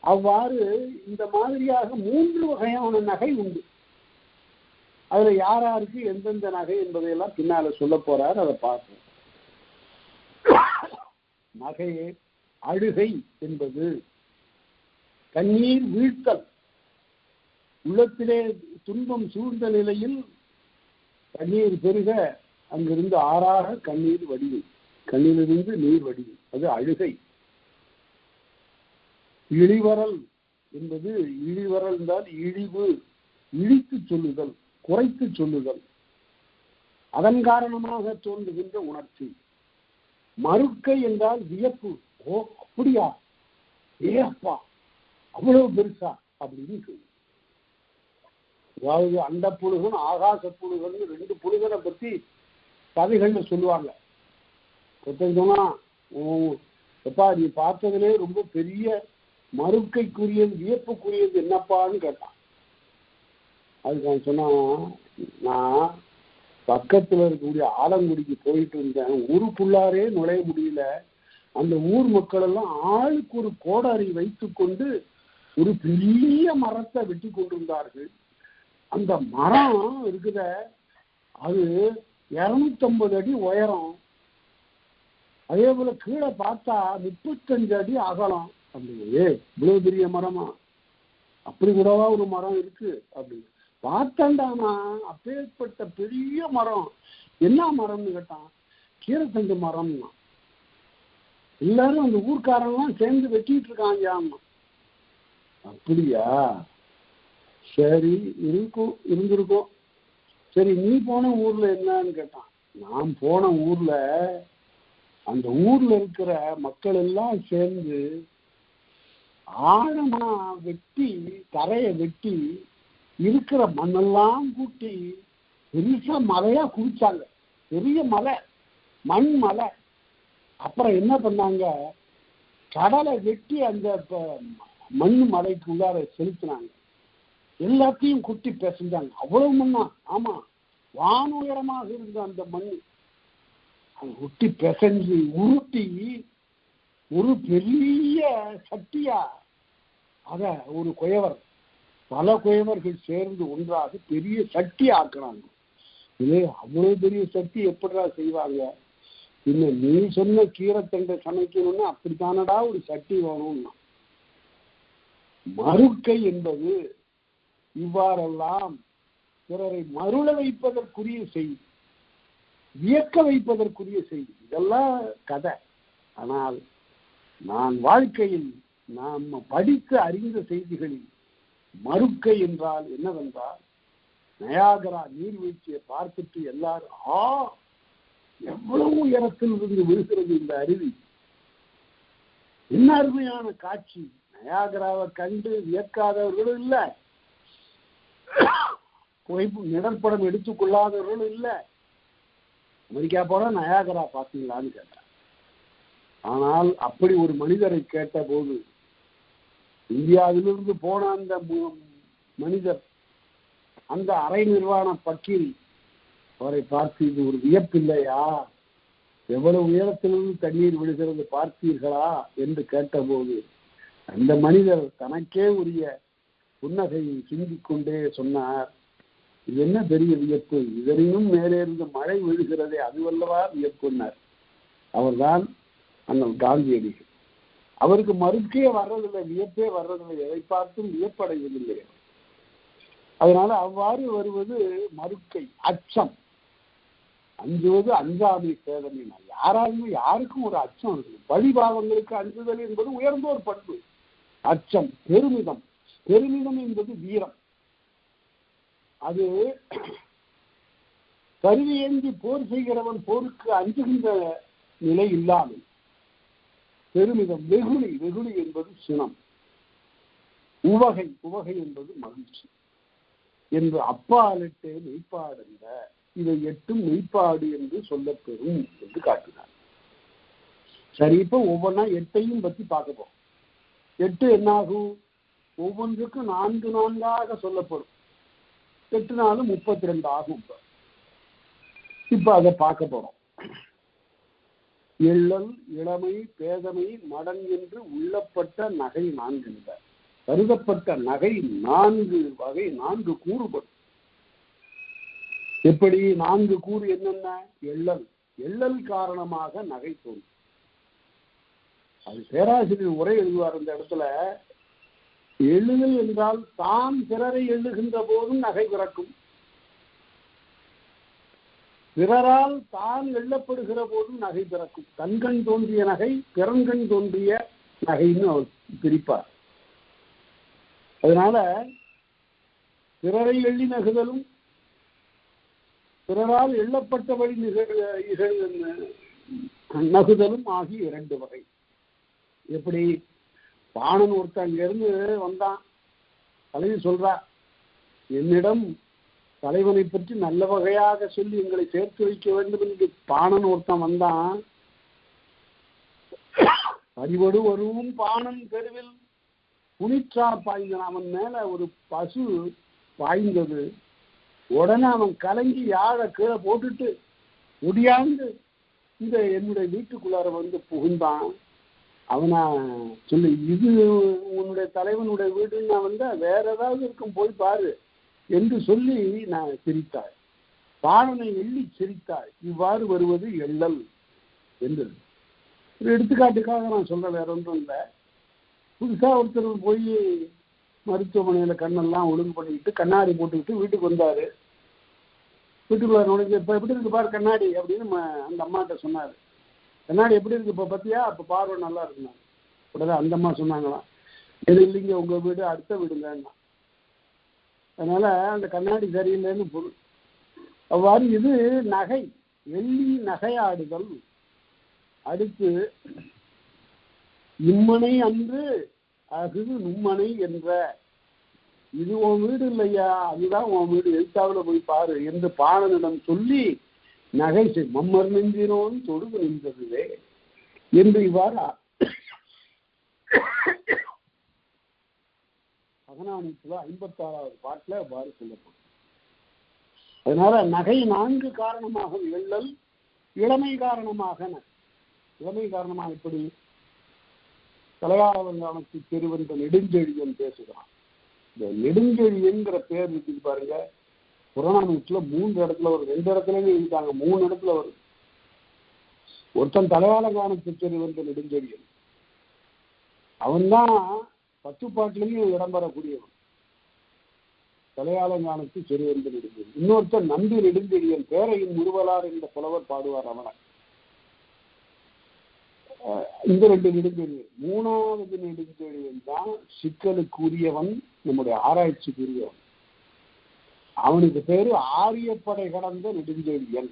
அவ்வாறு இந்த மாதிரியாக 3 வகையான நகை உண்டு. அதுல யாராருக்கு எந்தெந்த நகை என்பதையெல்லாம் பின்னால சொல்ல போறார், அதை பார்ப்போம். நகையே அழுகை என்பது கண்ணீர் வீழ்த்தல். உள்ளத்திலே துன்பம் சூழ்ந்த நிலையில் கண்ணீர் பெருக அங்கிருந்து ஆறாக கண்ணீர் வடியும், கண்ணிலிருந்து நீர் வடியும், அது அழுகை. இழிவரல் என்பது, இழிவரல் என்றால் இழிவு, இழித்து சொல்லுதல், குறைத்து சொல்லுதல், அதன் காரணமாக தோன்றுகின்ற உணர்ச்சி. மறுக்கை என்றால் வியப்பு, ஓ அப்படியா, ஏ அப்பா அவ்வளவு பெருசா அப்படின்னு சொல்லு. அதாவது அண்ட புழுகன் ஆகாச புழுகன் 2 புழுகனை பத்தி கதைகள்னு சொல்லுவாங்க. சொன்னா, எப்பா நீ பார்த்ததுலே ரொம்ப பெரிய மறுக்கைக்குரியது, வியப்புக்குரியது என்னப்பான்னு கேட்டான். அதுக்கு அவன் சொன்னா, நான் பக்கத்துல இருக்கக்கூடிய ஆலங்குடிக்கு போயிட்டு இருந்தேன், ஊருக்குள்ளாரே நுழைய முடியல. அந்த ஊர் மக்கள் எல்லாம் ஆளுக்கு ஒரு கோடாரி வைத்துக் கொண்டு ஒரு பெரிய மரத்தை வெட்டி கொண்டிருந்தார்கள். அந்த மரம் இருக்குத, அது 250 அடி உயரம், அதே போல கீழே பார்த்தா 35 அடி அகலம். அப்படியே இவ்வளவு பெரிய மரமா, அப்படி கூடவா ஒரு மரம் இருக்கு அப்படின்னு பார்த்தாண்டானா. அப்பேற்பட்ட பெரிய மரம், என்ன மரம்னு கேட்டான். கீரைத்தண்டு மரம்னா. எல்லாரும் அந்த ஊர்க்காரங்களாம் சேர்ந்து வெட்டிட்டு இருக்காங்க. அப்படியா, சரி இருந்திருக்கும். சரி, நீ போன ஊர்ல என்னன்னு கேட்டான். நான் போன ஊர்ல அந்த ஊர்ல இருக்கிற மக்கள் எல்லாம் சேர்ந்து ஆழமா வெட்டி, தரையை வெட்டி, இருக்கிற மண்ணெல்லாம் கூட்டி பெருசா மலையா குடிச்சாங்க. பெரிய மலை, மண் மலை. அப்புறம் என்ன பண்ணாங்க, கடலை வெட்டி அந்த மண் மலைக்கு உள்ளார செலுத்தினாங்க. எல்லாத்தையும் குட்டி பிசைஞ்சாங்க. அவ்வளவு மண்ணா, ஆமா, வானுயரமாக இருந்த அந்த மண் குட்டி பிசைஞ்சு உருட்டி ஒரு பெரிய சட்டியா, அத ஒரு குயவர், பல குயவர்கள் சேர்ந்து ஒன்றாக பெரிய சட்டி ஆக்குறாங்க. இதே அவ்வளவு பெரிய சட்டி எப்படிடா செய்வாங்க? இன்னும் நீ சொன்ன கீரைத்தண்டை சமைக்கணும்னா அப்படித்தானடா ஒரு சட்டி வேணும்னா. மறுக்கை என்பது இவ்வாறெல்லாம் பிறரை மருள வைப்பதற்குரிய செய்தி, வியக்க வைப்பதற்குரிய செய்தி. இதெல்லாம் கதை. ஆனால் நான் வாழ்க்கையில் நாம் படித்து அறிந்த செய்திகளில் மறுக்கை என்றால் என்னவென்றால், நயாகரா நீர்வீழ்ச்சியை பார்த்துட்டு எல்லாரும் எவ்வளவு உயரத்தில் இருந்து விழுகிறது இந்த அருவி, என்ன அருமையான காட்சி. நயாகராவை கண்டு வியக்காதவர்களும் இல்லை, நிழற்படம் எடுத்துக் கொள்ளாதவர்களும் இல்லை. அமெரிக்கா போனா நயாகரா பார்த்தீங்களான்னு கேட்டார். ஆனால் அப்படி ஒரு மனிதரை கேட்ட போது, இந்தியாவிலிருந்து போன அந்த மனிதர், அந்த அரை நிர்வாண பக்கீல் அவரை பார்த்து, இது ஒரு வியப்பில்லையா, எவ்வளவு உயரத்திலிருந்து தண்ணீர் விழுகிறது பார்த்தீர்களா என்று கேட்டபோது, அந்த மனிதர் தனக்கே உரிய புன்னகையை சிந்திக் கொண்டே சொன்னார், இது என்ன பெரிய வியப்பு, இதனினும் மேலே இருந்து மழை விழுகிறதே அதுவல்லவா வியப்புன்னார். அவர்தான் அண்ணல் காந்தியடிகள். அவருக்கு மறுக்கே வர்றதில்லை, வியப்பே வர்றதில்லை, எதை பார்த்தும் வியப்படைவதில்லை. அதனால அவ்வாறு வருவது மறுக்கை, அச்சம். அஞ்சுவது அஞ்சாமை சேதமினா, யாராலுமே யாருக்கும் ஒரு அச்சம் இருக்குது. பழிபாவங்களுக்கு அஞ்சுதல் என்பது உயர்ந்த ஒரு பண்பு. அச்சம், பெருமிதம். பெருமிதம் என்பது வீரம். அது கருவியேந்தி போர் செய்கிறவன் போருக்கு அஞ்சுகின்ற நிலை இல்லாமல் பெருமிதம். வெகுளி, வெகுளி என்பது சினம். உவகை, உவகை என்பது மகிழ்ச்சி என்று அப்பாலிட்டே மெய்ப்பாடுங்க, இதை எட்டும் மெய்ப்பாடு என்று சொல்லப்பெறும் என்று காட்டினார். சரி, இப்ப ஒவ்வொன்றா எட்டையும் பத்தி பார்க்க போறோம். எட்டு என்னாகும், ஒவ்வொன்றுக்கும் 4 4ஆக சொல்லப்படும். 8 4 32 ஆகும். இப்ப அதை பார்க்க போறோம். எள்ளல், இளமை, பேதமை, மடன் என்று உள்ளப்பட்ட நகை 4 என்பார். கருதப்பட்ட நகை 4 வகை, 4 கூறுபடும். எப்படி 4 கூறு என்னென்ன? எள்ளல், எள்ளல் காரணமாக நகை தோன்றும். அது பேராசிரியர் உரை எழுதுவார் அந்த இடத்துல. எழுதல் என்றால் தான் பிறரை எழுதுகின்ற போதும் நகை பிறக்கும், பிறரால் தான் எள்ளப்படுகிற போதும் நகை பிறக்கும். தன்கண் தோன்றிய நகை, பிறன்கண் தோன்றிய நகைன்னு அவர் பிரிப்பார். அதனால பிறரை எள்ளி நகுதலும் பிறரால் எள்ளப்பட்ட வழி நகுதலும் ஆகிய 2 வகை. எப்படி? பாணன் ஒருத்தன் அங்கிருந்து வந்தான், தலைவி சொல்றா, என்னிடம் தலைவனை பற்றி நல்ல வகையாக சொல்லி எங்களை சேர்த்து வைக்க வேண்டும் என்று பாணன் ஒருத்தன் வந்தான். அறிவடு வருவும் பாணன் தெருவில் புனிற்றார் பாய்ந்தான். அவன் மேல ஒரு பசு பாய்ந்தது. உடனே அவன் கலங்கி யாழ கீழே போட்டுட்டு முடியாந்து இந்த என்னுடைய வீட்டுக்குள்ளார வந்து புகுந்தான். அவனா சொல்லி, இது உன்னுடைய தலைவனுடைய வீடுன்னு நான் வந்தா வேற ஏதாவது இருக்கும், போய் பாரு என்று சொல்லி நான் சிரித்தாள். பாணனை எள்ளி சிரித்தாள். இவ்வாறு வருவது எள்ளல் என்று ஒரு எடுத்துக்காட்டுக்காக நான் சொல்ல, வேற ஒன்றும் இல்லை. புதுசா ஒருத்தர் போய் மருத்துவமனையில கண்ணெல்லாம் ஒழுங்கு பண்ணிக்கிட்டு கண்ணாடி போட்டுக்கிட்டு வீட்டுக்கு வந்தாரு. வீட்டுக்குள்ள நுழைஞ்சு, இப்ப எப்படி இருக்கு பாரு கண்ணாடி அப்படின்னு அந்த அம்மாட்ட சொன்னாரு. கண்ணாடி எப்படி இருக்கு இப்ப பத்தியா, அப்ப பார்வை நல்லா இருக்குனாங்க. உடனே அந்த அம்மா சொன்னாங்களாம், எது இல்லைங்க, உங்க வீடு அடுத்த வீடுங்க. அதனால அந்த கண்ணாடி சரியில்லைன்னு பொருள். அவ்வாறு இது நகை, எள்ளி நகையாடுதல். அடுத்து இம்மனை அன்று அகுது நும்மனை என்ற, இது உன் வீடு இல்லையா, அதுதான் உன் வீடு, எழுத்தாவில் போய் பாரு என்று பாணனிடம் சொல்லி நகை மம்மர் நெஞ்சினோன் தொடுகு நின்றதுவே என்று இவ்வாறு 56வது பாட்டுல அவ்வாறு சொல்லப்படும். அதனால நகை 4 காரணமாக எள்ளல், இளமை காரணமாக. இளமை காரணமாக எப்படி? தலையாளவங்கானத்து திருவென்ற நெடுஞ்செழியன் பேசுகிறான். இந்த நெடுஞ்செழியன்கிற பேர் இருக்குது பாருங்க, புறநானூற்றுல 3 இடத்துல வரும், 2 இடத்துலயும் இருக்காங்க, 3 இடத்துல வரும். ஒருத்தன் தலையாளங்கானத்து திருவென்ற நெடுஞ்செழியன், அவன்தான் 10 பாட்டிலையும் இடம்பெறக்கூடியவன். தலையாளங்கானத்து திருவென்ற நெடுஞ்செழியன். இன்னொருத்தன் நம்பி நெடுஞ்செழியன், பேரையின் முருவலார் என்ற புலவர் பாடுவார் அவனை. இந்த 2 நெடுஞ்செழியன். 3வது நெடுஞ்செழியன் தான் சிக்கலுக்குரியவன், நம்முடைய ஆராய்ச்சிக்குரியவன். அவனுக்கு பேரு ஆரியப்படை கடந்த நெடுஞ்செழியன்.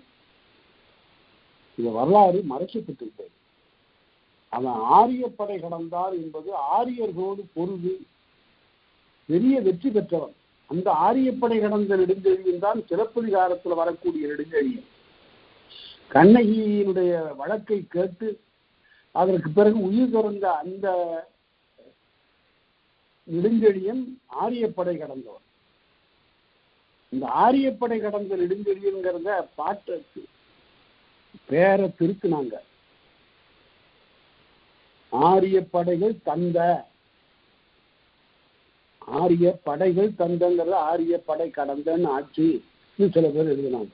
இந்த வரலாறு மறைக்கப்பட்டிருக்கிறது. அவன் ஆரியப்படை கடந்தார் என்பது ஆரியர்களோடு பொருது பெரிய வெற்றி பெற்றவன். அந்த ஆரியப்படை கடந்த நெடுஞ்செழியன் தான் சிலப்பதிகாரத்தில் வரக்கூடிய நெடுஞ்செழியன். கண்ணகியினுடைய வழக்கை கேட்டு அதற்கு பிறகு உயிர் துறந்த அந்த நெடுஞ்செழியன் ஆரியப்படை கடந்தவன். இந்த ஆரியப்படை கடந்த நெடுஞ்செழியன்கிறத பாட்டுக்கு பேரை திருத்தினாங்க. ஆரியப்படைகள் தந்த, ஆரிய படைகள் தந்தங்கிறத ஆரியப்படை கடந்தன்னு ஆட்சி சில பேர் எழுதினாங்க.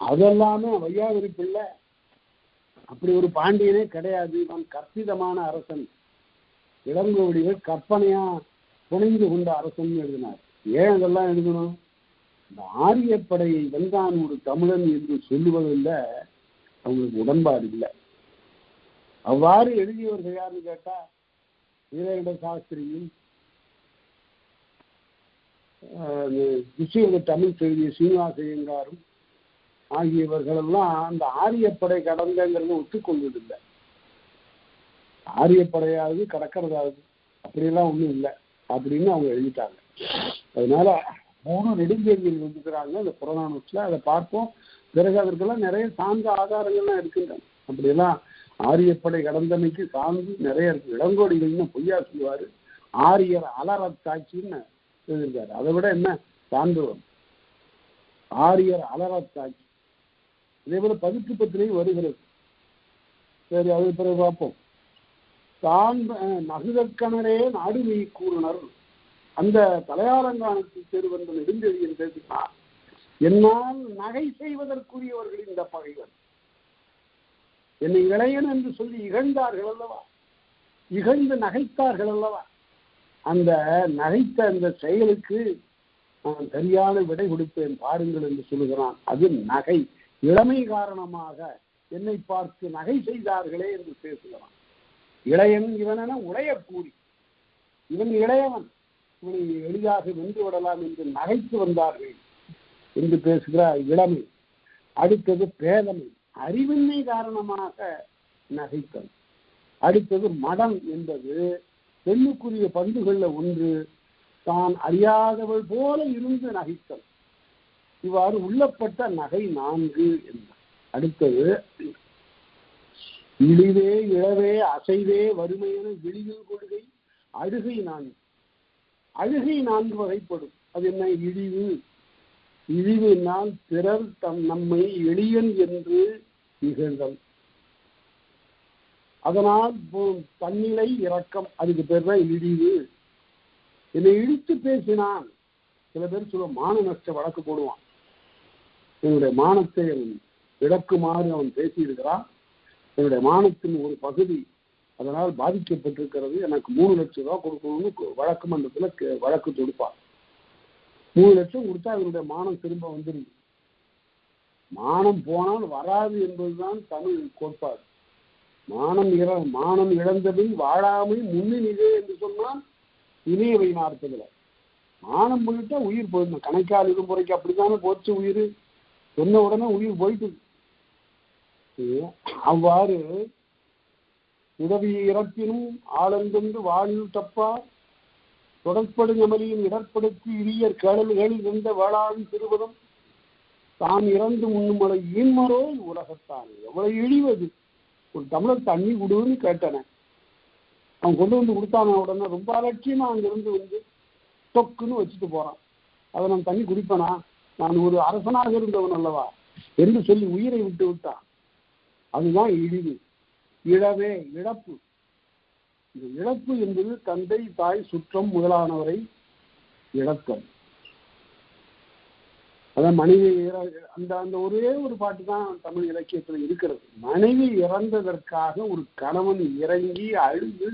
அதெல்லாமே வையாவிரி பிள்ளை அப்படி ஒரு பாண்டியனே கிடையாது, இவன் கற்பிதமான அரசன், இளங்கோவடிகள் கற்பனையா புனைந்து கொண்ட அரசன் எழுதினார். ஏன் அதெல்லாம் எழுதணும்? இந்த ஆரியப்படையை வென்றான் ஒரு தமிழன் என்று சொல்லுவதில் அவங்களுக்கு உடன்பாடு இல்லை. அவ்வாறு எழுதியவர்கள் யாருன்னு கேட்டா வீரேந்திர சாஸ்திரியும் விஷய தமிழ் எழுதிய சீனிவாச ஐயங்காரும் ஆகியவர்கள் எல்லாம் அந்த ஆரியப்படை கடந்தங்கிறத ஒத்துக்கொள்வதில்லை. ஆரியப்படையாவது கடக்கிறதாவது அப்படியெல்லாம் ஒன்றும் இல்லை அப்படின்னு அவங்க எழுதிட்டாங்க. அதனால 3 நெடுஞ்செழியர்கள் இருக்கிறாங்க இந்த புறநானூற்றுல. அதை பார்ப்போம். பிறகு அதற்கெல்லாம் நிறைய சார்ந்த ஆதாரங்கள்லாம் இருக்கின்றன. அப்படியெல்லாம் ஆரியப்படை கடந்தமைக்கு சார்ந்து நிறைய இருக்கு. இளங்கோடிகள்னு பொய்யா சொல்லுவாரு, ஆரியர் அலரத்தாட்சின்னு எழுதியிருக்காரு. அதை விட என்ன சார்ந்தவன் ஆரியர் அலரத்தாட்சி. இதே போல பதிற்று பத்திரையும் வருகிறது. சரி, அது பிறகு பார்ப்போம். தான் நகுதற்கணரே நாடுமை கூறுனர். அந்த தலையாலங்கானத்தில் சேருவந்த நெடுஞ்செழியன் பேசினார், என்னால் நகை செய்வதற்குரியவர்கள் இந்த பகைவர் என்னை இளையன் என்று சொல்லி இகழ்ந்தார்கள் அல்லவா, இகழ்ந்து நகைத்தார்கள் அல்லவா, அந்த நகைத்த அந்த செயலுக்கு நான் சரியான விடை கொடுப்பேன் பாருங்கள் என்று சொல்லுகிறான். அது நகை, இளமை காரணமாக என்னை பார்த்து நகை செய்தார்களே என்று பேசுகிறான். இளையன் இவனென உடைய கூறி, இவன் இளையவன், இவனை எளிதாக வென்று விடலாம் என்று நகைத்து வந்தார்கள் என்று பேசுகிறார் இளமை. அடுத்தது பேதமை, அறிவின்மை காரணமாக நகைத்தல். அடுத்தது மடம் என்பது பெண்ணுக்குரிய பண்புகள்ல ஒன்று, தான் அறியாதவள் போல இருந்து நகைத்தல். இவ்வாறு உள்ளப்பட்ட நகை 4 என்றார். அடுத்தது இழிவே இழவே அசைவே வறுமையான விழிவில் கொள்கை அழுகை 4. அழுகை 4 வகைப்படும். அது என்ன? இழிவு, இழிவினால் பிறர் நம்மை எளியன் என்று இகழ்தல், அதனால் தன்னிலை இரக்கம், அதுக்கு பேர் தான் இழிவு. என்னை இழித்து பேசினான். சில பேர் சொல்ல மான நஷ்ட வழக்கு போடுவான். என்னுடைய மானத்தை இழக்குமாறு அவன் பேசியிருக்கிறான், என்னுடைய மானத்தின் ஒரு பகுதி அதனால் பாதிக்கப்பட்டிருக்கிறது, எனக்கு 3 லட்சம் ரூபாய் கொடுக்கணும்னு வழக்கு மன்றத்தில் வழக்கு தொடுப்பான். 3 லட்சம் கொடுத்தா அவருடைய மானம் திரும்ப வந்துடும். மானம் போனால் வராது என்பதுதான் தமிழ் கோட்பாடு. மானம் இழந்தபின் வாழாமை முன்னிலே என்று சொன்னால் இணையவை நாற்பதுல மானம் போயிட்டா உயிர் போயிடணும். கணக்கால் இருமுறைக்கு அப்படித்தானே போச்சு உயிர், சொன்ன உடனே உயிர் போயிட்டு. அவ்வாறு உதவி இறப்பினும் ஆளந்தென்று வாழ்வில் தப்பா தொடர்படும் எமலியும் இடர்படுத்தி இழியர் கேளில் இருந்த வேளாண் திருவதம் தான் இறந்து முன்னுமலை ஈன்மரோ உலகத்தான். எவ்வளவு இழிவது! ஒரு தமிழர் தண்ணி கொடுன்னு கேட்டன, அவன் கொண்டு வந்து கொடுத்தான. உடனே ரொம்ப அலட்சியமா அங்கிருந்து வந்து தொக்குன்னு வச்சுட்டு போறான். அதை நான் தண்ணி குடிப்பேனா? நான் ஒரு அரசனாக இருந்தவன் அல்லவா என்று சொல்லி உயிரை விட்டு விட்டான். அதுதான் இழிவு. இழவே இழப்பு. இந்த இழப்பு என்பது தந்தை தாய் சுற்றம் முதலானவரை இழத்தல். அதான் மனைவி அந்த அந்த ஒரே ஒரு பாட்டு தான் தமிழ் இலக்கியத்தில் இருக்கிறது. மனைவி இறந்ததற்காக ஒரு கணவன் இறங்கி அழுது,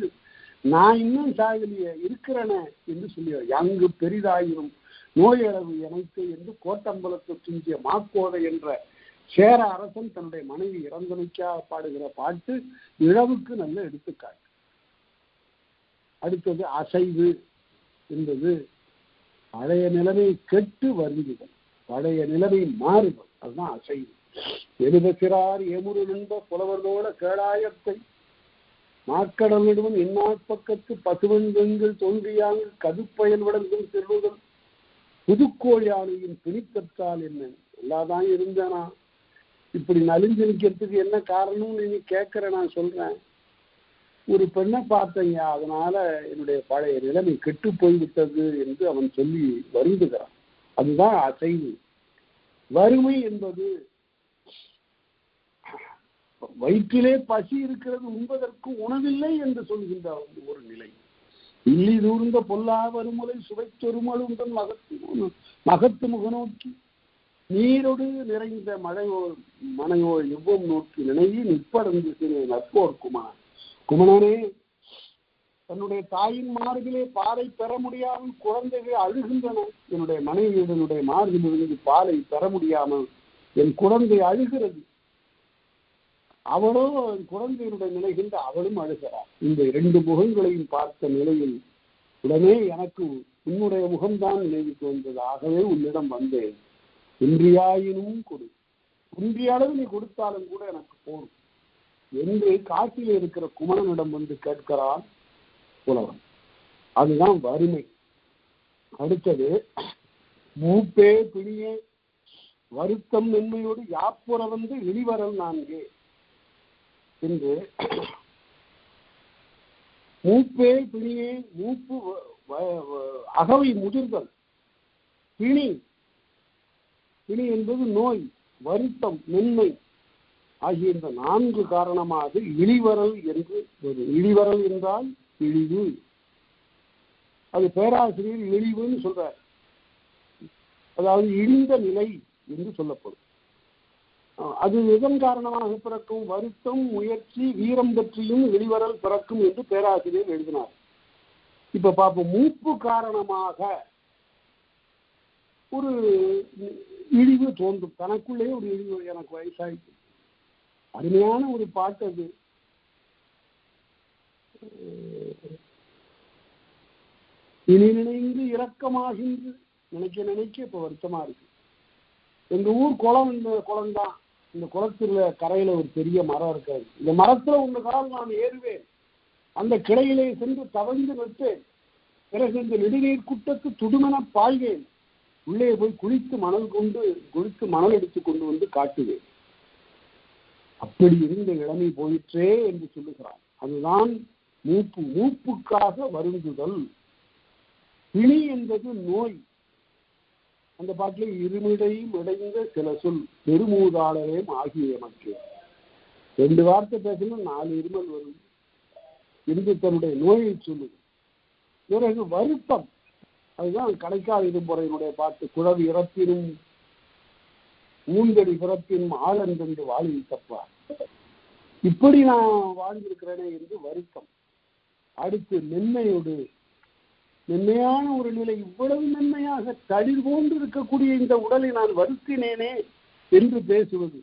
நான் இன்னும் சாகலிய இருக்கிறன என்று சொல்லுவார். அங்கு பெரிதாயிரும் நோயளவு இணைத்து என்று கோட்டம்பலத்தை துஞ்சிய மாக்கோதை என்ற சேர அரசன் தன்னுடைய மனைவி இறந்தமைக்காக பாடுகிற பாட்டு இழவுக்கு நல்ல எடுத்துக்காட்டு. அடுத்தது அசைவு என்பது பழைய நிலைமை கெட்டு வருந்துதல், பழைய நிலைமை மாறுதல், அதுதான் அசைவு. எழுதசிறார் ஏமுரு நண்ப புலவர்களோட கேளாயத்தை மாக்கடல் நடுவன் இந்நாட்பக்கத்து பசுவன் வெண்கள் தோன்றியாங்கள் கதுப்பயல் வளர்ந்தும் செல்வதல் புதுக்கோள் யானையின் பிணித்தற்றால் என்ன எல்லாதான் இருந்தேனா இப்படி நலிஞ்சு நிற்கிறதுக்கு என்ன காரணம்னு நீ கேட்கிற. நான் சொல்றேன், ஒரு பெண்ணை பார்த்தீங்க, அதனால என்னுடைய பழைய நிலைமை கெட்டு போய்விட்டது என்று அவன் சொல்லி வருந்துகிறான். அதுதான் அசைவு. வறுமை என்பது வயிற்றிலே பசி இருக்கிறது, உண்பதற்கு உணவில்லை என்று சொல்கின்ற ஒரு நிலை. இல்லி தூர்ந்த பொல்லா வருமுலை சுவைச்சொருமழுந்தன் மகத்து முகநோக்கி நீரோடு நிறைந்த மழையோ மனையோ எவ்வளவு நோக்கி நினைவி நிற்படந்து சிறு நற்போர் குமார். குமணனே, தன்னுடைய தாயின் மார்பிலே பாலை பெற முடியாமல் குழந்தைகள் அழுகின்றன. என்னுடைய மனைவியுடனுடைய மார்பிலிருந்து பாலை பெற முடியாமல் என் குழந்தை அழுகிறது. அவளோ குழந்தையினுடைய நிலைகின்ற அவளும் அழுகிறார். இந்த இரண்டு முகங்களையும் பார்த்த நிலையில் உடனே எனக்கு உன்னுடைய முகம்தான் நினைவுக்கு வந்தது. ஆகவே உன்னிடம் வந்தேன். இன்றியாயினும் கொடு, இன்றைய அளவு நீ கொடுத்தாலும் கூட எனக்கு போதும் என்று காட்டில் இருக்கிற குமரனிடம் வந்து கேட்கிறான் புலவன். அதுதான் வறுமை. அடுத்தது மூப்பே பிணியே வருத்தம் மென்மையோடு யாப்புற வந்து இழிவரல் நான்கே என்று. மூப்பே பிணியே, மூப்பு அகவை முதிர்தல், பிணி, பிணி என்பது நோய், வருத்தம், மென்மை ஆகிய இந்த 4 காரணமாக இழிவரல் என்று வரும். இழிவரல் என்றால் இழிவு. அது பேராசிரியர் இழிவுன்னு சொல்றார். அதாவது இழிந்த நிலை என்று சொல்லப்படும். அது எதன் காரணமாக பிறக்கும்? வருத்தம், முயற்சி, வீரம் பற்றியும் இழிவரல் பிறக்கும் என்று பேராசிரியர் எழுதினார். இப்ப பார்ப்போம், மூப்பு காரணமாக ஒரு இழிவு தோன்றும். தனக்குள்ளே ஒரு இழிவு, எனக்கு வயசாயிட்டு. அருமையான ஒரு பாட்டு அது. இனி நினைந்து இரக்கமாகின்று நினைக்க நினைக்க இப்ப வருத்தமா இருக்கு. எங்க ஊர் குளம், இந்த குளம் தான். இந்த குளத்துல கரையில ஒரு பெரிய மரம் இருக்காது. இந்த மரத்துல ஒன்று காலம் நான் ஏறுவேன், அந்த கிளையிலே சென்று தவழ்ந்து நிற்பேன். பிறகு இந்த நெடுநீர் குட்டத்து துடுமென பாய்வேன். உள்ளே போய் குளித்து மணல் எடுத்து கொண்டு வந்து காட்டுவேன். அப்படி இருந்த இளமை போயிற்றே என்று சொல்லுகிறான். அதுதான் மூப்பு. மூப்புக்காக வருந்துதல். பிணி என்பது நோய். அந்த பாட்டில் இருமிடை இடைந்த சில சொல் பெருமூதாளரே ஆகிய மக்கள் 2 வார்த்தை பேசணும் 4 இருமல் வரும் என்று தன்னுடைய நோயை சொல்லுது. பிறகு வருத்தம், அதுதான் கடைக்கால் இரும்புறையினுடைய பாட்டு. குழவி இறப்பினும் ஊந்தடி பிறப்பினும் ஆளென்று வாழில் தப்பார், இப்படி நான் வாழ்ந்திருக்கிறேனே என்று வருத்தம். அடுத்து மென்மையோடு, மென்மையான ஒரு நிலை. இவ்வளவு மென்மையாக தளிர் போன்று இருக்கக்கூடிய இந்த உடலை நான் வருத்தினேனே என்று பேசுவது,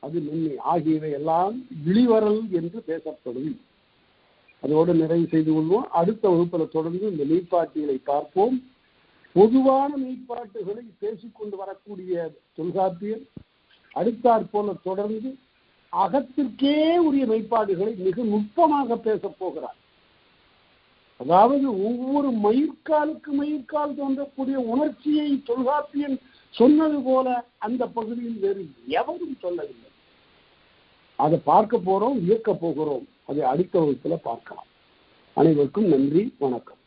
அது மென்மை. ஆகியவை எல்லாம் இழிவரல் என்று பேசப்படும். அதோடு நிறைவு செய்து கொள்வோம். அடுத்த வகுப்பில் தொடர்ந்து இந்த மெய்ப்பாட்டிகளை பார்ப்போம். பொதுவான மெய்ப்பாட்டுகளை பேசிக்கொண்டு வரக்கூடிய தொல்காப்பியர் அடுத்தாற்போல தொடர்ந்து அகத்திற்கே உரிய மெய்ப்பாடுகளை மிக நுட்பமாக பேசப் போகிறார். அதாவது ஒவ்வொரு மயிர்கால் தோன்றக்கூடிய உணர்ச்சியை தொல்காப்பியன் சொன்னது போல அந்த பகுதியில் வேறு எவரும் சொல்லவில்லை. அதை பார்க்க போறோம், இயக்க போகிறோம். அதை அடுத்த வகுப்புல பார்க்கலாம். அனைவருக்கும் நன்றி, வணக்கம்.